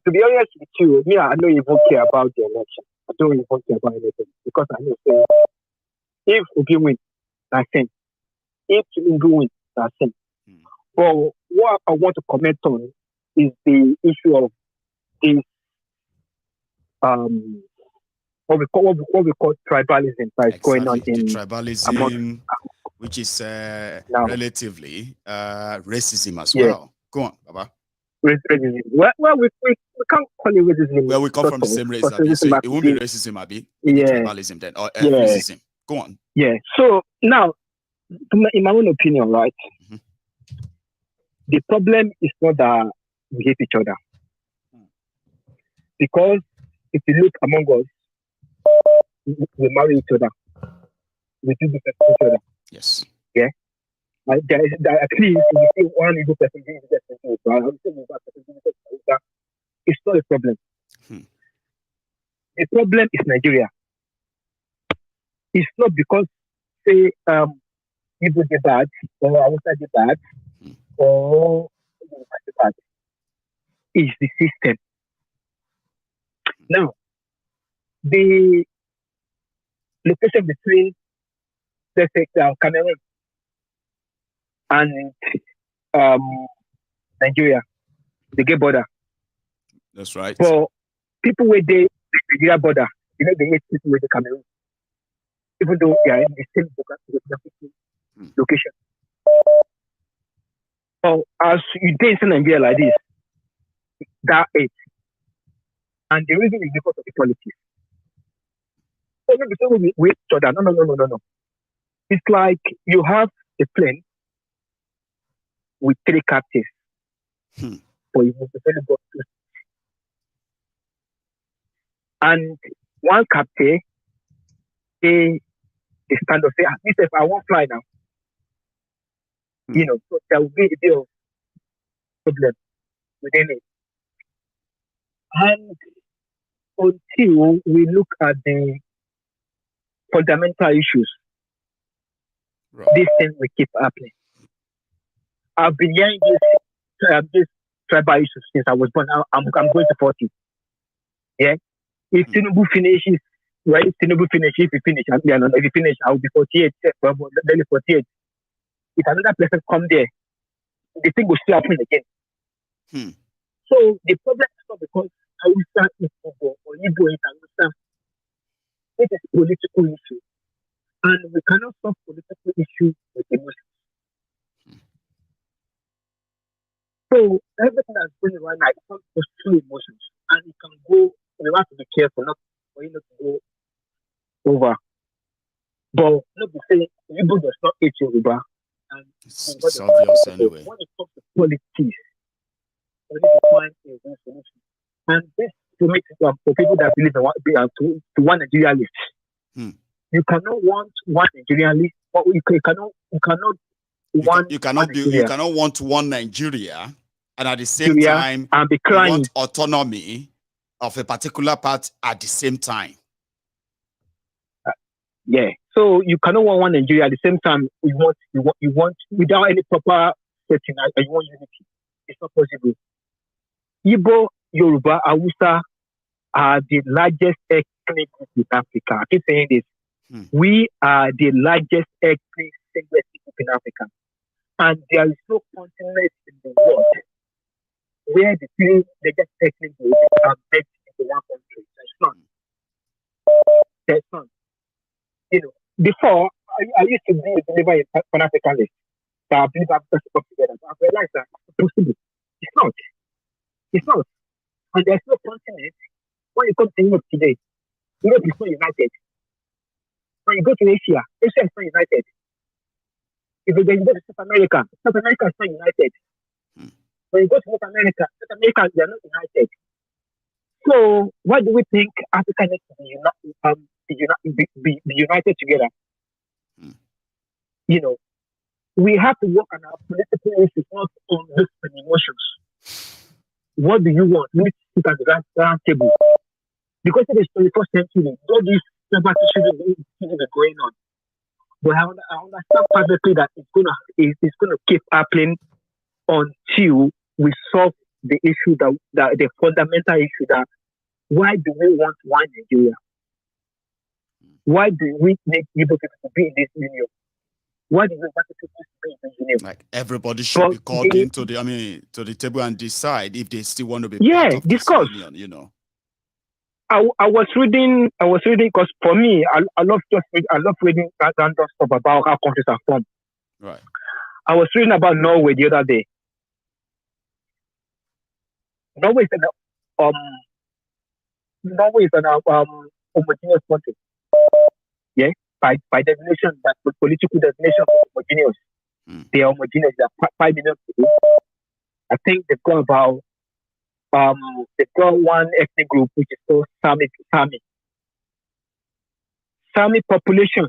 To be honest with you, I don't even care about the election. I don't even care about anything because I know if Obi wins, that's it. If Tinubu wins, that's it. But what I want to comment on is the issue of this what we call tribalism that is going on in tribalism, which is relatively racism as well. Go on, Baba. Racism. Well, we can't call it racism. Well, we come from the same race, Abi, so it won't be racism, Abi. Tribalism then, or racism. Go on. Yeah. So now, in my own opinion, right, the problem is not that we hate each other, because if you look among us, we marry each other, we do business with each other. Yes. Yeah. At least if you see one evil person doing business with you, it's not a problem. The problem is Nigeria. It's not because say people get bad or outside get bad or get bad. It's the system. Now, the location between, let's say, Cameroon and Nigeria, they get border. That's right. For people where they Nigeria border, they hate people with the Cameroon, even though they are in the same location. So as you dance in Nigeria like this, that hate. And the reason is because of the politics. So maybe we wait each other. No. It's like you have a plane with 3 captains. But you must only go 2. And one captain, they stand up say, if I won't fly now. So there will be a bit of problem within it. And until we look at the fundamental issues, this thing will keep happening. I've been hearing this tribal issues since I was born. I'm going to 40. Yeah. If Tinubu finishes, right? If he finish, I'll be 48. Then 48. If another person come there, the thing will still happen again. So the problem is not because Hausa is Igbo or Igbo is Hausa. It is a political issue. And we cannot solve political issues with emotions. So everything that's going on right now comes through emotions. And it can go, we have to be careful not for you not to go over. But not to say Igbo does not hate Yoruba. And it's obvious anyway. When it comes to politics, we need to find a good solution. And this to make it for people that believe in to one Nigerian list. You cannot want one Nigerian list, but you cannot want one Nigeria, and at the same time and be you want autonomy of a particular part at the same time. Yeah. So you cannot want one Nigeria at the same time. You want without any proper setting. You want unity. It's not possible. Igbo, Yoruba, Hausa are the largest ethnic group in Africa. I keep saying this. We are the largest ethnic single group in Africa, and there is no continent in the world where the three largest ethnic groups are met in one country. There's none. You know, before I used to be a believer in Pan-Africanism. So I believe Africa should come together. But I've realized that it's possible. It's not. It's not. And there's no continent. When you come to Europe today, Europe is not united. When you go to Asia, Asia is not united. If you go to South America is not united. When you go to North America, they are not united. So why do we think Africa needs to be united together? You know, we have to work on our political issues, not on just emotions. What do you want? We need to sit at the round table. Because it is 21st century, all these separate issues are going on. But I understand perfectly that it's gonna keep happening until we solve the issue the fundamental issue that why do we want one Nigeria? Why do we need people to be in this union? Why do we want people to be in this union? Like everybody should be called into the table and decide if they still want to be part of discuss. This union, you know. I was reading because for me, I love reading random stuff about how countries are formed. Right. I was reading about Norway the other day. Norway is an homogeneous country. Yeah, by definition, by political definition, homogeneous. They are homogeneous. There are 5 million people. I think they've got about they've got one ethnic group which is called Sami. Sami population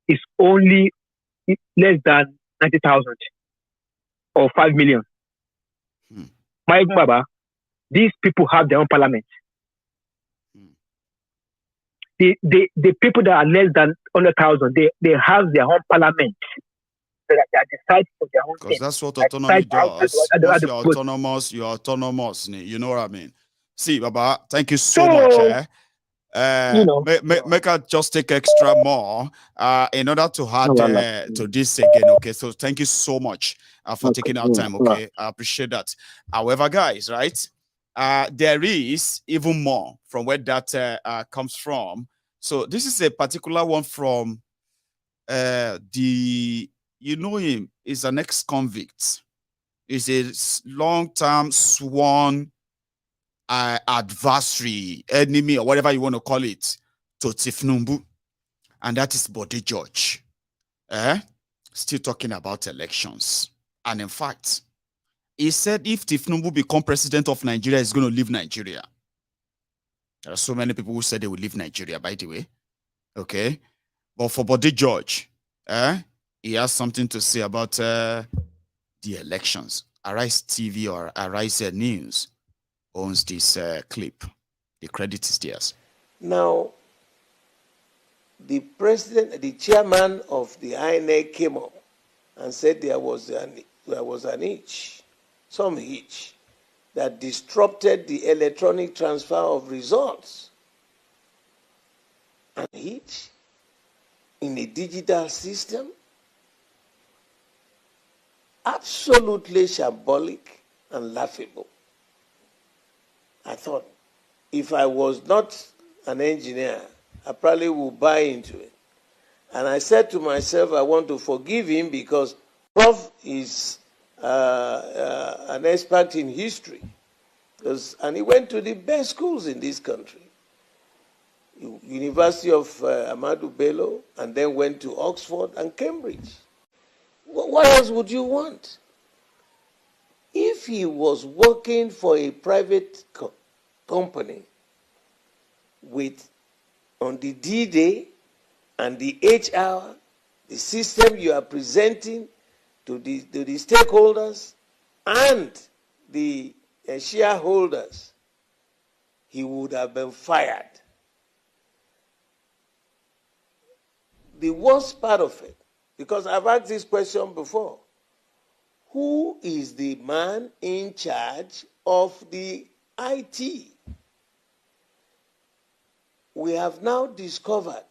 is only less than 90,000 or 5 million. My Baba, these people have their own parliament. The people that are less than 100,000, they have their own parliament. They decide for their own thing. Because that's what autonomy does. Once you're autonomous. You know what I mean? See, Baba, thank you so much. Make her just take extra more in order to add to this again. Okay, so thank you so much for taking our time. Okay, I appreciate that. However, guys, right? There is even more from where that comes from. So this is a particular one from you know him, is an ex-convict. He's a long-term sworn adversary, enemy, or whatever you want to call it, to Tinubu. And that is Bode George. Still talking about elections. And in fact, he said if Tinubu become president of Nigeria, he's going to leave Nigeria. There are so many people who said they will leave Nigeria, by the way. Okay. But for Bode George, he has something to say about the elections. Arise TV or Arise News owns this clip. The credit is theirs. Now, the chairman of the INEC came up and said there was an hitch, some hitch, that disrupted the electronic transfer of results. An hitch in a digital system? Absolutely shambolic and laughable. I thought, if I was not an engineer, I probably would buy into it. And I said to myself, I want to forgive him because Prof is an expert in history. And he went to the best schools in this country. University of Ahmadu Bello, and then went to Oxford and Cambridge. What else would you want? If he was working for a private company on the D-Day and the HR, the system you are presenting to the stakeholders and the shareholders, he would have been fired. the worst part of it, because I've asked this question before, who is the man in charge of the IT? We have now discovered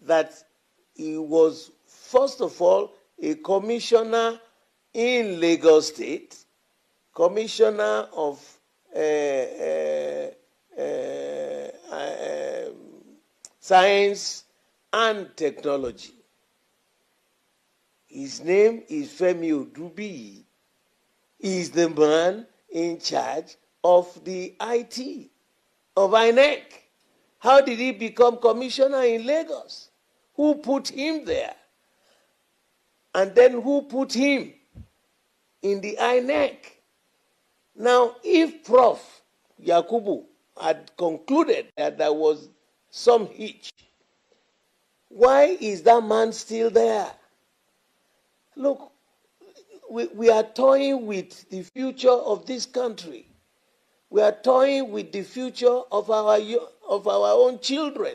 that he was, first of all, a commissioner in Lagos State, commissioner of science and technology. His name is Femi Odubi. He is the man in charge of the IT of INEC. How did he become commissioner in Lagos? Who put him there? And then who put him in the INEC? Now, if Prof. Yakubu had concluded that there was some hitch, why is that man still there? Look, we are toying with the future of this country. We are toying with the future of our own children.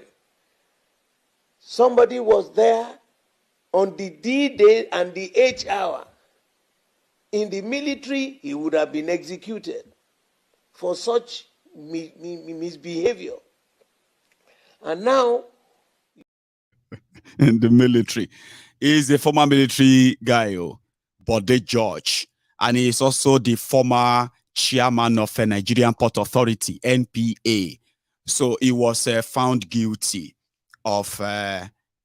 Somebody was there on the D-Day and the H hour. In the military, he would have been executed for such misbehavior. And now... in the military. He's a former military guy, Bode George. And he is also the former chairman of a Nigerian Port Authority, NPA. So he was found guilty of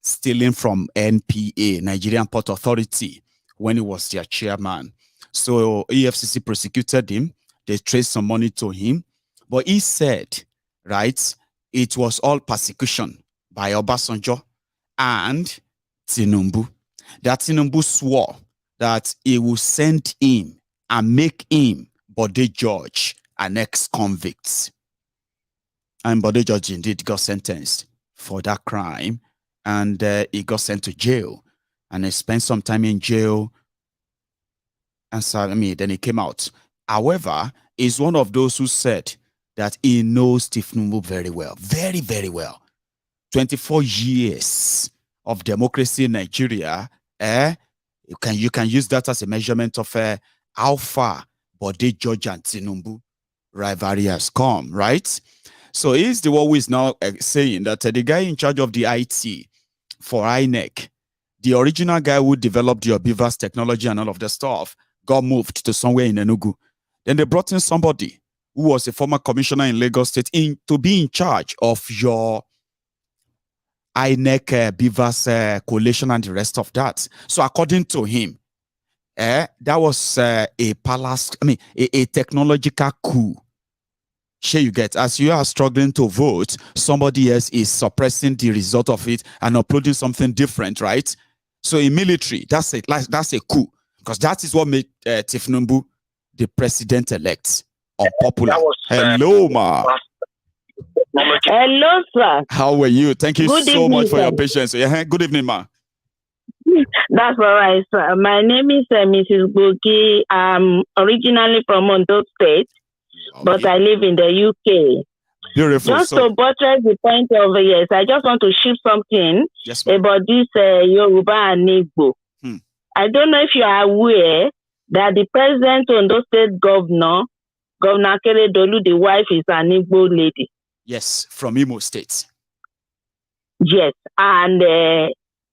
stealing from NPA, Nigerian Port Authority, when he was their chairman. So EFCC prosecuted him. They traced some money to him. But he said, right, it was all persecution by Obasanjo and Tinubu. That Tinubu swore that he will send him and make him, Bode George, an ex-convict. And Bode George indeed got sentenced for that crime. And he got sent to jail. And he spent some time in jail. And so, then he came out. However, he's one of those who said that he knows Tinubu very well. Very, very well. 24 years of democracy in Nigeria, you can use that as a measurement of how far Bode George and Tinubu rivalry has come, right? So he's the one who is now saying that the guy in charge of the IT for INEC, the original guy who developed the Obidients technology and all of that stuff, got moved to somewhere in Enugu. Then they brought in somebody who was a former commissioner in Lagos State to be in charge of your INEC, Beavers coalition and the rest of that. So according to him, that was a technological coup. Sure, you get, as you are struggling to vote, somebody else is suppressing the result of it and uploading something different, right? So in military, that's a coup, because that is what made Tinubu the president-elect unpopular. Hello, ma. Hello, sir. How are you? Thank you Good so evening, much for your sir. patience. Yeah, good evening, ma. That's all right, sir. My name is Mrs. Boki. I'm originally from Ondo State, but I live in the UK. Beautiful. Just to buttress the point of yes, I just want to shift something about this Yoruba and Igbo. I don't know if you are aware that the president of Ondo State Governor Keredolu, the wife is an Igbo lady. Yes, from Imo State. Yes, and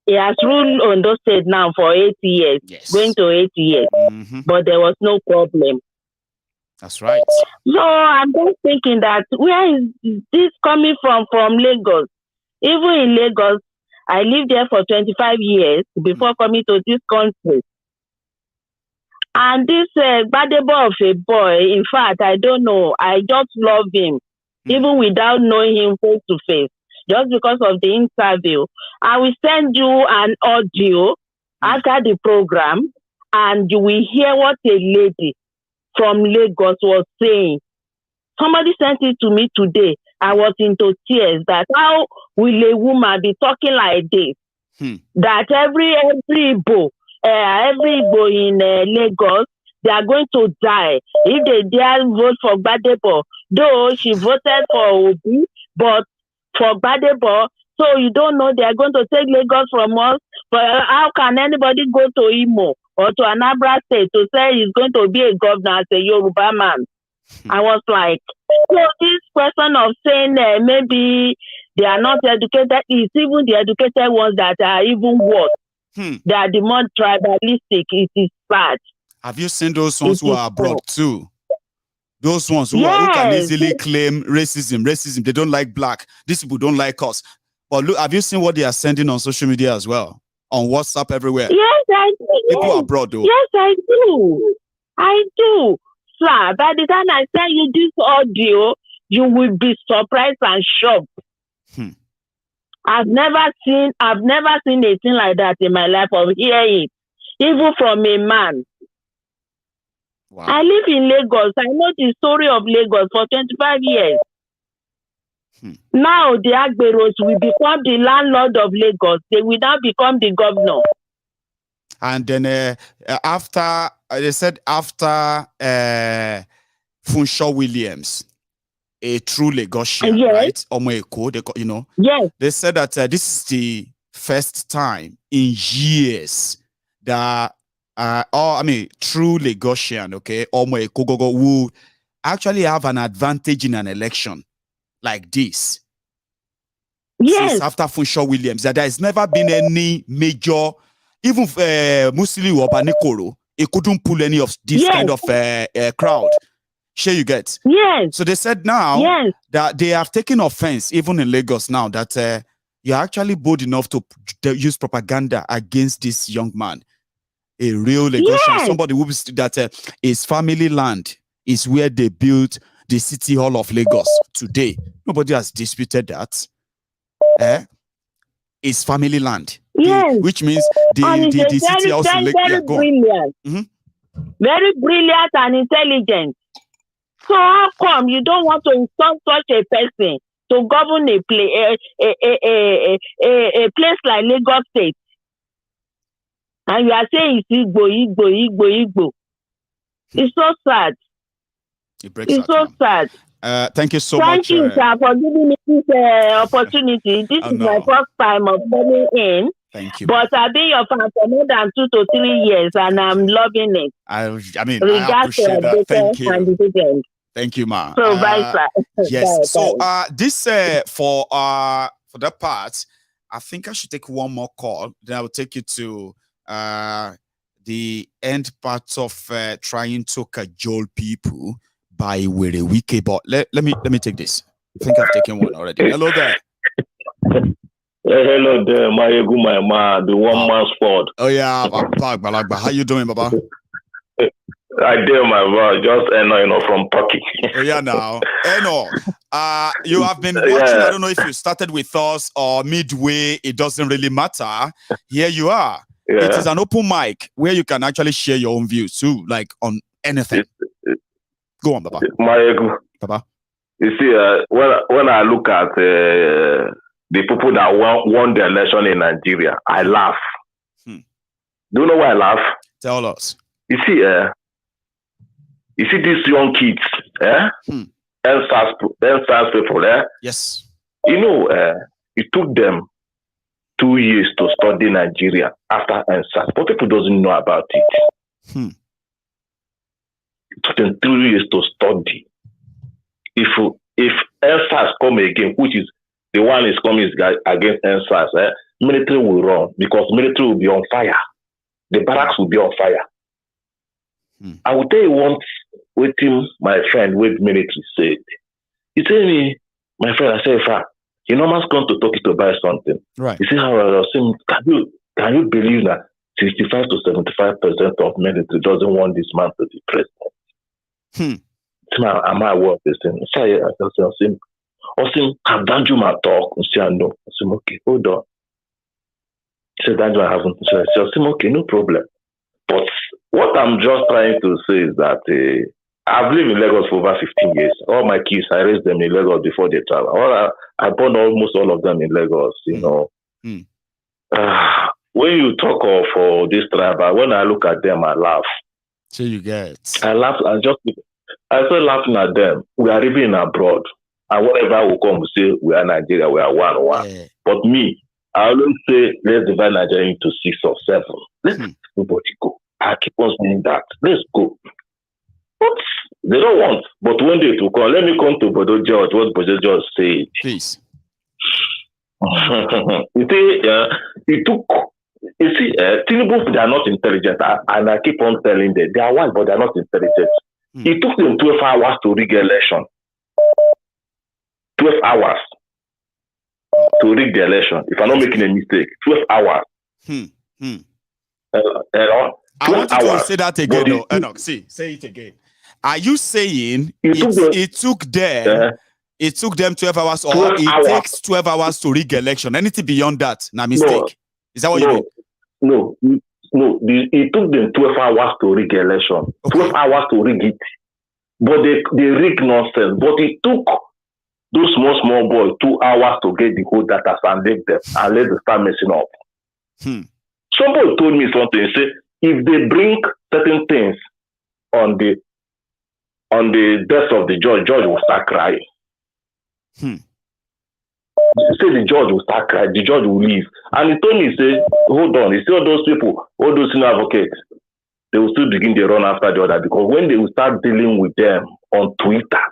he has ruled Ondo State now for 8 years, going to 8 years, but there was no problem. That's right. So I'm just thinking that where is this coming from Lagos? Even in Lagos, I lived there for 25 years before coming to this country. And this Badebo of a boy, in fact, I don't know, I just love him, even without knowing him face to face, just because of the interview. I will send you an audio after the program, and you will hear what a lady from Lagos was saying. Somebody sent it to me today. I was into tears that how will a woman be talking like this? That every Igbo in Lagos, they are going to die if they dare vote for Gbadebo. Though she voted for Obi, but for Badebo. So you don't know they are going to take Lagos from us. But how can anybody go to Imo or to Anambra State to say he's going to be a governor as a Yoruba man? I was like, so this question of saying maybe they are not educated is even the educated ones that are even worse. They are the more tribalistic. It is bad. Have you seen those ones who are abroad too? Those ones who can easily claim racism. They don't like black. These people don't like us. But look, have you seen what they are sending on social media as well? On WhatsApp everywhere? Yes, I do. People abroad though. Yes, I do. I do. Sir, by the time I send you this audio, you will be surprised and shocked. I've never seen a thing like that in my life of hearing it, even from a man. Wow. I live in Lagos. I know the story of Lagos for 25 years. Now the Agberos will become the landlord of Lagos. They will now become the governor. And then they said after Funshaw Williams, a true Lagosian, right? Yes. They said that this is the first time in years that true Lagosian, okay, Omoeko will actually have an advantage in an election like this. Yes. Since after Funshaw Williams, that there has never been any major, even Musili or Banikoro, it couldn't pull any of this kind of crowd. Sure, you get. Yes. So they said now that they have taken offense, even in Lagos now, that you're actually bold enough to use propaganda against this young man. A real Lagosian, somebody who that his family land is where they built the City Hall of Lagos today. Nobody has disputed that. It's family land. Which means the City House in Lagos. Very brilliant. Very brilliant and intelligent. So how come you don't want to install such a person to govern a place like Lagos State? And you are saying it's Igbo. It's so sad. It's so sad. Thank you so much. Thank you, sir, for giving me this opportunity. This is my first time of coming in. Thank you. But I've been your fan for more than 2 to 3 years, and I'm loving it. I appreciate that. Thank you. Thank you, ma. So, bye, sir. Yes. Bye. So this for that part, I think I should take one more call. Then I will take you to the end part of trying to cajole people by Were Wiki. But let me take this. I think I've taken one already. Hello there. Hello there, my the one man's sport. Oh yeah, Balagba. How you doing, Baba? I did my word, just from Turkey. Oh yeah, now. You have been watching. I don't know if you started with us or midway. It doesn't really matter. Here you are. Yeah. It is an open mic where you can actually share your own views too, like on anything. Go on, Baba. Baba. You see, when I look at the people that won the election in Nigeria, I laugh. Do you know why I laugh? Tell us. You see, these young kids, NSAS people, Yes. It took them 2 years to study Nigeria after NSAS, but people doesn't know about it. It took them 2 years to study. If NSAS come again, which is the one is coming against NSAS, military will run because military will be on fire. The barracks will be on fire. I will tell you once what my friend with military said. He told me, my friend, I said, you know, man's come to Turkey to buy something. Right. He said, how I was saying, can you believe that 65 to 75% of military doesn't want this man to be president? Now, am I worth this thing? I said, have Danjuma talk? I said, no. I said, okay, hold on. He said, Danjuma haven't. I said, okay, no problem. But what I'm just trying to say is that I've lived in Lagos for over 15 years. All my kids, I raised them in Lagos before they travel. I born almost all of them in Lagos, you know. When you talk of this tribe, when I look at them, I laugh. So you get. I laugh. I started laughing at them. We are living abroad. And whatever will come, we say we are Nigeria, we are one. Yeah. But me, I always say let's divide Nigeria into 6 or 7. Let's everybody go. I keep on saying that. Let's go. But they don't want. But one day it will come. Let me come to Bodo George. What Bodo George said. Please. It took. You see, Tinubu, they are not intelligent, and I keep on telling them they are wise, but they are not intelligent. It took them 12 hours to rig election. 12 hours to rig the election. If I'm not making a mistake, 12 hours. I want you to say that again, though. Enoch, say it again. Are you saying it took them 12 hours, or it takes 12 hours to rig election? Anything beyond that, na mistake? Is that what you mean? No. It took them 12 hours to rig election. 12 hours to rig it. But they rig nonsense. But it took those small boys 2 hours to get the whole data and leave them and let them start messing up. Somebody told me something. Say if they bring certain things on the death of the judge will start crying. Say the judge will start crying, the judge will leave. And he told me, say, hold on, you see all those people, all those senior advocates, they will still begin to run after the other, because when they will start dealing with them on Twitter,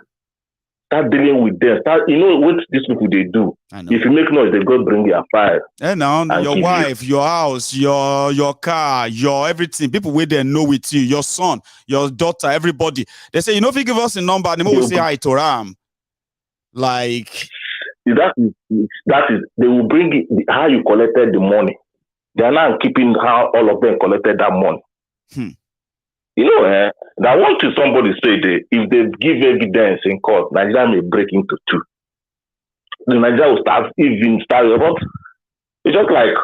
you know what these people they do. If you make noise, they go bring your fire. And now your wife, your house, your car, your everything. People wait there know with you, your son, your daughter, everybody. They say, you know, if you give us a number, and they will say hi to Ram. Like that is they will bring it, how you collected the money. They are now keeping how all of them collected that money. You know, that one thing somebody said, if they give evidence in court, Nigeria may break into 2. The Nigeria will start. But it's just like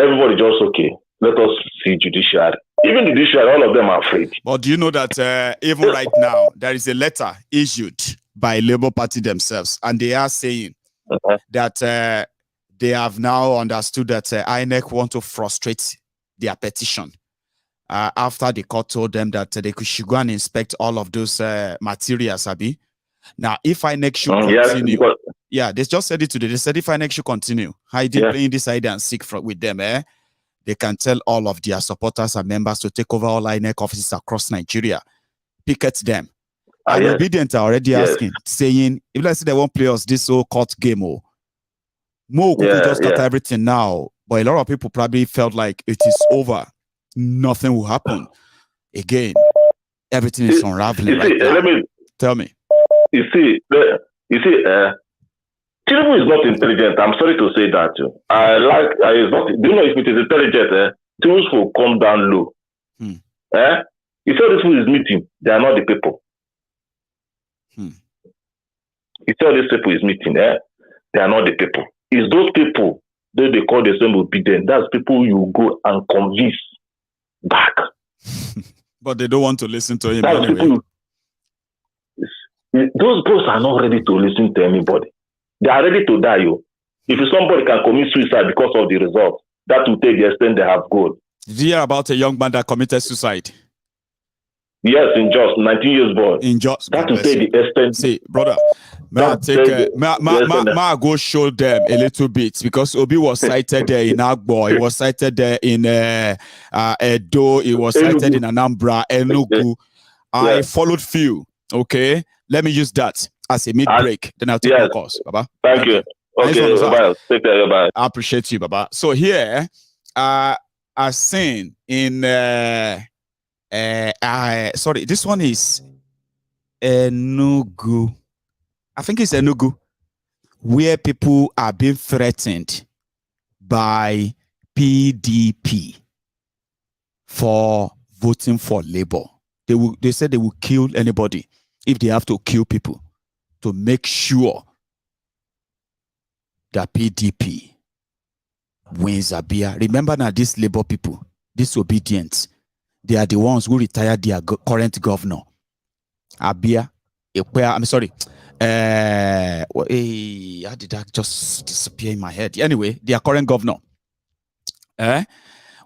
everybody just okay. Let us see judiciary. Even the judiciary, all of them are afraid. But do you know that even right now there is a letter issued by Labour Party themselves, and they are saying that they have now understood that INEC want to frustrate their petition after the court told them that they should go and inspect all of those materials, Abi. Now, if INEC should continue, they just said it today. They said if INEC should continue hiding, playing this hide and seek with them, they can tell all of their supporters and members to take over all INEC offices across Nigeria, picket them. And Obidients are already asking, saying, if let's say they won't play us this whole court game, Mo could just start everything now. But a lot of people probably felt like it is over. Nothing will happen. Again, everything is unraveling right now. Tell me. You see, Tinubu is not intelligent. I'm sorry to say that. Do you know if it is intelligent, Tinubu will come down low. You saw this who is meeting, they are not the people. You see all these people is meeting, they are not the people. It's those people that they call themselves obedient. That's people you go and convince back. But they don't want to listen to him anyway. Those boys are not ready to listen to anybody. They are ready to die. If somebody can commit suicide because of the result, that will take the extent they have gone. Did you hear about a young man that committed suicide? Yes, in Jos, 19 years boy. In Jos. That will take the extent. See, brother, may I go show them a little bit, because Obi was cited there in Agbo, he was cited there in Edo, he was cited in Anambra, Enugu. I followed few. Okay, let me use that as a mid-break. Then I'll take your calls, Baba. Thank you. Okay, bye. Take care, bye. I appreciate you, Baba. So here, I've seen in sorry, this one is Enugu. I think it's Enugu, where people are being threatened by PDP for voting for Labour. They said they will kill anybody if they have to kill people to make sure that PDP wins Abia. Remember now, these Labour people, these Obidients, they are the ones who retired their current governor. Abia, I'm sorry. How did that just disappear in my head? Anyway, their current governor.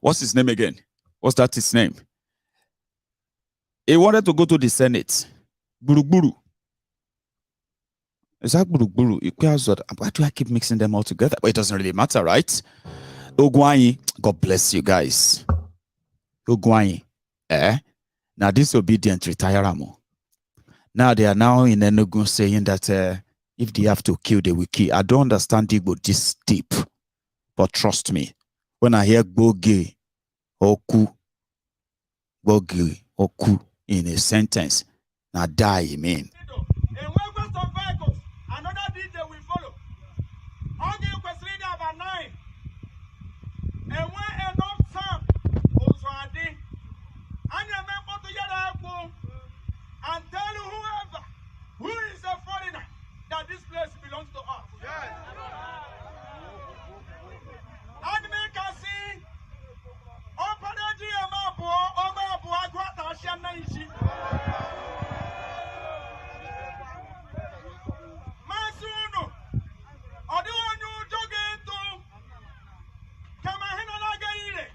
What's his name again? What's that his name? He wanted to go to the Senate. Buru. Is that Buruburu? Why do I keep mixing them all together? Well, it doesn't really matter, right? Ogwani, God bless you guys. Ogwani, now this Obidient retire amo. Now they are now in Enugu saying that if they have to kill, they will kill. I don't understand Igbo this deep, but trust me, when I hear Boge, Oku in a sentence, now die, I mean. And tell whoever who is a foreigner that this place belongs to us. Yes. And make us see Opanaji Omabu Aguata Shanaishi. Masuno Oduanu Jogeto Kamahina Lagaire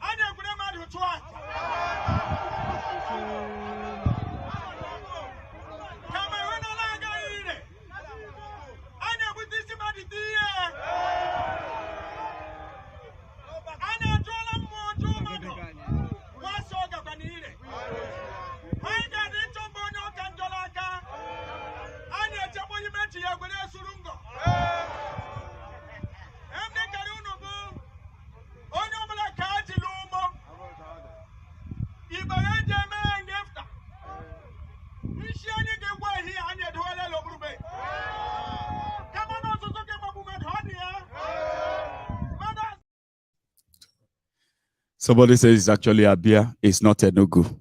and Yakunamadu Twat. Somebody says it's actually Abia. It's not Enugu.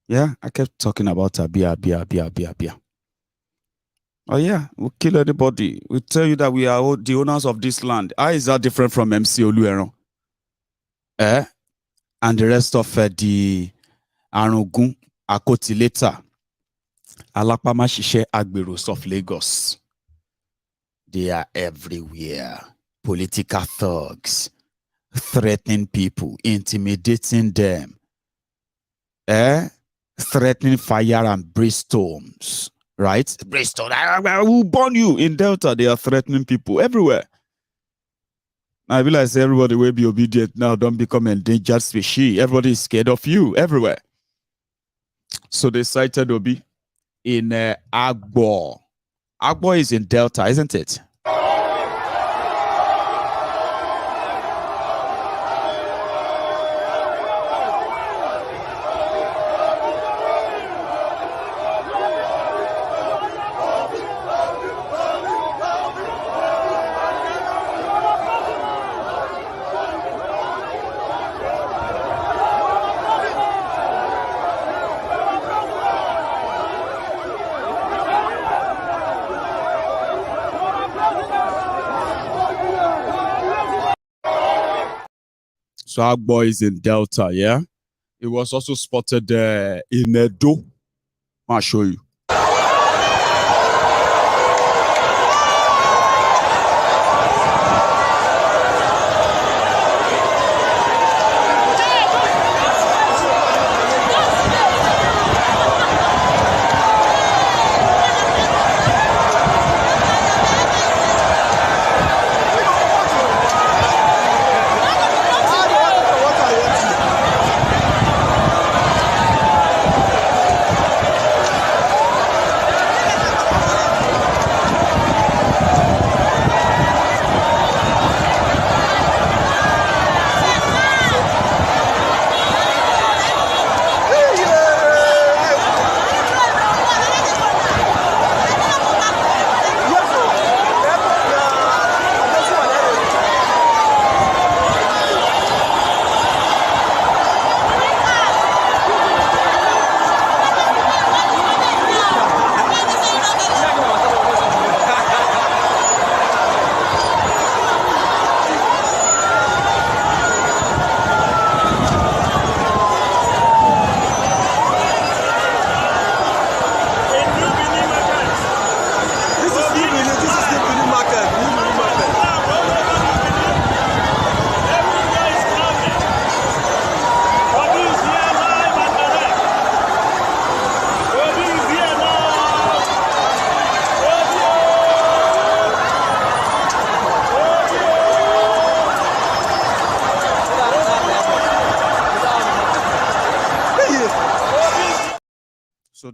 Yeah, I kept talking about Abia. Oh yeah, we'll kill anybody. We'll tell you that we are the owners of this land. How is that different from MC Olueron? And the rest of the Arugun, Akoti later, Alapama Shishe Agberos of Lagos. They are everywhere. Political thugs. Threatening people, intimidating them, threatening fire and brimstones, right? Brimstone, I will burn you. In Delta, they are threatening people everywhere. I realize everybody will be obedient now, don't become endangered species. Everybody is scared of you everywhere. So they cited Obi in Agbo. Agbo is in Delta, isn't it? So our boy is in Delta, yeah? It was also spotted in Edo. I'll show you.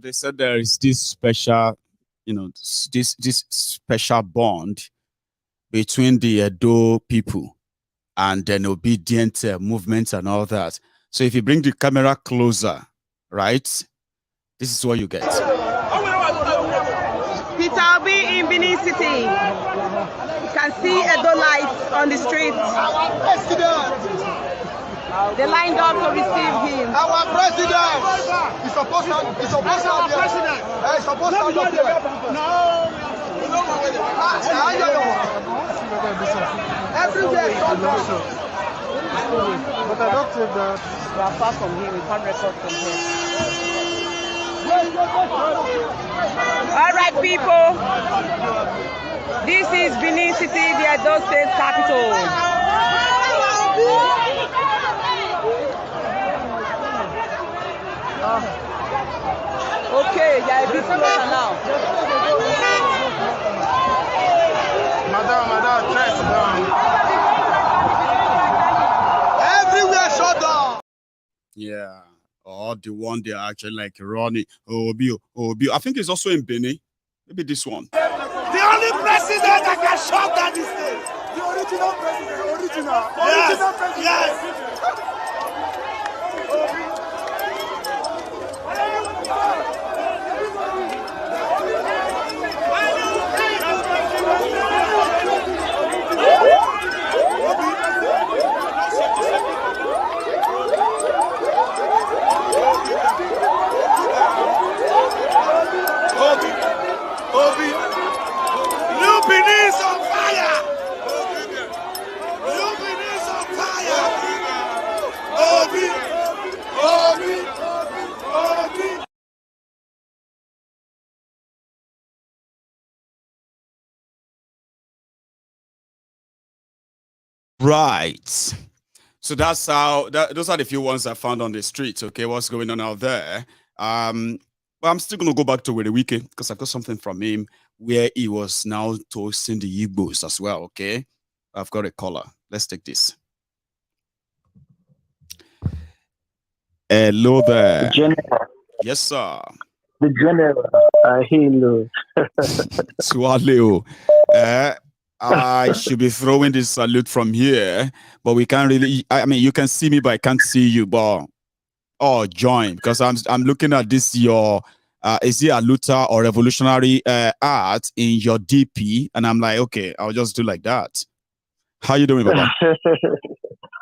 they said there is this special, this special bond between the Edo people and then obedient movements and all that. So if you bring the camera closer, right, this is what you get. Peter Obi in Benin City. You can see Edo lights on the street. They lined up to receive him. Our president! He's supposed to be here. He's supposed to be here. No! Everywhere shut down. But I don't think that we are far from him. We can't record from here. All right, people. This is Benin City, the Edo State capital. Okay, you are a bit closer now. Madam, press down. Everywhere shut down. Yeah. Or the one they are actually like running. Obi. I think it's also in Benin. Maybe this one. The only president that can shut down this state. The original president. Original president. Yes. Obi, New Benin is on fire. New Benin is on fire. Obi. Right. So that's how those are the few ones I found on the streets. Okay, what's going on out there? But I'm still gonna go back to Wiki because I've got something from him where he was now toasting the Igbos as well. Okay, I've got a caller. Let's take this. Hello there. General. Yes, sir. The general. Hello. Swallow. I should be throwing this salute from here, but we can't really. I mean, you can see me, but I can't see you. But join because I'm looking at this. Your is it a Luther or revolutionary art in your DP? And I'm like, okay, I'll just do like that. How you doing, Baba?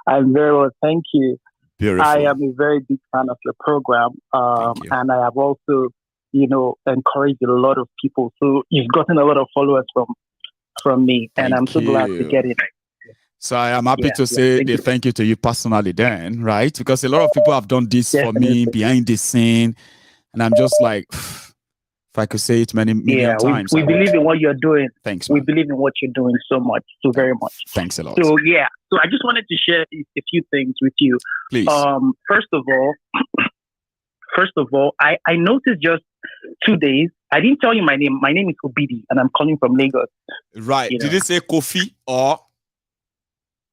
I'm very well, thank you. Beautiful. I am a very big fan of your program, and I have also, encouraged a lot of people. So you've gotten a lot of followers from me, and I'm so glad to get it. So I am happy to say thank you to you personally then, right? Because a lot of people have done this for me behind the scene, and I'm just like, if I could say it many million times. We believe in what you're doing. Thanks, man. We believe in what you're doing so much, so very much. Thanks a lot. So so I just wanted to share a few things with you. Please. First of all, I noticed just 2 days. I didn't tell you my name. My name is Obidi, and I'm calling from Lagos. Right. Did it say Kofi or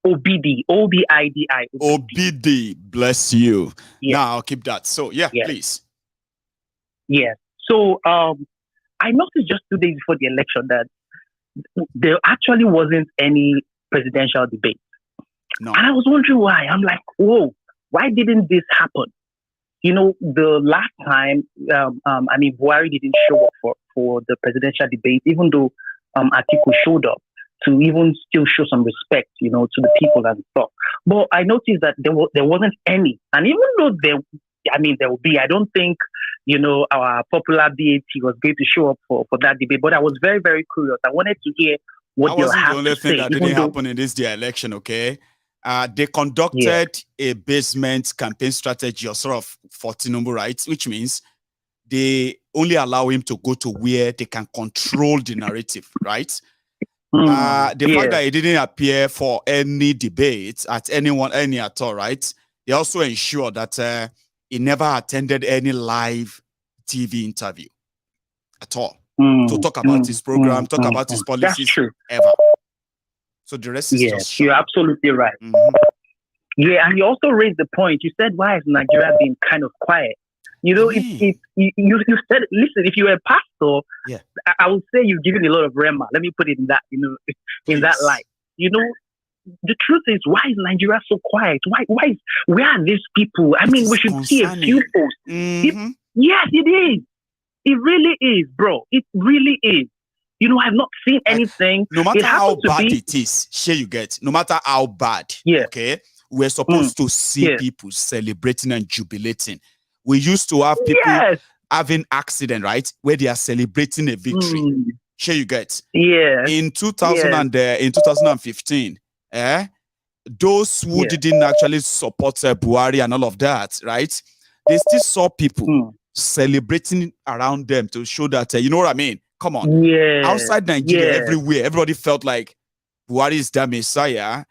Obidi? Obidi. Obidi. Bless you. Yeah. Now I'll keep that. So please. Yeah. So I noticed just 2 days before the election that there actually wasn't any presidential debate. No. And I was wondering why. I'm like, whoa, why didn't this happen? The last time, Buhari didn't show up for the presidential debate, even though Atiku showed up to even still show some respect, to the people and stuff. But I noticed that there wasn't any. And even though there will be, I don't think, our popular BAT was going to show up for that debate. But I was very, very curious. I wanted to hear what you have to say. That wasn't the only thing that didn't happen in this election, okay? They conducted a basement campaign strategy or sort of for Tinubu, right? Which means they only allow him to go to where they can control the narrative, right? The fact that he didn't appear for any debate at any at all, right? They also ensure that he never attended any live TV interview at all to talk about his program, talk about his policies, ever. So the rest is just you're absolutely right. Yeah, and you also raised the point. You said, why is Nigeria being kind of quiet? You know, if you said, listen, if you're a pastor, I would say you've given a lot of rema. Let me put it in that, you know, in that light. You know, the truth is, why is Nigeria so quiet? Where are these people? I mean, we should see a few posts. Yes, it is. It really is, bro. It really is. You know, I've not seen anything. No matter how bad it is, sure you get. No matter how bad, okay, we're supposed to see people celebrating and jubilating. We used to have people having accident, right, where they are celebrating a victory. Sure you get. In 2015, those who didn't actually support Buhari and all of that, right, they still saw people celebrating around them to show that, you know what I mean? Come on. Outside Nigeria, everywhere, everybody felt like Buhari is the Messiah.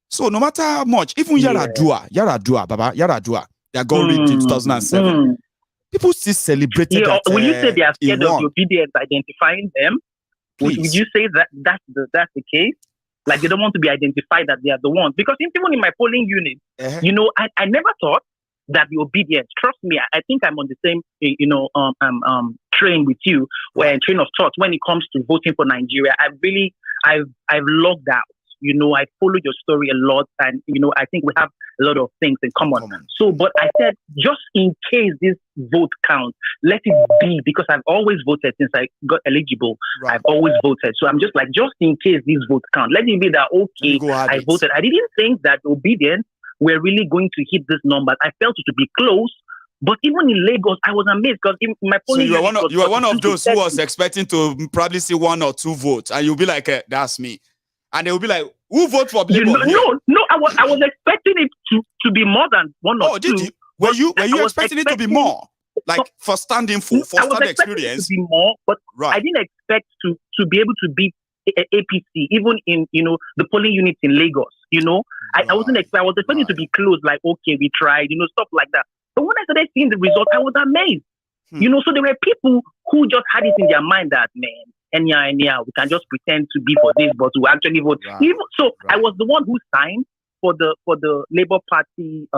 So no matter how much, even Yaradua, that got ripped in 2007, people still celebrated that. When you say they are scared of the Obidients identifying them, would you say that that's the case? Like they don't want to be identified that they are the ones? Because even in my polling unit, you know, I never thought that the Obidients, trust me, I think I'm on the same, you know, train with you, train of thought when it comes to voting for Nigeria. I've logged out. You know, I follow your story a lot, and you know, I think we have a lot of things in common. So, but I said, just in case this vote counts, let it be, because I've always voted since I got eligible. I've always voted. So I'm just like, just in case this vote counts, let it be that, okay, I voted. I didn't think that Obidients were really going to hit this number. I felt it to be close. But even in Lagos, I was amazed because in my polling, so you were one of those who was expecting to probably see 1 or 2 votes, and you'll be like, that's me. And they will be like, who vote for Lagos? No, I was expecting it to be more than 1 or 2. Did you? Were you expecting it to be more? Like for standing for stand experience? To be more, but I didn't expect to be able to beat APC, even in, you know, the polling units in Lagos. You know, I wasn't expecting. I was expecting to be close, like, okay, we tried, you know, stuff like that. But when I started seeing the result, I was amazed. You know, so there were people who just had it in their mind that, man, anyhow, we can just pretend to be for this, but we actually vote. I was the one who signed for the Labour Party,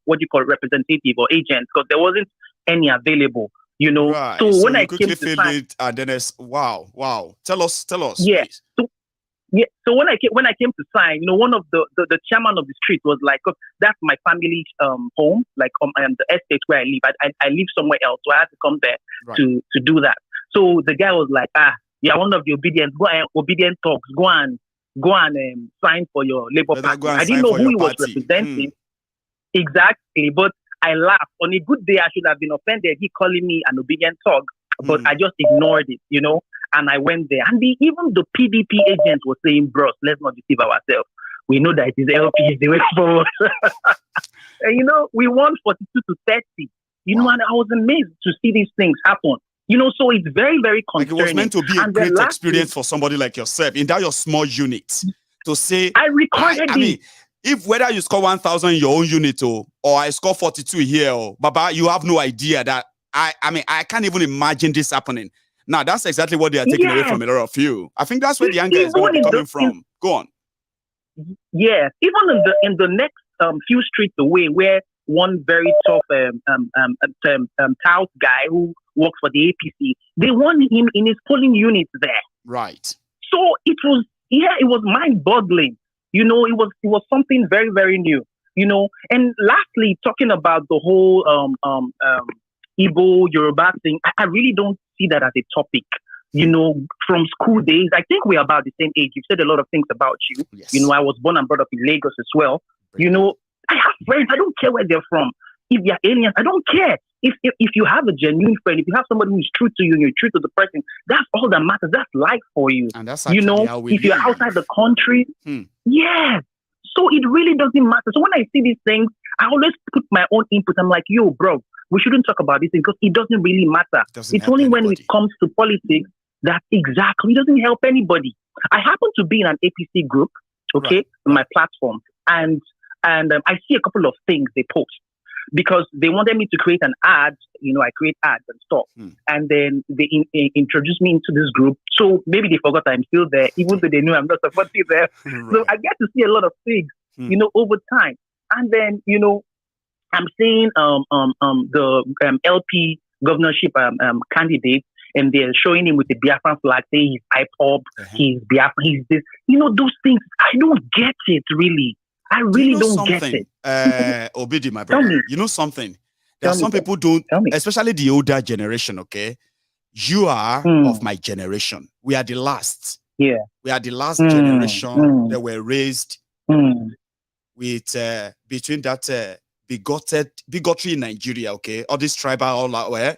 what do you call it, representative or agent, because there wasn't any available. You know, so when I came to sign, it, and then it's wow. Tell us. Yeah. So when I came to sign, you know, one of the chairman of the street was like, that's my family's home, like the estate where I live. I live somewhere else, so I had to come there to do that. So the guy was like, one of the Obidients, Obedient talks, go and sign for your Labour Party. I didn't know who he was representing exactly, but I laughed. On a good day, I should have been offended. He calling me an Obedient talk, but I just ignored it, you know. And I went there, and even the PDP agents were saying, "Bros, let's not deceive ourselves. We know that it is LP is the way forward." And you know, we won 42 to 30. You know, and I was amazed to see these things happen. You know, so it's very, very concerning. Like it was meant to be a great experience for somebody like yourself in that your small unit to say. I recorded I mean, if whether you score 1,000 in your own unit or I score 42 here, Baba, you have no idea that I mean, I can't even imagine this happening. Now, that's exactly what they are taking away from a lot of you. I think that's where the anger is going to be coming from. Go on. Yeah, even in the next few streets away, where one very tough tout guy who works for the APC, they won him in his polling unit there. Right. So it was mind-boggling. You know, it was something very, very new. You know, and lastly, talking about the whole Igbo Yoruba thing, I really don't see that as a topic. You know, from school days, I think we're about the same age. You've said a lot of things about you. Yes. You know, I was born and brought up in Lagos as well. You know, I have friends. I don't care where they're from. If they're aliens, I don't care. If you have a genuine friend, if you have somebody who's true to you and you're true to the person, that's all that matters. That's life for you. And that's you know, if you're outside the country, yeah. So it really doesn't matter. So when I see these things, I always put my own input. I'm like, yo, bro, we shouldn't talk about this because it doesn't really matter. It's only when it comes to politics that exactly doesn't help anybody. I happen to be in an APC group, okay, on my platform, and I see a couple of things they post because they wanted me to create an ad. You know, I create ads and stuff, and then they introduced me into this group. So maybe they forgot I'm still there, even though they knew I'm not supporting them. So I get to see a lot of things, you know, over time. And then, you know, I'm seeing the LP governorship candidate, and they're showing him with the Biafran flag, saying he's IPOB, he's Biafran, he's this. You know, those things, I don't get it, really. I really don't get it. Obidi, my brother, you know something? There are some people don't, especially the older generation, okay? You are of my generation. We are the last. Yeah. We are the last generation that were raised with, between that bigotry in Nigeria, okay? All this tribal, all that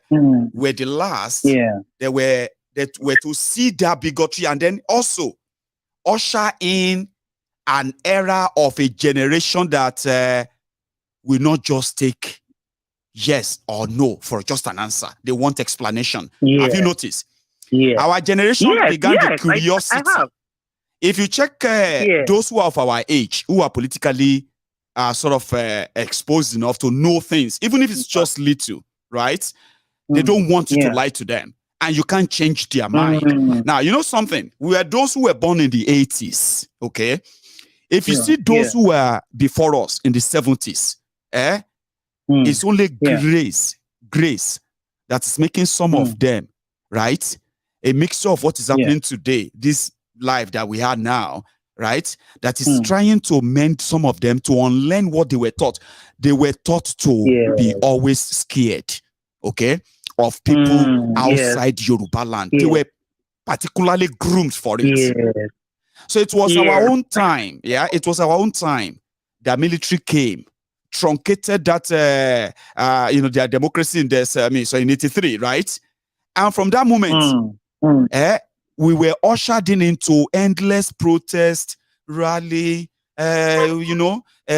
were the last that were to see that bigotry and then also usher in an era of a generation that will not just take yes or no for just an answer. They want explanation. Have you noticed? Our generation began the curiosity. I have. If you check those who are of our age, who are politically sort of exposed enough to know things, even if it's just little, right? They don't want you to lie to them. And you can't change their mind. Now, you know something? We are those who were born in the 80s, okay? If you see those who were before us in the 70s, it's only grace that is making some of them, right? A mixture of what is happening today, this life that we have now, right? That is trying to mend some of them to unlearn what they were taught. They were taught to be always scared, okay, of people outside Yoruba land. They were particularly groomed for it. So it was our own time, it was our own time. The military came, truncated that, their democracy in this, so in 83, right? And from that moment, we were ushered into endless protest, rally,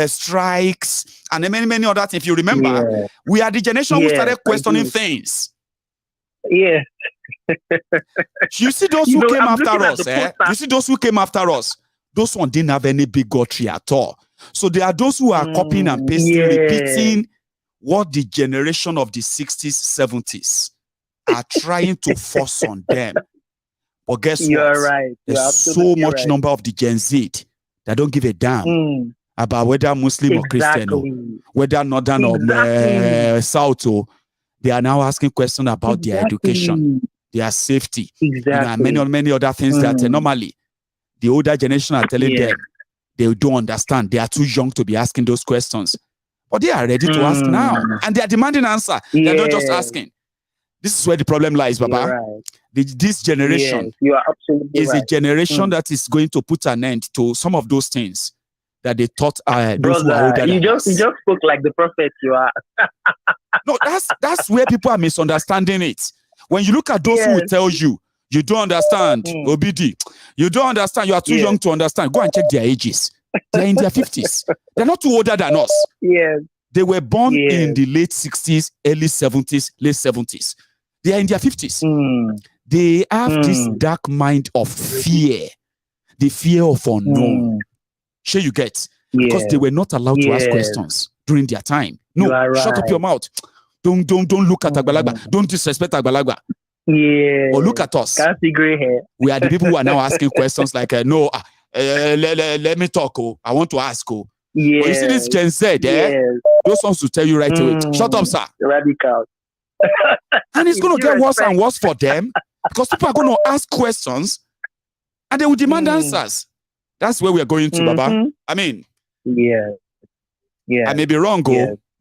strikes, and many other things. If you remember, we are the generation who started questioning things. Yeah. You see those who came after us, You see those who came after us, those ones didn't have any bigotry at all. So there are those who are copying and pasting, repeating what the generation of the 60s, 70s are trying to force on them. But guess what? Right. There's so much number of the Gen Z that don't give a damn about whether Muslim or Christian, or whether Northern or South. They are now asking questions about their education, their safety, and many other things that normally the older generation are telling them they don't understand. They are too young to be asking those questions. But they are ready to ask now. And they are demanding answer. They're not just asking. This is where the problem lies, Baba. This generation is a generation that is going to put an end to some of those things that they thought those who are older you just spoke like the prophet you are. No, that's where people are misunderstanding it. When you look at those who will tell you, you don't understand, Obidi, you don't understand, you are too young to understand, go and check their ages. They're in their 50s. They're not too older than us. They were born in the late 60s, early 70s, late 70s. They are in their 50s. They have this dark mind of fear, the fear of unknown. Sure you get? Because they were not allowed to ask questions during their time. No, shut up your mouth. Don't look at Agbalagba. Don't disrespect Agbalagba. Or look at us. Can't see gray hair. We are the people who are now asking questions like, let me talk. I want to ask. But you see this Gen Z, those ones will tell you right away. Shut up, sir. Radical. And it's going to get worse and worse for them because people are going to ask questions and they will demand answers. That's where we are going to, Baba. I mean, I may be wrong,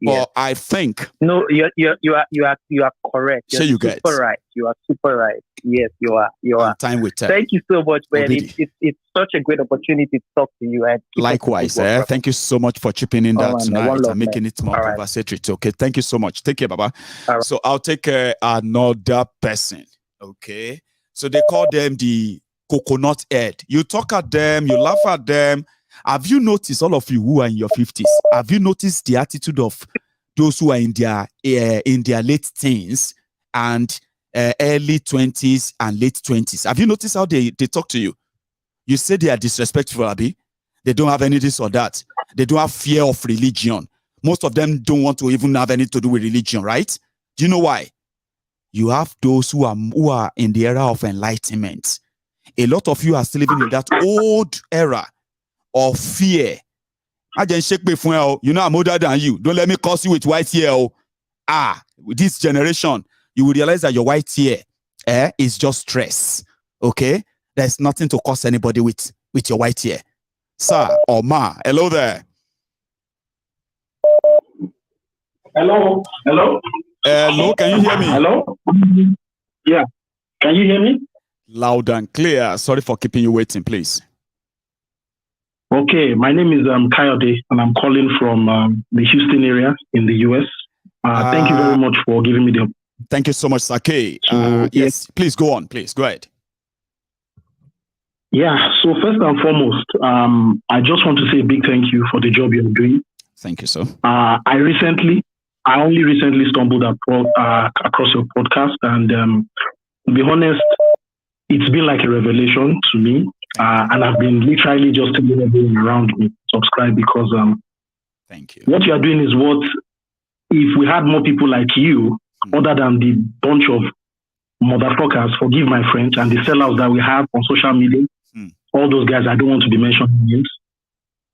but I think no, you are correct. You're super right. You are super right. Yes, you are. Time with Thank you so much, man. It's such a great opportunity to talk to you. And likewise, thank you so much for chipping in that tonight and making it more conversatory. Okay, thank you so much. Take care, Baba. So I'll take another person. Okay, so they call them the coconut head. You talk at them, you laugh at them. Have you noticed, all of you who are in your 50s, have you noticed the attitude of those who are in their late teens and early 20s and late 20s? Have you noticed how they talk to you? You say they are disrespectful, Abi. They don't have any this or that. They don't have fear of religion. Most of them don't want to even have anything to do with religion, right? Do you know why? You have those who are in the era of enlightenment. A lot of you are still living in that old era of fear. I just shake me from you know I'm older than you. Don't let me curse you with white hair. With this generation, you will realize that your white hair is just stress. Okay? There's nothing to curse anybody with your white hair. Sir or ma, hello there. Hello. Hello, can you hear me? Hello. Yeah. Can you hear me? Loud and clear. Sorry for keeping you waiting, please. Okay, my name is Coyote, and I'm calling from the Houston area in the US. Thank you very much for giving me the. Thank you so much, Sake. Yes, please go on. Please go ahead. Yeah. So first and foremost, I just want to say a big thank you for the job you're doing. Thank you, sir. I only recently stumbled across your podcast, and to be honest, it's been like a revelation to me. And I've been literally just telling everyone around me subscribe because thank you. What you are doing is what, if we had more people like you, other than the bunch of motherfuckers, forgive my French, and the sellouts that we have on social media, all those guys, I don't want to be mentioning names,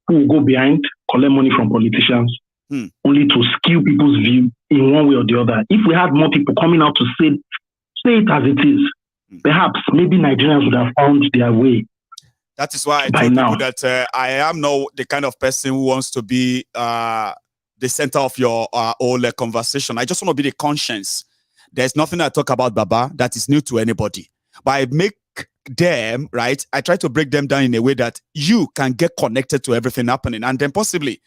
who will go behind, collect money from politicians, only to skew people's view in one way or the other. If we had more people coming out to say it as it is, perhaps maybe Nigerians would have found their way. That is why I told people that I am not the kind of person who wants to be the center of your whole conversation. I just want to be the conscience. There's nothing I talk about, Baba, that is new to anybody. But I make them, right? I try to break them down in a way that you can get connected to everything happening. And then possibly,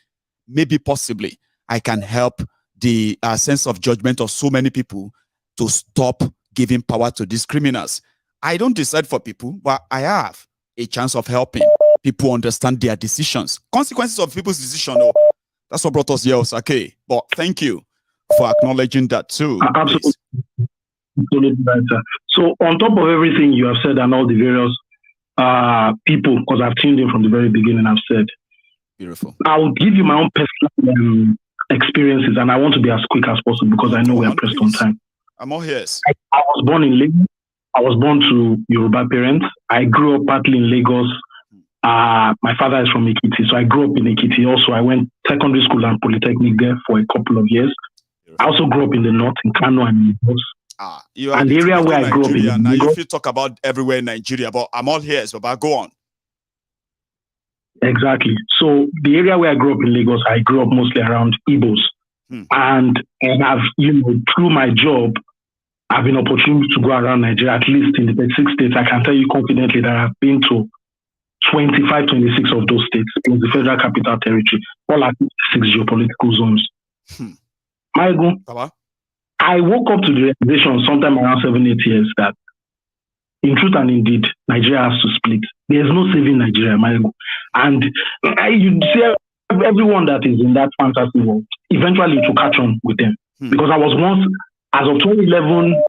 I can help the sense of judgment of so many people to stop giving power to these criminals. I don't decide for people, but I have a chance of helping people understand their decisions. Consequences of people's decision, that's what brought us here, Osake. But thank you for acknowledging that too. Absolutely. So on top of everything you have said and all the various people, because I've tuned in from the very beginning, I've said, beautiful. I will give you my own personal experiences, and I want to be as quick as possible because I know we are pressed on time. I'm all ears. I was born in Lagos. I was born to Yoruba parents. I grew up partly in Lagos. My father is from Ekiti, so I grew up in Ekiti. Also, I went secondary school and polytechnic there for a couple of years. I also grew up in the north, in Kano and Lagos. And the area where I grew up in now, if you talk about everywhere in Nigeria, but I'm all ears, but go on. Exactly. So the area where I grew up in Lagos, I grew up mostly around Igbos. And I've, through my job, I've been opportunity to go around Nigeria, at least in the 36 states. I can tell you confidently that I've been to 25, 26 of those states, plus the Federal Capital Territory, all at 6 geopolitical zones. Michael, I woke up to the realization sometime around 7, 8 years that in truth and indeed, Nigeria has to split. There's no saving Nigeria, Michael. And you see everyone that is in that fantasy world, eventually to catch on with them. Because I was once, as of 2011,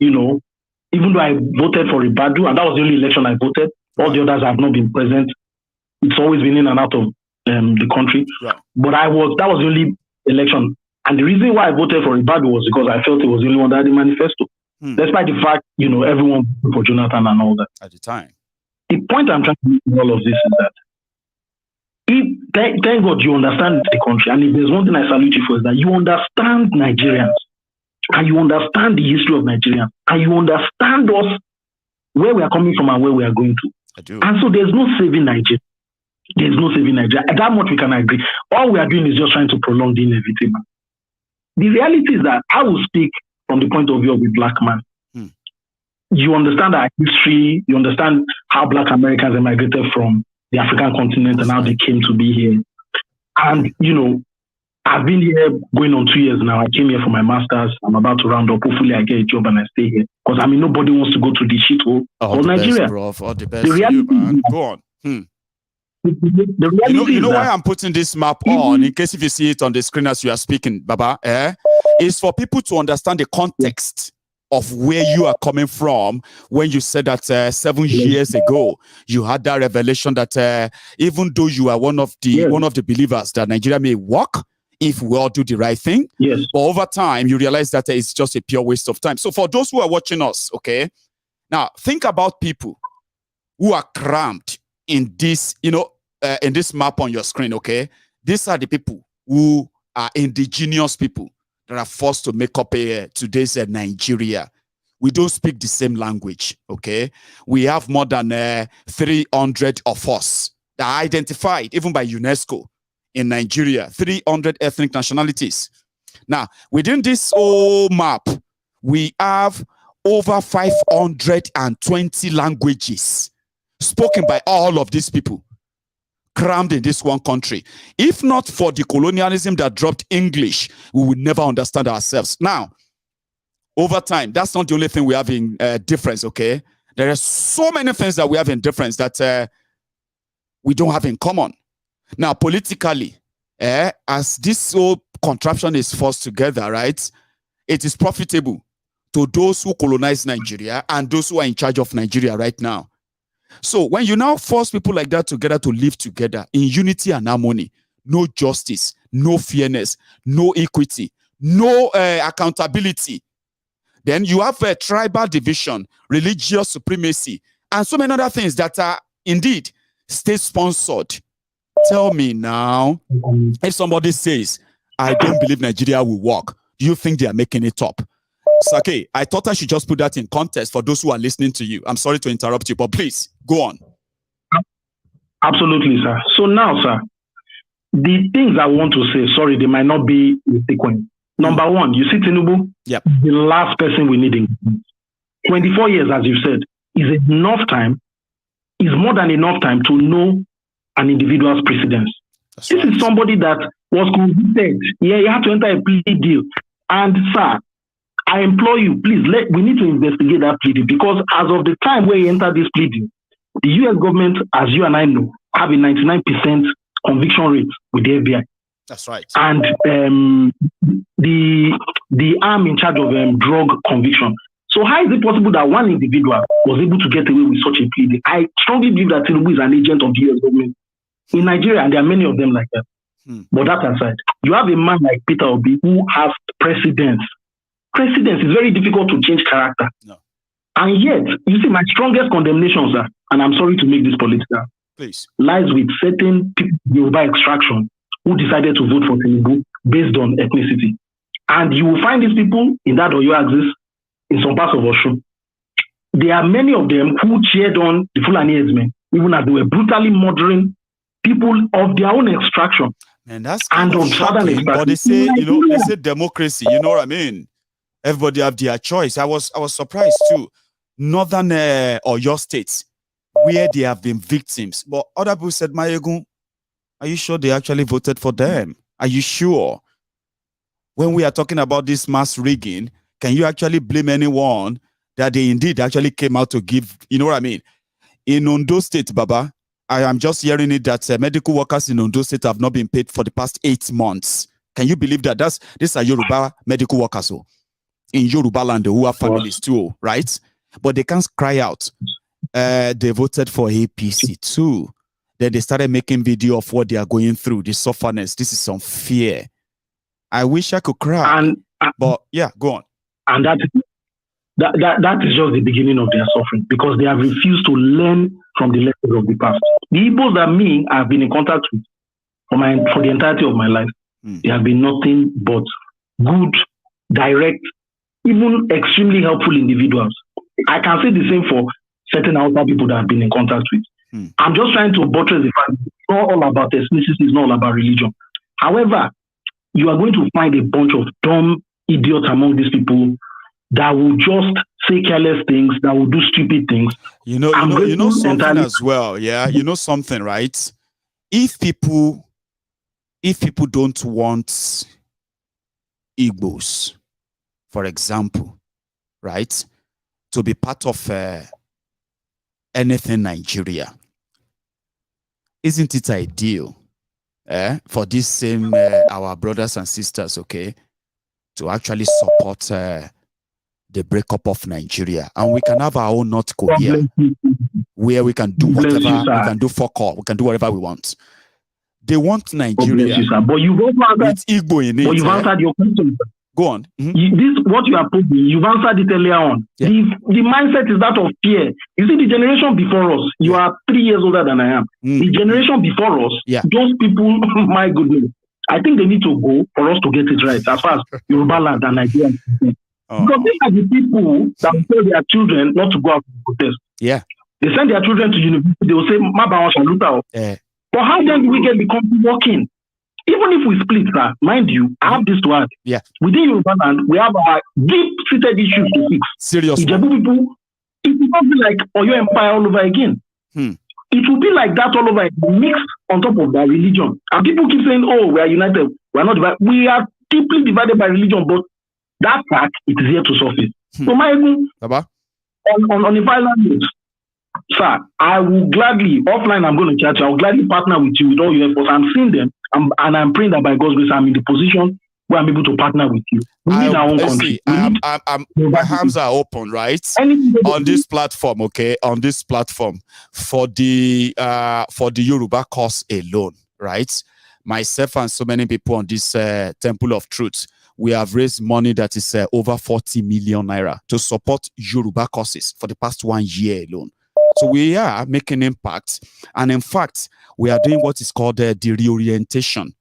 even though I voted for Ibadu, and that was the only election I voted, all the others have not been present. It's always been in and out of the country. But that was the only election. And the reason why I voted for Ibadu was because I felt it was the only one that had the manifesto. Despite the fact, everyone voted for Jonathan and all that. At the time. The point I'm trying to make in all of this is that thank God you understand the country. And if there's one thing I salute you for, is that you understand Nigerians. And you understand the history of Nigeria, and you understand us, where we are coming from and where we are going to. I do. And so there's no saving Nigeria. There's no saving Nigeria. That much we can agree. All we are doing is just trying to prolong the inevitable. The reality is that I will speak from the point of view of a black man. You understand our history. You understand how black Americans emigrated from the African continent and how they came to be here. And, I've been here going on 2 years now. I came here for my master's. I'm about to round up. Hopefully I get a job and I stay here. Because nobody wants to go to the shithole of Nigeria. All the best, you, man. Go on. The reality you know why I'm putting this map on, in case if you see it on the screen as you are speaking, Baba, is for people to understand the context of where you are coming from when you said that 7 years ago you had that revelation that even though you are one of the believers that Nigeria may work if we all do the right thing, but over time you realize that it's just a pure waste of time. So for those who are watching us, okay, now think about people who are crammed in this, in this map on your screen, okay? These are the people who are indigenous people that are forced to make up today's Nigeria. We don't speak the same language, okay? We have more than 300 of us that are identified, even by UNESCO, in Nigeria, 300 ethnic nationalities. Now, within this whole map, we have over 520 languages spoken by all of these people, crammed in this one country. If not for the colonialism that dropped English, we would never understand ourselves. Now, over time, that's not the only thing we have in difference, okay? There are so many things that we have in difference that we don't have in common. Now, politically, as this whole contraption is forced together, right, it is profitable to those who colonize Nigeria and those who are in charge of Nigeria right now. So when you now force people like that together to live together in unity and harmony, no justice, no fairness, no equity, no accountability, then you have a tribal division, religious supremacy, and so many other things that are indeed state-sponsored. Tell me now, if somebody says, I don't believe Nigeria will work, do you think they are making it up? Sake, I thought I should just put that in context for those who are listening to you. I'm sorry to interrupt you, but please, go on. Absolutely, sir. So now, sir, the things I want to say, sorry, they might not be in sequence. Number one, you see Tinubu, yep, the last person we need in 24 years, as you said, is enough time, is more than enough time to know an individual's precedence. This is somebody that was convicted. Yeah, you have to enter a plea deal. And sir, I implore you, please, we need to investigate that plea deal, because as of the time where you enter this plea deal, the US government, as you and I know, have a 99% conviction rate with the FBI. That's right. And the arm in charge of drug conviction. So how is it possible that one individual was able to get away with such a plea deal? I strongly believe that Tinubu is an agent of the US government in Nigeria, and there are many of them like that. But that aside, you have a man like Peter Obi who has precedence. Precedence is very difficult to change character. No. And yet, you see, my strongest condemnations are, and I'm sorry to make this political, please, lies with certain people Yoruba extraction who decided to vote for Tinubu based on ethnicity. And you will find these people in that Oyo axis in some parts of Osun. There are many of them who cheered on the Fulani headsmen, even as they were brutally murdering people of their own extraction. And that's kind of shocking, but they say, they say democracy, you know what I mean? Everybody have their choice. I was surprised too. Northern Oyo states, where they have been victims. But other people said, Mayegun, are you sure they actually voted for them? Are you sure? When we are talking about this mass rigging, can you actually blame anyone that they indeed actually came out to give, you know what I mean? In Ondo State, Baba, I am just hearing it that medical workers in Ondo State have not been paid for the past 8 months. Can you believe that? These are Yoruba medical workers in Yoruba land who have families too, right? But they can't cry out. They voted for APC too. Then they started making video of what they are going through, the sufferness. This is unfair. I wish I could cry. But yeah, go on. And that is just the beginning of their suffering, because they have refused to learn from the lessons of the past. The Igbos that me have been in contact with for the entirety of my life, they have been nothing but good, direct, even extremely helpful individuals. I can say the same for certain other people that I've been in contact with. I'm just trying to buttress the fact it's not all about ethnicity, it's not all about religion. However, you are going to find a bunch of dumb idiots among these people that will just say careless things, that will do stupid things. You know something as well, yeah? You know something, right? If people don't want Igbos, for example, right, to be part of anything Nigeria, isn't it ideal for this same our brothers and sisters, okay, to actually support the breakup of Nigeria, and we can have our own North Korea where we can do whatever, we can do fuck all, we can do whatever we want. They want Nigeria but you've also answered, with Igbo in it. But you've answered your question. Go on. This what you are putting, you've answered it earlier on. Yeah. The mindset is that of fear. You see, the generation before us, you are 3 years older than I am. The generation before us, those people, my goodness, I think they need to go for us to get it right as far as Yoruba land and Nigeria. Because these are the people that tell their children not to go out to protest. Yeah. They send their children to university, they will say, Maba Shaluta. But how then do we get the country working? Even if we split, sir, mind you, I have this to add. Yeah. Within Yoruba land, we have our deep-seated issues to fix. Seriously. People, it will not be like Oyo Empire all over again. It will be like that all over again, mixed on top of that religion. And people keep saying, oh, we are united. We are not divided. We are deeply divided by religion, but that fact, it is here to surface. So, my on the final note, sir, I will gladly, offline, I'm going to church, I will gladly partner with you with all your efforts. I'm seeing them, and I'm praying that by God's grace, I'm in the position where I'm able to partner with you. We need our own country. My hands are open, right? On this platform, okay? On this platform, for the Yoruba cause alone, right? Myself and so many people on this Temple of Truth, we have raised money that is over 40 million naira to support Yoruba causes for the past 1 year alone. So we are making impact. And in fact, we are doing what is called the reorientation.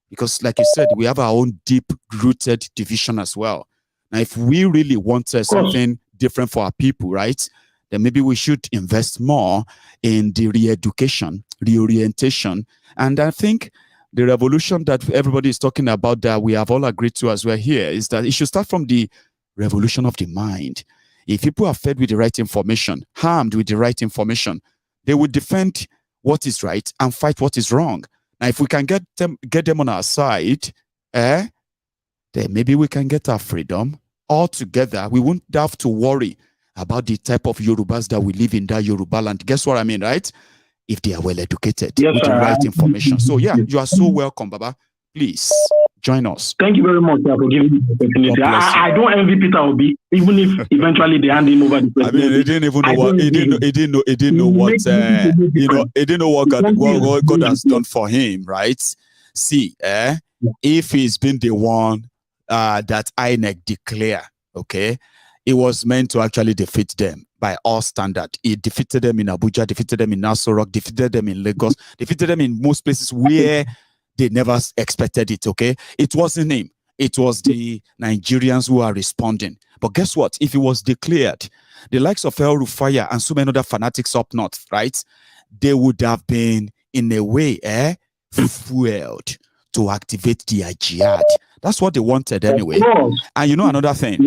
Because like you said, we have our own deep-rooted division as well. Now, if we really want something different for our people, right, then maybe we should invest more in the re-education, reorientation. And I think the revolution that everybody is talking about that we have all agreed to as well here is that it should start from the revolution of the mind. If people are fed with the right information, harmed with the right information, they will defend what is right and fight what is wrong. Now, if we can get them on our side, then maybe we can get our freedom all together. We won't have to worry about the type of Yorubas that we live in that Yoruba land. Guess what I mean, right? If they are well educated with the right information. So yeah, you are so welcome, Baba. Please join us. Thank you very much for giving me the opportunity. I don't envy Peter Obi, even if eventually they hand him over the president. I mean, he didn't even know what he didn't know what God has done for him, right? See, if he's been the one that INEC declare, okay, it was meant to actually defeat them by all standard. It defeated them in Abuja, defeated them in Nassau Rock, defeated them in Lagos, defeated them in most places where they never expected it, okay? It wasn't him. It was the Nigerians who are responding. But guess what? If it was declared, the likes of El Rufaya and so many other fanatics up north, right? They would have been, in a way, fueled to activate their jihad. That's what they wanted anyway. And you know another thing,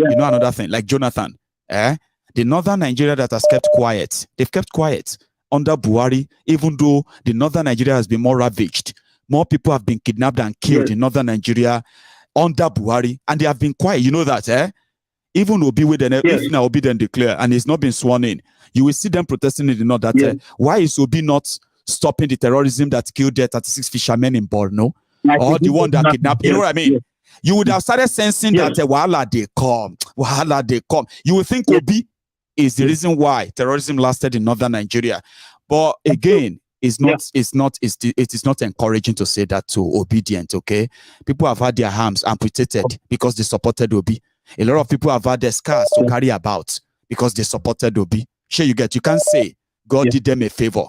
like Jonathan, the northern Nigeria that has kept quiet, they've kept quiet under Buhari, even though the northern Nigeria has been more ravaged. More people have been kidnapped and killed in northern Nigeria under Buhari, and they have been quiet. You know that, Even Obi with if now Obi then declare and it's not been sworn in, you will see them protesting in the north that why is Obi not stopping the terrorism that killed their 36 fishermen in Borno? Or the one that kidnapped, you know what I mean? You would have started sensing that wahala they come. You would think Obi is the reason why terrorism lasted in northern Nigeria. But again, it is not encouraging to say that to Obidients, okay? People have had their arms amputated because they supported Obi. A lot of people have had their scars to carry about because they supported Obi. Sure, you can't say God did them a favor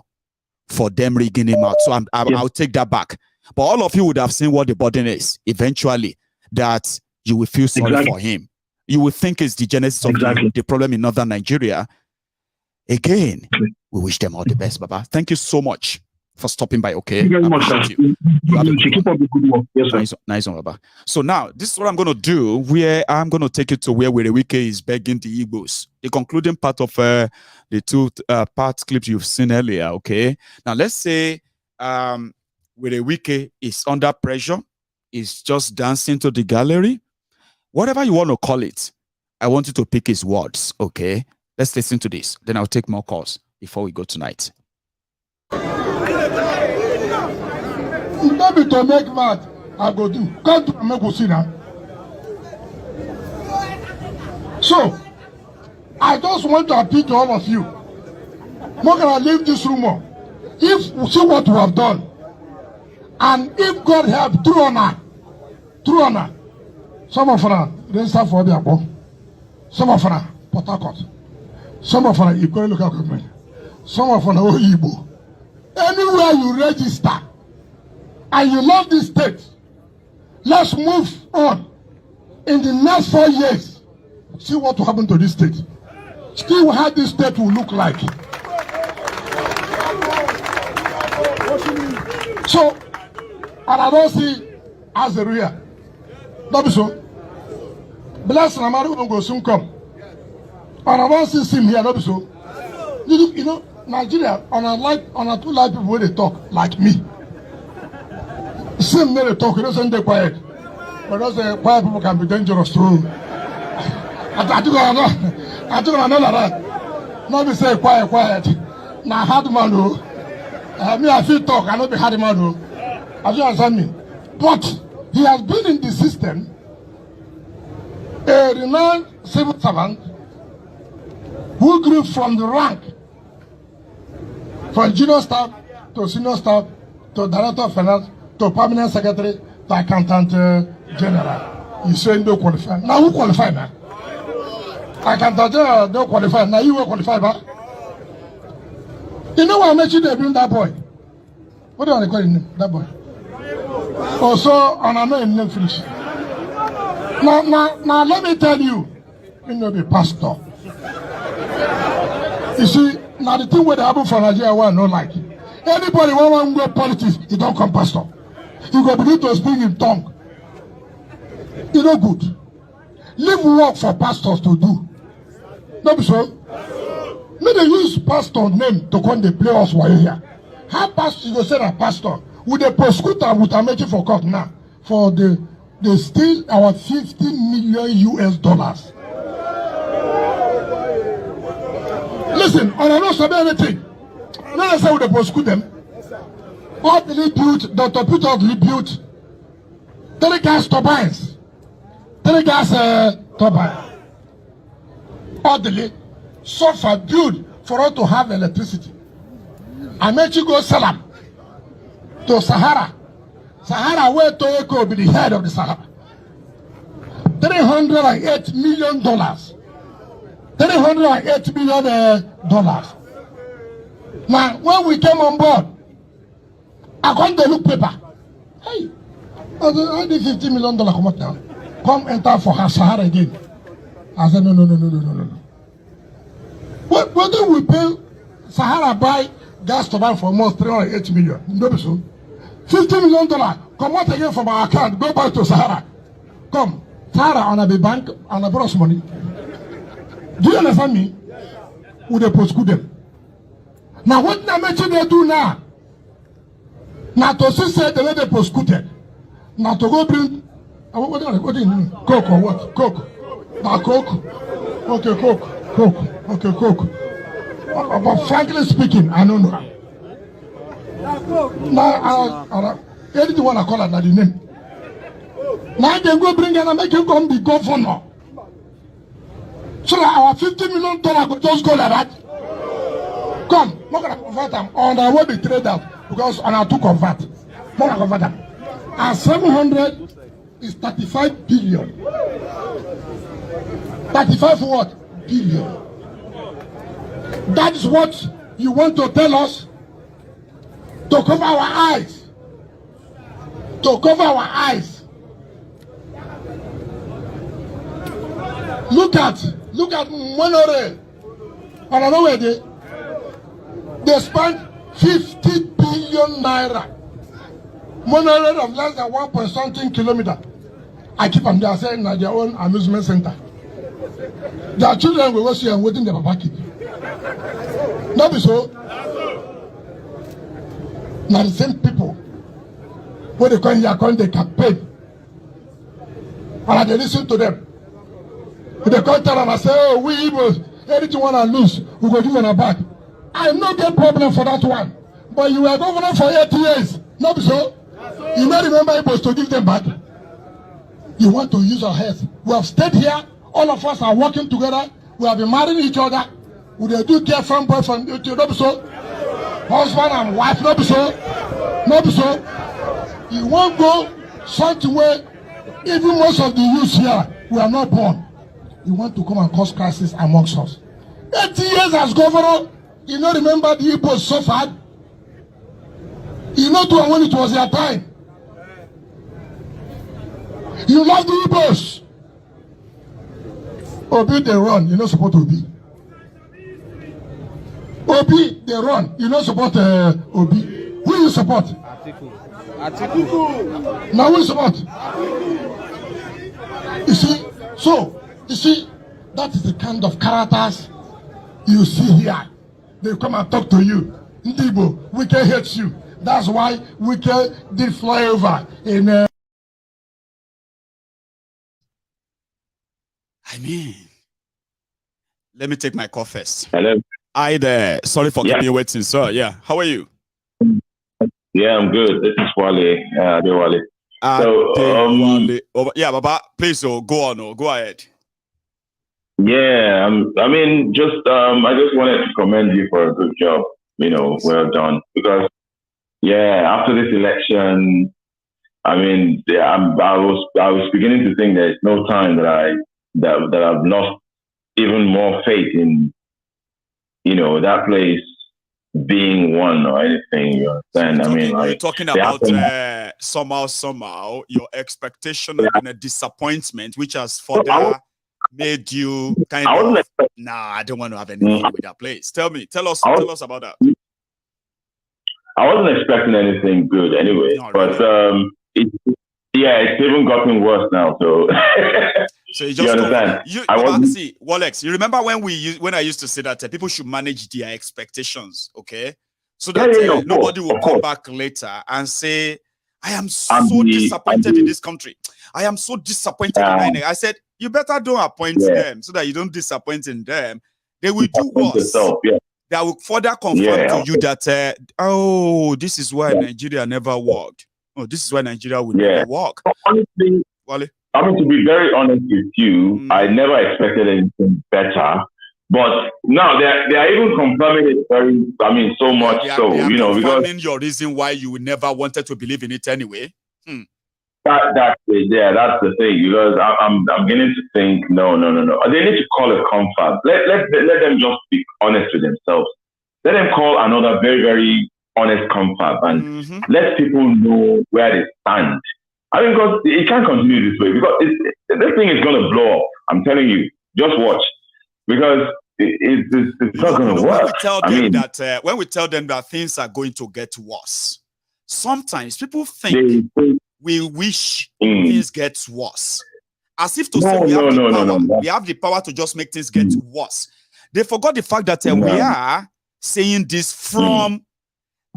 for them rigging him out. So I'll take that back. But all of you would have seen what the burden is eventually, that you will feel sorry for him. You will think it's the genesis of the problem in northern Nigeria. Again, we wish them all the best, Baba. Thank you so much for stopping by, okay? Thank you very much, sir. Keep up the good work. Yes, sir. Nice one, Baba. So now, this is what I'm going to do, where I'm going to take you to where Werewike is begging the Igbos. The concluding part of the two part clips you've seen earlier, okay? Now, let's say Werewike is under pressure, is just dancing to the gallery. Whatever you want to call it, I want you to pick his words, okay? Let's listen to this. Then I'll take more calls before we go tonight. Maybe to make mad, I go do. Come to make we see now. So, I just want to appeal to all of you. Not gonna leave this room. If we see what we have done, and if God help, true honor, Some of them register for their board. Some of them Port Harcourt. Some of them Ikore local government. Some of them Igbo. Anywhere you register and you love this state, let's move on. In the next 4 years, see what will happen to this state. See how this state will look like. So, and I don't see as a real. That be so. Bless Ramadu will soon come. And I don't see him here. That be so. You know, Nigeria, on a two light people where they talk like me. Same way they talk, they don't say quiet. But those quiet people can be dangerous too. I think I know that. Not be say quiet. Now hard man though. Me I feel talk, I not be hard man though. As you understand me. But he has been in the system, a renowned civil servant who grew from the rank, from junior staff to senior staff to director of finance to permanent secretary to accountant general. You say no qualify. Now who qualify now? Accountant general don't qualify. Now you will qualify, but you know what I mentioned they bring that boy. What do I call him? That boy. Also, on another name finish. Now let me tell you, you know the pastor. You see, now the thing where they happen for Nigeria, I not like it. Anybody who want to go politics, he don't come pastor. He go begin to speak in tongue. You know good. Leave work for pastors to do. Don't be so. May they use pastor name to come they play us while here. How pastor you go say that pastor? With the prosecutor with a making for court now for they steal our $50 million US. Listen, I don't know anything. Now I say we prosecute them. All the built, Dr. Peter built 3 gas turbines. 3 gas turbines. All the sulfur built for us to have electricity. I made you go sell them to Sahara. Sahara where Toyoko will be the head of the Sahara. $308 million. $308 million. Now, when we came on board, I come to look paper. Hey, I did $50 million come out now. Come enter for her Sahara again. I said, no. What do we pay Sahara buy gas turbine for almost $308 million? No, so $50 million come out again from our account, go back to Sahara. Come, Sahara on a bank, on a bros money. Do you understand me? Would they prosecute them? Now what I mentioned they do now? Now to say they let them prosecuted. Now to go bring what do you mean? Coke or what? Coke. Now Coke. Okay, Coke. Okay, Coke. But frankly speaking, I don't know. Now anything want to call it that the name. Now they go bring and make him come the governor. So that our $50 million could just go like that. Come, we're going to convert them. On our way be trade out because on our two convert. We're going to convert them. And 700 is 35 billion. 35 for what? Billion. That is what you want to tell us? To cover our eyes. To cover our eyes. Look at Monore. I don't know where they spent 50 billion naira. Monore of less than 1.something kilometer. I keep them there saying at their own amusement center. Their children will go see and waiting their papa keep. Not be so. Now the same people when they come here, they campaign. And I listen to them. They come tell them, I say, oh, we Igbos, anything want to lose, we go give them a back. I know the problem for that one. But you were governor for 8 years. Not so. You may remember Igbos to give them back. You want to use our heads. We have stayed here. All of us are working together. We have been marrying each other. We do girlfriend, boyfriend. Not so. Husband and wife. Not so. Not so. You won't go something where Even most of the youth here, we are not born. You want to come and cause crisis amongst us. 80 years as governor, you don't remember the Igbos suffered? You know when it was their time. You love the Igbos. Obi, they run. You don't support Obi. Obi, they run. You don't support Obi. Who you support? Atiku. Now who you support? You see, that is the kind of characters you see here. They come and talk to you. Ndibo, Wike hates you. That's why Wike did fly over in. I mean, let me take my call first. Hello. Hi there. Sorry for keeping you waiting, sir. Yeah. How are you? Yeah, I'm good. This is Wale. Wale. Yeah, Baba, please go on. Go ahead. Yeah, I mean, I just wanted to commend you for a good job. Well done. Because, after this election, I mean, I was beginning to think there's no time that I've lost even more faith in, that place being one or anything. You understand? You're talking about somehow your expectation has been a disappointment, which has further made you kind of I don't want to have anything with that place. Tell us about that. I wasn't expecting anything good anyway, but it's even gotten worse now. So so you just understand. See, Walex, you remember when I used to say that people should manage their expectations, okay? So that nobody will come back later and say, I am so disappointed in this country. I am so disappointed in INEC. I said, you better don't appoint them so that you don't disappoint in them. They will do worse. That will further confirm to you that, this is why Nigeria never worked. Oh, this is why Nigeria will never work. Honestly, Wale? To be very honest with you, I never expected anything better. But now they are even confirming it so much they are because confirming your reason why you never wanted to believe in it anyway. That's the thing, because I'm beginning to think no. They need to call a confab. Let them just be honest with themselves. Let them call another very, very honest confab and let people know where they stand. Because it can't continue this way, because this thing is going to blow up. I'm telling you, just watch, because it's not going to work. When we tell them that things are going to get worse, sometimes people think we wish things get worse, as if to say we have the power. We have the power to just make things get worse. They forgot the fact that we are saying this from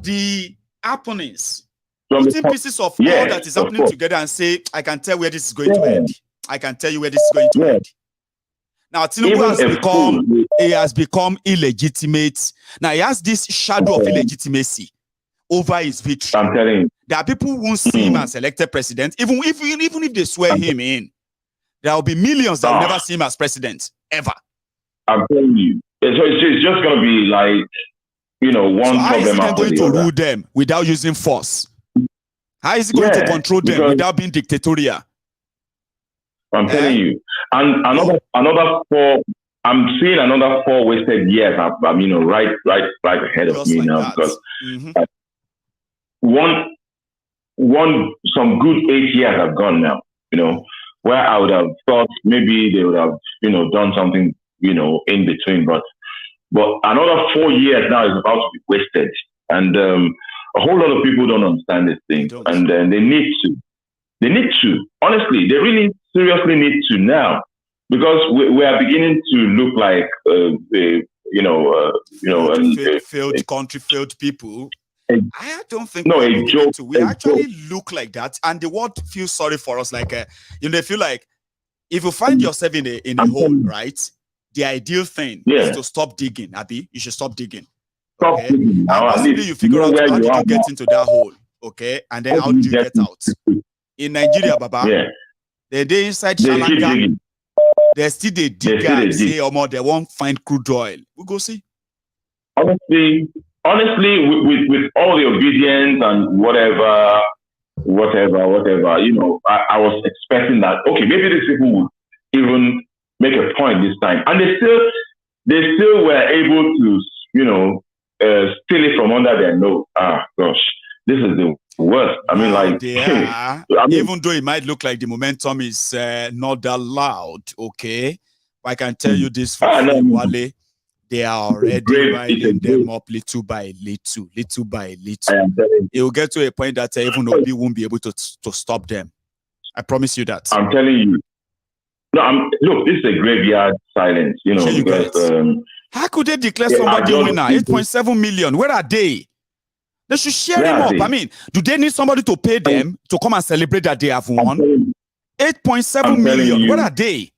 the happenings, putting pieces of all that is happening together and say, I can tell where this is going to end. I can tell you where this is going to end. Now, Tinubu has become illegitimate. Now, he has this shadow of illegitimacy over his victory. I'm telling you. There are people who won't see him as elected president, even if they swear him in. There will be millions that will never see him as president, ever. I'm telling you. It's just going to be like, one how problem is he after going the to other. rule them without using force? How is he going to control them without being dictatorial? I'm telling you. And another 4, I'm seeing another 4 wasted years, right ahead of me now. Because some good 8 years have gone now, where I would have thought maybe they would have, done something, in between. But another 4 years now is about to be wasted. And a whole lot of people don't understand this thing. And then they need to. They need to. Honestly, they really seriously need to now. Because we are beginning to look like, failed country, failed people. I don't think we actually look like that. And the world feels sorry for us. Like, they feel like if you find yourself in a hole, right? The ideal thing is to stop digging, Abi. You should stop digging. Okay? And possibly you figure out how did you get into that hole, okay? And then how did you get out? In Nigeria, Baba, they're inside Shalanga. They're still the digger and say, they won't find crude oil. We'll go see. Honestly, with all the obedience and whatever, whatever. You know, I was expecting that. Okay, maybe these people would even make a point this time, and they still were able to, you know, steal it from under their nose. Ah, gosh, this is the worst. I mean, like, even though it might look like the momentum is not that loud, okay, I can tell you this for free, Wale. They are already riding them up little by little. It will get to a point that even Obi won't be able to stop them. I promise you that. I'm telling you. No, look, this is a graveyard silence, you know, because... how could they declare somebody winner? 8.7 million. Where are they? They should share them up. I mean, do they need somebody to pay them to come and celebrate that they have won? 8.7 million. Where are they?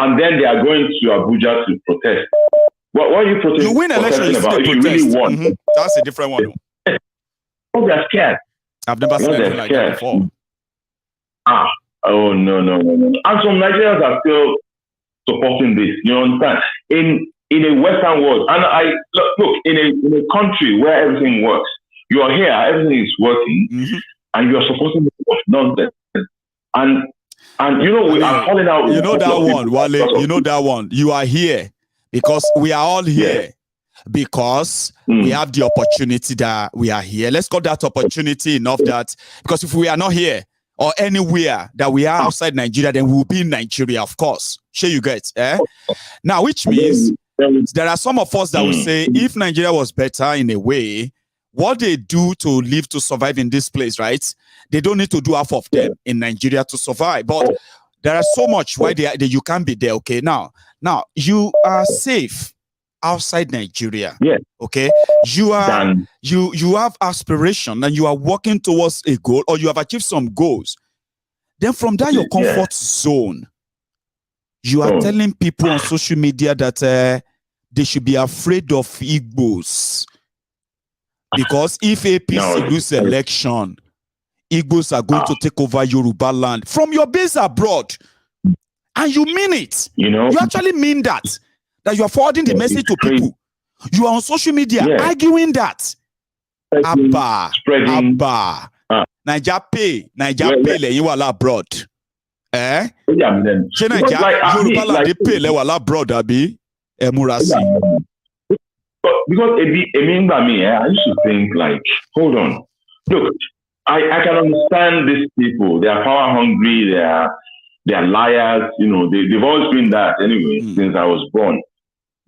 And then they are going to Abuja to protest. What are you protesting? You win election, about? If you really want. That's a different one. Oh, they're scared. I've never seen anything like that before. Oh, no. And some Nigerians are still supporting this. You understand? In a Western world, and look in a country where everything works, you are here, everything is working, and you are supporting this nonsense. And you know, we are calling out. You know that one, Wale. You know that one. You are here because we are all here because we have the opportunity that we are here. Let's call that opportunity enough that because if we are not here or anywhere that we are outside Nigeria, then we will be in Nigeria, of course. Sure, you get. Now, which means there are some of us that will say if Nigeria was better in a way, what they do to live to survive in this place, right? They don't need to do half of them in Nigeria to survive. But there are so much why you can't be there. Okay, now you are safe outside Nigeria. Okay, you are you have aspiration and you are working towards a goal, or you have achieved some goals. Then from that your comfort zone, you are telling people on social media that they should be afraid of Igbos. Because if APC lose election, Igbos are going to take over Yoruba land from your base abroad. And you mean it. You know, you actually mean that you are forwarding the message to people. You are on social media arguing that. Abba. Naija pay lẹ́yìn wà abroad. Ṣé Naija Yoruba land dey pay lẹ́wà abroad àbí? Ẹ múra sí. Because I used to think like, hold on. Look, I can understand these people. They are power hungry. They are liars. You know, they've always been that anyway since I was born.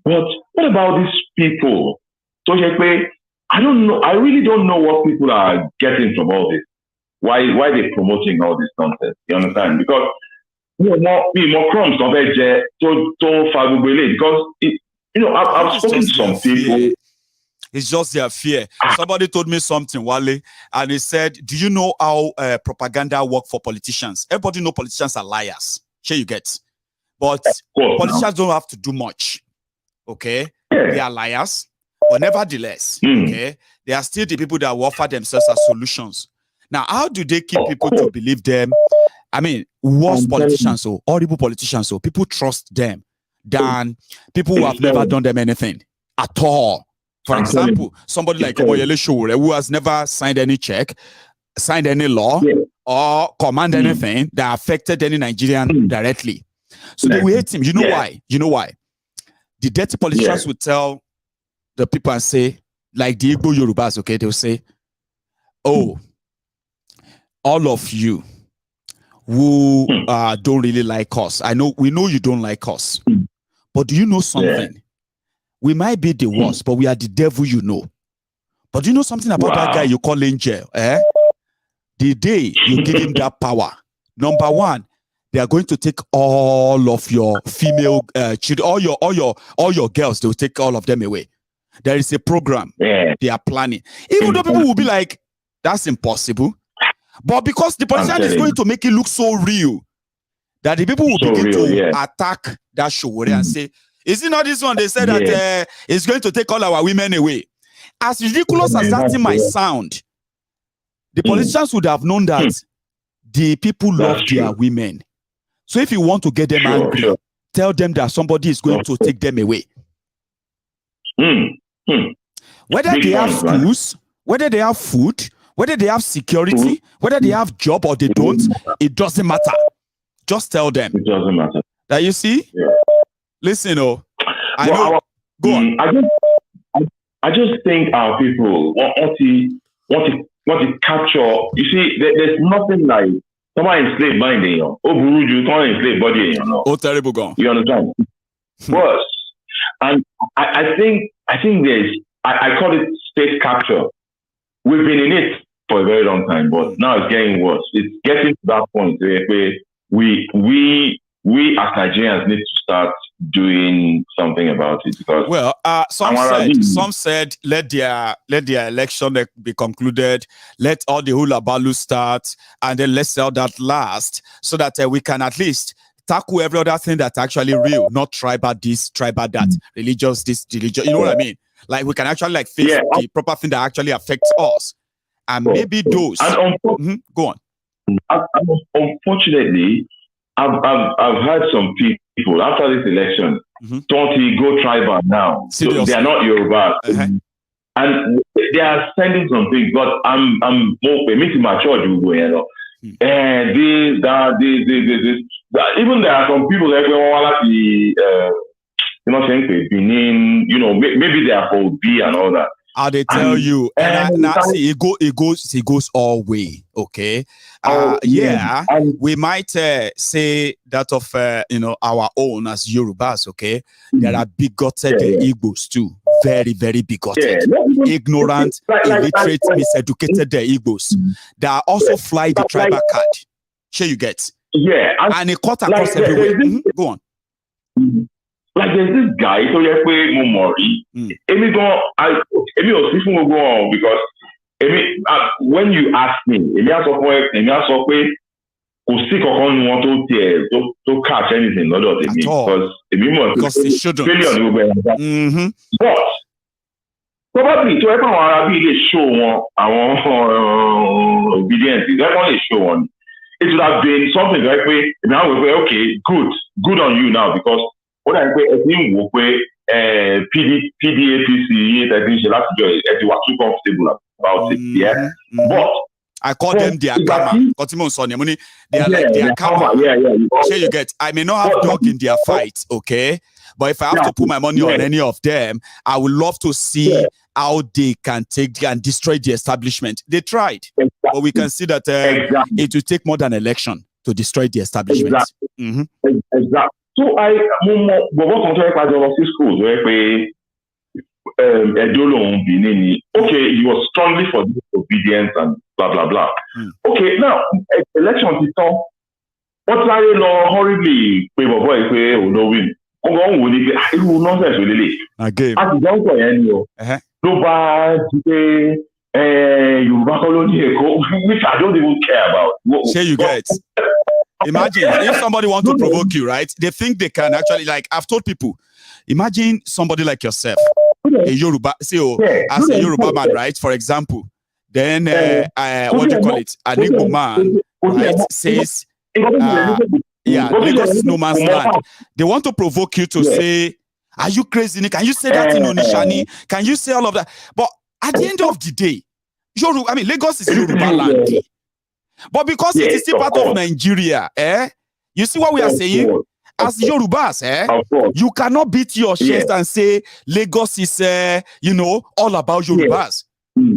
But what about these people? So I don't know. I really don't know what people are getting from all this. Why they're promoting all this nonsense? You understand? Because more crumbs of because you know, I've spoken to some people. It's just their fear. Somebody told me something, Wale, and he said, do you know how propaganda work for politicians? Everybody know politicians are liars. Sure you get. But politicians don't have to do much. Okay? They are liars. But nevertheless, okay, they are still the people that will offer themselves as solutions. Now, how do they keep people to believe them? I mean, worse politicians, so horrible politicians, so people trust them than people who have never done them anything at all. For example, somebody like Omoyele Sowore, who has never signed any check, signed any law, or command anything that affected any Nigerian directly. So they will hate him. You know why? You know why? The dirty politicians will tell the people and say, like the Igbo Yorubas, okay, they'll say, oh, all of you who don't really like us. We know you don't like us. But do you know something? We might be the worst, but we are the devil, you know. But do you know something about that guy you call Angel? The day you give him that power, number one, they are going to take all of your female children, all your girls. They will take all of them away. There is a program they are planning. Even though people will be like, that's impossible. But because the politician is going to make it look so real, that the people will begin to attack that show and say, is it not this one? They said that it's going to take all our women away. As ridiculous as that thing might sound, the politicians would have known that the people love their women. So if you want to get them angry, tell them that somebody is going to take them away. Whether they have schools, whether they have food, Whether they have security, whether they have job or they don't, it doesn't matter. Just tell them. It doesn't matter. That you see? Yeah. Listen, go on. I just think our people want to capture. You see, there's nothing like someone enslaved mind in you. Oh, Buruju, someone enslaved body in you. Oh, terrible gone. You understand? Worse. And I think there's I call it state capture. We've been in it for a very long time, but now it's getting worse. It's getting to that point where we as Nigerians need to start doing something about it, because some said let their election be concluded, let all the hula baloo start, and then let's sell that last, so that we can at least tackle every other thing that's actually real, not tribal this, tribal that, religious this, religious. You know what I mean? Like we can actually face the proper thing that actually affects us, and maybe those. Go on. Unfortunately, I've heard some people after this election don't go tribal now. So they are not Yoruba, and they are sending some things. But I'm meeting my church, and this. Even there are some people that maybe they are for B and all that. How they tell you, and see, it goes all way. Okay, we might say that of our own as Yorubas. Okay, there are bigoted Igbos too, very very bigoted, ignorant, illiterate, miseducated Igbos. They are also fly the tribal card. Sure, you get. Yeah, and it cut across everywhere. Go on. Like there's this guy, so you play Mumori. Because when you ask me, to catch anything, because they shouldn't. But probably to everyone show Obidients, they show on. It would have been something like now we okay, good on you now, because what I say APC, I think you were too comfortable about it, But I call them their karma. They are like their karma. Sure, you get. I may not have dog in their fight, okay, but if I have to put my money on any of them, I would love to see how they can take and destroy the establishment. They tried, but we can see that it will take more than election to destroy the establishment. Exactly. So schools okay, he was strongly for disobedience and blah blah blah. Okay, now election is tough. What's I law horribly win? Nonsense really. Again. Which I don't even care about. Sure, you get. Imagine if somebody wants to provoke you, right? They think they can actually, like I've told people, imagine somebody like yourself, a Yoruba, as a Yoruba man, right? For example, then what do you call it? An Igbo man, right? Says, Lagos is no man's land. They want to provoke you to say, are you crazy? Can you say that in Onishani? Can you say all of that? But at the end of the day, Lagos is Yoruba land. But because it is still part of Nigeria, you see what we are saying? As Yorubas, you cannot beat your chest and say Lagos is, all about Yorubas.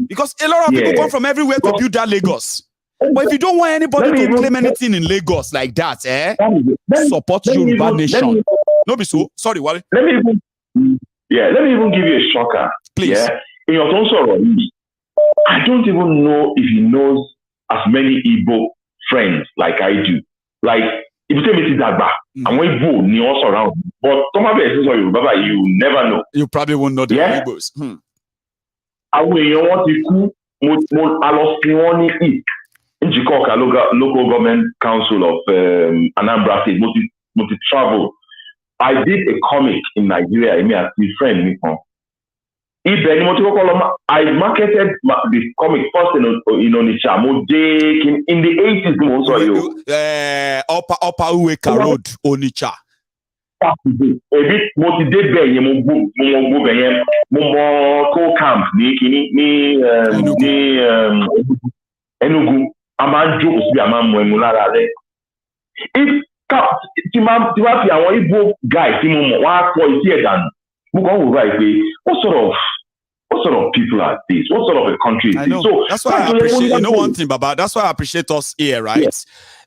Because a lot of people come from everywhere to build that Lagos. But if you don't want anybody to claim anything in Lagos like that, support Yoruba nation. No, be so. Sorry, Wale. Let me even give you a shocker. Please. Yeah? In your own sorrow, I don't even know if he knows as many Igbo friends like I do. Like, if you tell me it's Dagba, and when Igbo near us around, but you never know. You probably won't know the Igbos. Local government council of Anambra State, multi-travel. I did a comic in Nigeria, my friend, I marketed the comic first in Onitsha, in the 80s. Upper Uweka Road, Onitsha. ebi mo ti dé bẹ́ẹ̀ yẹn mo gbó bẹ́ẹ̀ yẹn mo mọ co-camp ní kíní ní Enugu a máa ń jókòó síbi a máa ń mu ẹmu lára rẹ̀ tí máa fi àwọn Igbo guy tí mo mọ̀ wọ́n á pọ̀ etí ẹ̀ dànù mo kàn wò báyìí pé what sort of people are this? What sort of a country is I know. this? So that's why I appreciate. You know one thing, Baba. That's why I appreciate us here, right? Yeah.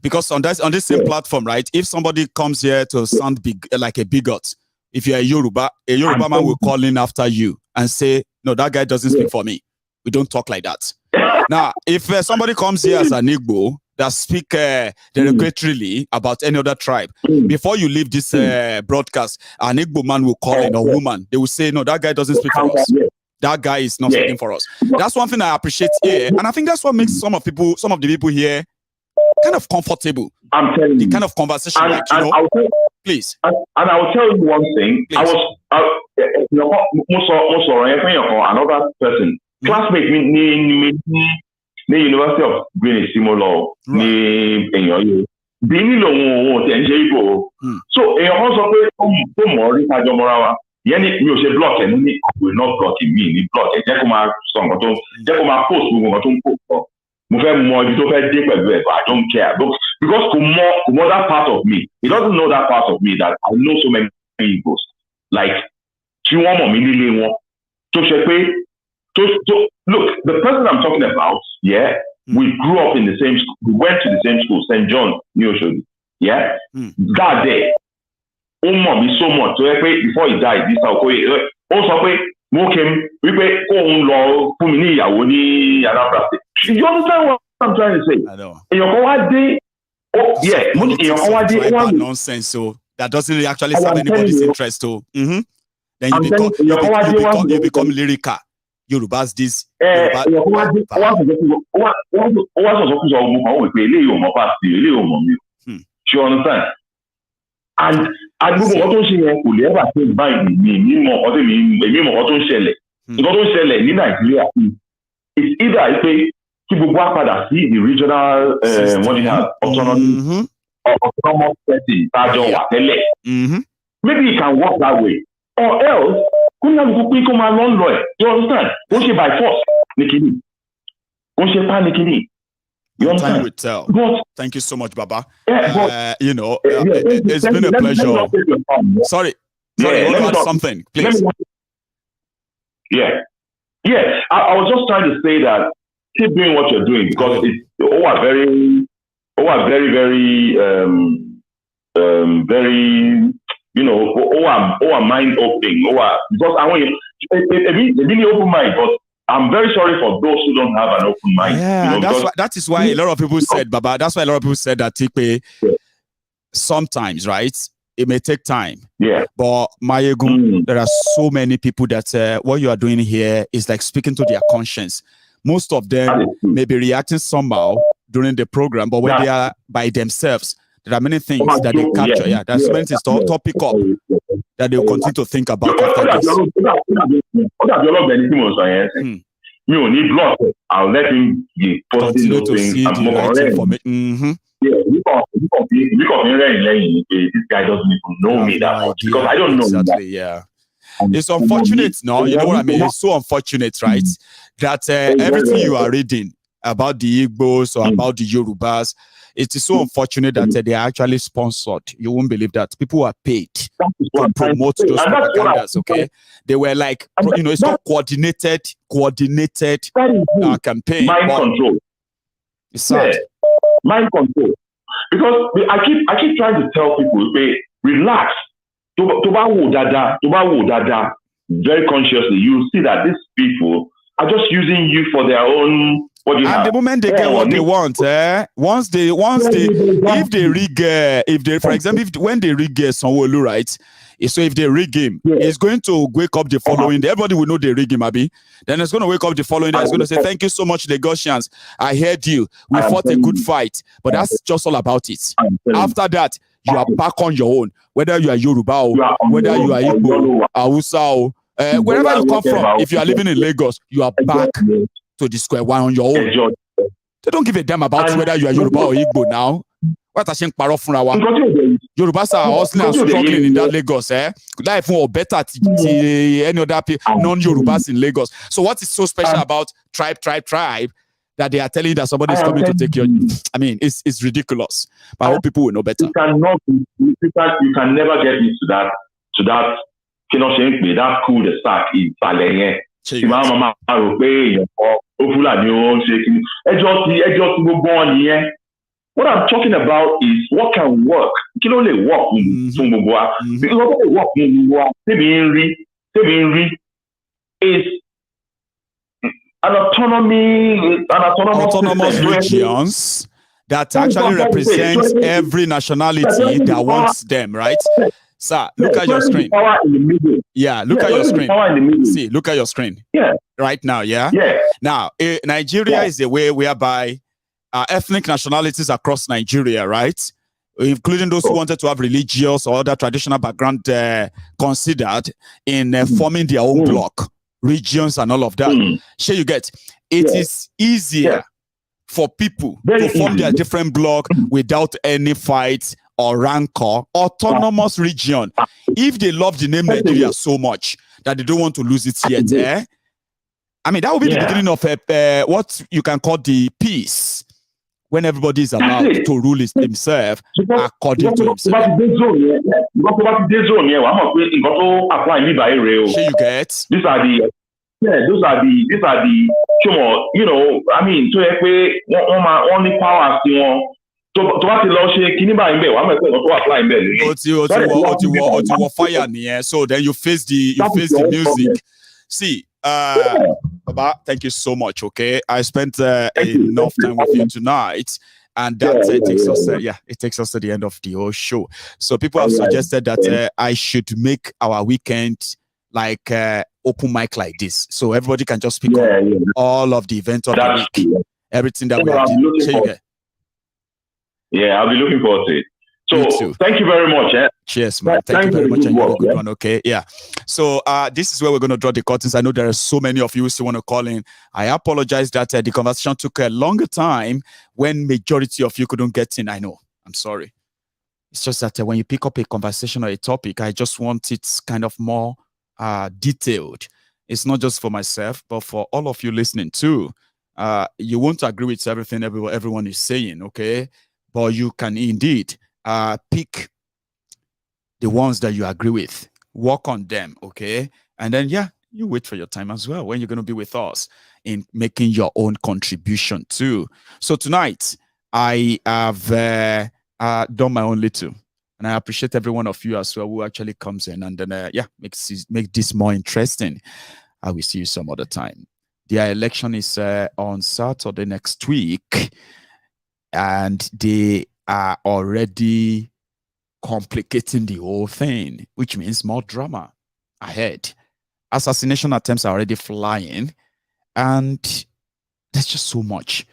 Because on this same platform, right? If somebody comes here to sound big like a bigot, if you're a Yoruba man will call in after you and say, "No, that guy doesn't speak for me." We don't talk like that. Now, if somebody comes here as an Igbo that speak derogatorily about any other tribe, before you leave this broadcast, an Igbo man will call in, or woman. They will say, "No, that guy doesn't speak for us. That guy is not speaking for us." That's one thing I appreciate here, and I think that's what makes some of the people here kind of comfortable. I'm telling you, the kind of conversation, please. And I will tell you one thing. Please. Another person, classmate me, the University of Greenwich, Simolo, so Yanni, you say block and me will not block me, block a Jacoma song or Jacoma post, we want to post. Move more, you don't have deep, I don't care. Because more that part of me, he doesn't know that part of me that I know so many people. Like, Chiwamo, Mili, so look, the person I'm talking about, we grew up in the same school, we went to the same school, St. John, New York, that day. So much. So before he died, this also you understand what I'm trying to say? I know. Nonsense. So that doesn't actually serve anybody's interest. So then you become lyrical. Yorubas this. You understand? And I don't know what to say. Could ever say by me more or what to say. In Nigeria, it's either I say people work for the regional autonomy or autonomous setting. Maybe it can work that way, or else you understand? Don't say by force, Nikini. Don't say panicking. Time will tell. Thank you so much, Baba. It's been a pleasure. Sorry, you want to add something, please? I was just trying to say that keep doing what you're doing because it's very mind opening. Because I want you really open mind, but I'm very sorry for those who don't have an open mind. Yeah, that is why a lot of people said, Baba, that's why a lot of people said that sometimes, right, it may take time. Yeah. But Mayegun, there are so many people that what you are doing here is like speaking to their conscience. Most of them may be reacting somehow during the program, but when they are by themselves, there are many things that they capture. Yeah, there's many things to pick up that they will continue to think about after this. I'll let him continue to see the right information. This guy doesn't even know me that much because I don't know exactly. Yeah. It's unfortunate, no? You know what I mean? It's so unfortunate, right? That everything you are reading about the Igbos or about the Yorubas, it is so unfortunate that they are actually sponsored. You won't believe that. People are paid to promote those propagandas, okay? They were like, it's not coordinated campaign. Mind control. It's sad. Mind control. Because I keep trying to tell people, relax. Very consciously, you see that these people are just using you for their own. And the moment they get what they want, for example, when they rig Sanwo-Olu, right? So if they rig him, it's going to wake up the following day. Everybody will know they rig him, Abi. Then it's going to wake up the following day. It's going to say, "Thank you so much, Lagosians. I heard you. We fought a good fight." But that's just all about it. After that, you are back on your own. Whether you are Yoruba, whether you are Igbo, Hausa, wherever you come from, if you are living in Lagos, you are back to the square one on your own. They don't give a damn about whether you are Yoruba or Igbo now. What are you parọ́ fúnra wa? Yorùbás are hustling and struggling in that Lagos, life more better any other non-Yorùbás in Lagos. So what is so special about tribe that they are telling you that somebody is coming to take your? I mean, it's ridiculous. But I hope people will know better. You can never get into that that cul-de-sac in Saleh. What I'm talking about is what can work. You can only work is an autonomous regions that actually represents every nationality that wants them, right? Sir, look at your screen. Yeah, look at your screen. See, look at your screen. Yeah. Right now, yeah? Now, Nigeria is a way whereby ethnic nationalities across Nigeria, right? Including those who wanted to have religious or other traditional background considered in forming their own block, regions and all of that. Sure, you get. It is easier for people to form their different block without any fights or rancor. Autonomous region. If they love the name Nigeria so much that they don't want to lose it yet, I mean, that will be the beginning of what you can call the peace, when everybody is allowed to rule himself according to himself. Sure, you get. These are the you know, I mean, so only powers so then you face the music. See, Baba, thank you so much. Okay, I spent enough time with you tonight, and that takes us to the end of the whole show. So people have suggested that I should make our weekend like open mic like this, so everybody can just speak on all of the events of the week, everything that we have done. Yeah, I'll be looking forward to it. So thank you very much. Cheers, man. Thank you very much. And you have a good one. Okay. Yeah. So this is where we're going to draw the curtains. I know there are so many of you who still want to call in. I apologize that the conversation took a longer time when majority of you couldn't get in. I know. I'm sorry. It's just that when you pick up a conversation or a topic, I just want it kind of more detailed. It's not just for myself, but for all of you listening too. You won't agree with everything everyone is saying, okay? But you can indeed pick the ones that you agree with, work on them, okay? And then, you wait for your time as well when you're going to be with us in making your own contribution too. So tonight, I have done my own little. And I appreciate every one of you as well who actually comes in and then, make this more interesting. I will see you some other time. The election is on Saturday next week. And they are already complicating the whole thing, which means more drama ahead. Assassination attempts are already flying, and there's just so much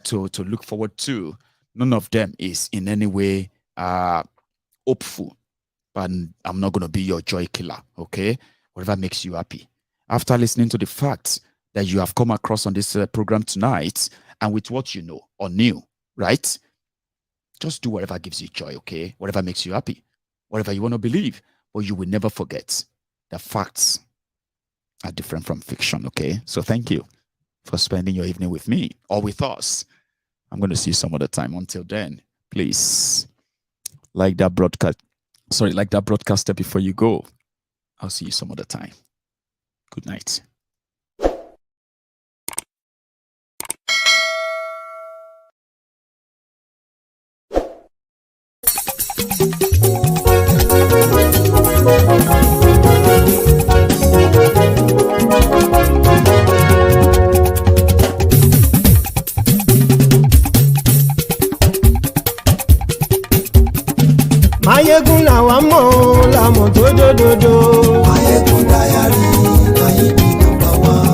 to look forward to. None of them is in any way hopeful, but I'm not going to be your joy killer, okay? Whatever makes you happy. After listening to the facts that you have come across on this program tonight, and with what you know or knew, right? Just do whatever gives you joy, okay? Whatever makes you happy, whatever you want to believe, but you will never forget that facts are different from fiction, okay? So thank you for spending your evening with me or with us. I'm going to see you some other time. Until then, please like that broadcaster before you go. I'll see you some other time. Good night. Mayegun làwa mọ̀ làmọ̀ tó dòdòdò. Mayegun dayari Mayebi number one.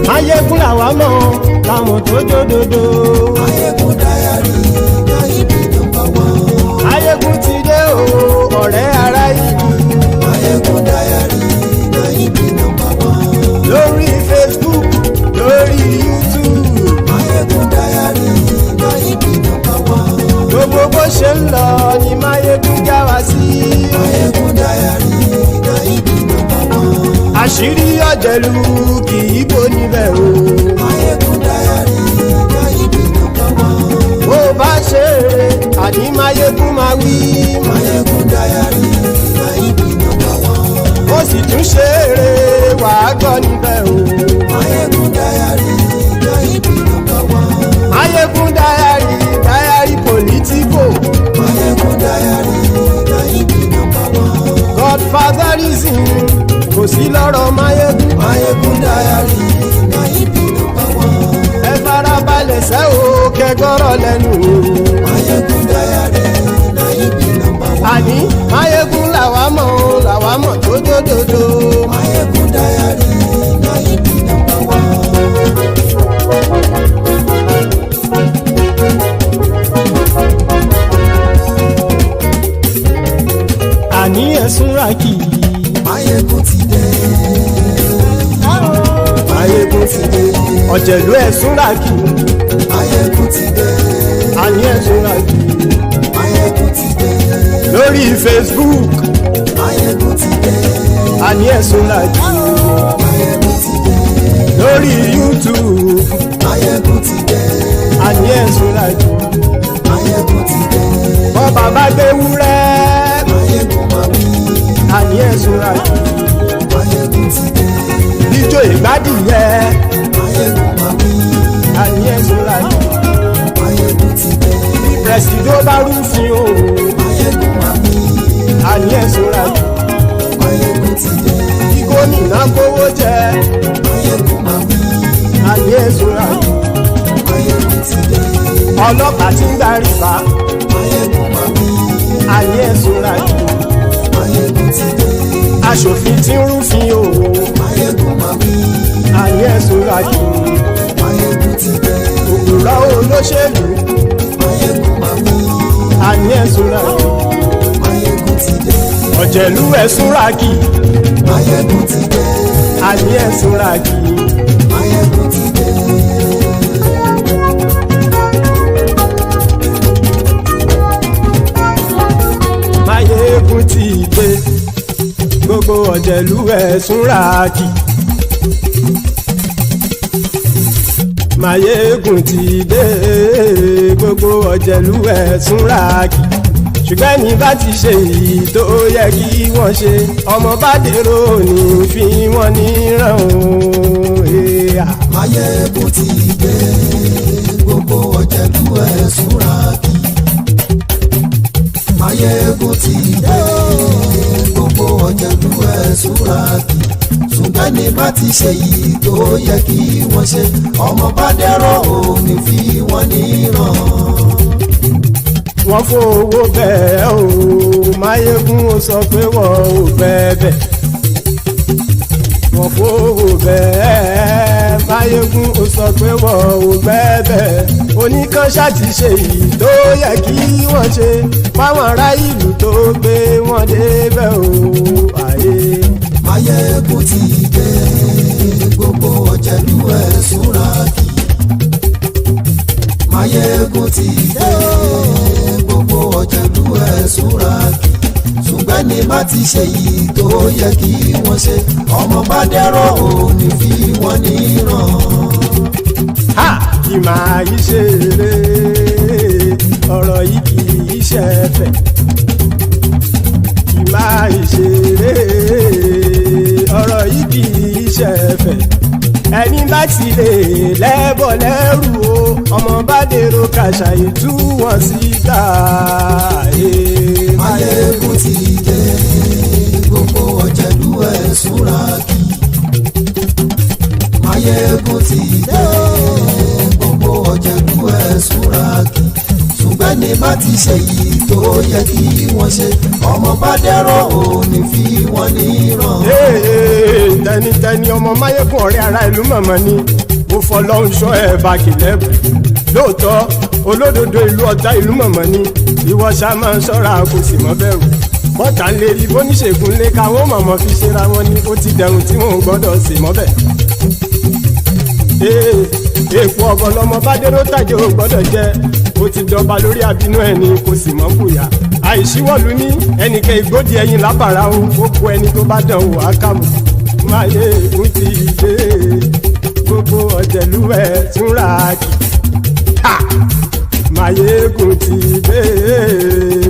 Mayegun làwa mọ̀ làmọ̀ tó dòdòdò. Mayegun dayari Mayebi number one. Mayegun ti dé o ọ̀rẹ́ ara yìí. Mayegun dayari Mayebi number one. Lórí Facebook lórí YouTube. Mayegun dayari. ọ̀jẹ̀lú kì í bò níbẹ̀ o. Máyégún dáyàrí káyídì nọ́mbà wán. Bó bá ṣe eré àní Máyégún máa wí. Máyégún dáyàrí káyídì nọ́mbà wán. Ó sì tún ṣe eré wàá gbọ́ níbẹ̀ o. Máyégún dáyàrí káyídì nọ́mbà wán. Máyégún dáyàrí pòlítíkò. Máyégún dáyàrí káyídì nọ́mbà wán. Godfatherism kò sí lọ́rọ̀ Máyégún. Máyégún dáyàrí káyídì nọ́mbà wán. Ẹ farabalẹ̀ sẹ́ o kẹgbọ́rọ̀ lẹ́nu o. Máyégún dáyàrí káyídì nọ́mbà wán. Àní Máyégún làwa mọ̀ tó dódòdó. Máyégún dáyàrí káyídì nọ́mbà wán. Àní ẹ̀sùn ràkì. Máyégún ti dé. Máyégún ti dé. Ọ̀jẹ̀lú ẹ̀sùn ràkì. Máyégún ti dé. Àní ẹ̀sùn ràkì. Máyégún ti dé. Lórí Facebook. Máyégún ti dé. Àní ẹ̀sùn ràkì. Máyégún ti dé. Lórí YouTube. Máyégún ti dé. Àní ẹ̀sùn ràkì. Máyégún ti dé. Bọ́ bàbá gbé wúrẹ́. Máyégún máa wí. Àní ẹ̀sùn ràkì. Máyégún ti dé. Ijó ìgbádìyẹ. Máyégún máa wí. Àní ẹ̀sùn ràkì. Máyégún ti dé. Bí pẹ̀sìdó bá rúfin o. Máyégún máa wí. Àní ẹ̀sùn ràkì. Máyégún ti dé. Bí gómìnà kówó jẹ. Máyégún máa wí. Àní ẹ̀sùn ràkì. Máyégún ti dé. Ọlọ́pàá tí ń gba rìbá. Máyégún máa wí. Àní ẹ̀sùn ràkì. Máyégún ti dé. Aṣòfin tí ń rúfin o. Máyégún máa wí. Àní ẹ̀sùn ràkì. Máyégún ti dé. Òkúrọ̀ olóṣèlú. Máyégún máa wí. Àní ẹ̀sùn ràkì. Máyégún ti dé. Ọ̀jẹ̀lú ẹ̀sùn ràkì. Máyégún ti dé. Àní ẹ̀sùn ràkì. Máyégún ti dé. Máyégún ti dé. Gbogbo ọ̀jẹ̀lú ẹ̀sùn ràkì. Máyégún ti dé. Gbogbo ọ̀jẹ̀lú ẹ̀sùn ràkì. Ṣùgbọ́n ní bá ti ṣe èyí tó yẹ kí wọ́n ṣe, ọmọ bá dèrò ní fi wọ́n níran o. Máyégún ti dé. Gbogbo ọ̀jẹ̀lú ẹ̀sùn ràkì. Máyégún ti dé. Gbogbo ọ̀jẹ̀lú ẹ̀sùn ràkì. Ṣùgbọ́n ní bá ti ṣe yìí tó yẹ kí wọ́n ṣe, ọmọ bá dẹ́rọ̀ ò ní fi wọ́n níran. Wọ́n fowó bẹ́ẹ̀ o. Máyégún ó sọ pé wọ́n ò bẹ́ẹ̀. Wọ́n fowó bẹ́ẹ̀. Máyégún ó sọ pé wọ́n ò bẹ́ẹ̀. Oníkan ṣáàtì ṣe yìí tó yẹ kí wọ́n ṣe fáwọn ará ìlú tó gbé wọn débẹ̀ o. Máyégún ti dé. Gbogbo ọ̀jẹ̀lú ẹ̀sùn ràkì. Máyégún ti dé. Gbogbo ọ̀jẹ̀lú ẹ̀sùn ràkì. Ṣùgbọ́n ní bá ti ṣe yìí tó yẹ kí wọ́n ṣe, ọmọ bá dẹ́rọ̀ ò ní fi wọ́n níran. Kì máa yí ṣe eré. Ọ̀rọ̀ yìí kì í ṣe ẹ̀fẹ̀. Kì máa yí ṣe eré. Ọ̀rọ̀ yìí kì í ṣe ẹ̀fẹ̀. Ẹni bá ti lè lẹ́bọ̀ lẹ́rù o, ọmọ bá dèrò kàṣàyè tú wọn síta. Máyégún ti dé. Gbogbo ọ̀jẹ̀lú ẹ̀sùn ràkì. Máyégún ti dé. Gbogbo ọ̀jẹ̀lú ẹ̀sùn ràkì. Ṣùgbọ́n ní bá ti ṣe yìí tó yẹ kí wọ́n ṣe, ọmọ bá dẹ́rọ̀ ò ní fi wọ́n níran. Tẹnitẹni ọmọ Máyégún ọ̀rẹ́ ara ìlú mọ̀mọ́ ni. Mo fọlọ́run ṣọ́ ẹ̀ bá kìlẹ́bù. Lóòótọ́ olódodo ìlú ọ̀tá ìlú mọ̀mọ́ ni. Ìwọ ṣá máa ń ṣọ́ra kò sì mọ́ bẹ̀rù. Bọ́tà ń lè rí bóníṣègùn lé káwọn mọ̀mọ́ fi ṣera wọn ni. Ó ti dẹrùn tí wọn ò gbọ́dọ̀ sè mọ́bẹ̀. Èèpo ọ̀gọ̀ lọmọ bá dérò tàjẹ́ ò gbọ́dọ̀ jẹ́. Ó ti dọba lórí àbínú ẹni kò sì mọ́ bùyà. Àìsíwọ́lu ní ẹnìkẹ́ ìgbódì ẹyin lábàrá o. Ó kó ẹni tó bá dán wò á kàmù. máyégún ti dé gbogbo ọ̀jẹ̀lú ẹ̀ túnra kì. máyégún ti dé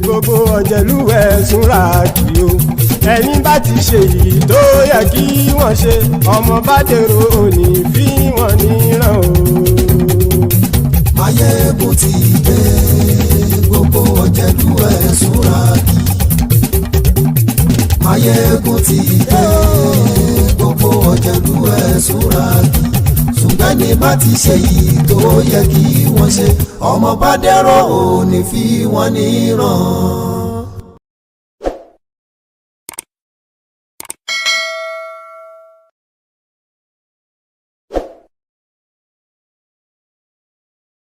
gbogbo ọ̀jẹ̀lú ẹ̀ túnra kì o. ẹ̀yin bá ti ṣe èyí tó yẹ kí wọ́n ṣe ọmọ bá dèrò òní fi wọ́n níran o. máyégún ti dé gbogbo ọ̀jẹ̀lú ẹ̀ túnra kì. máyégún ti dé gbogbo ọ̀jẹ̀lú ẹ̀ túnra kì. ṣùgbọ́n ní bá ti ṣe yìí tó yẹ kí wọ́n ṣe ọmọ bá dẹ̀rọ̀ òní fi wọ́n níran.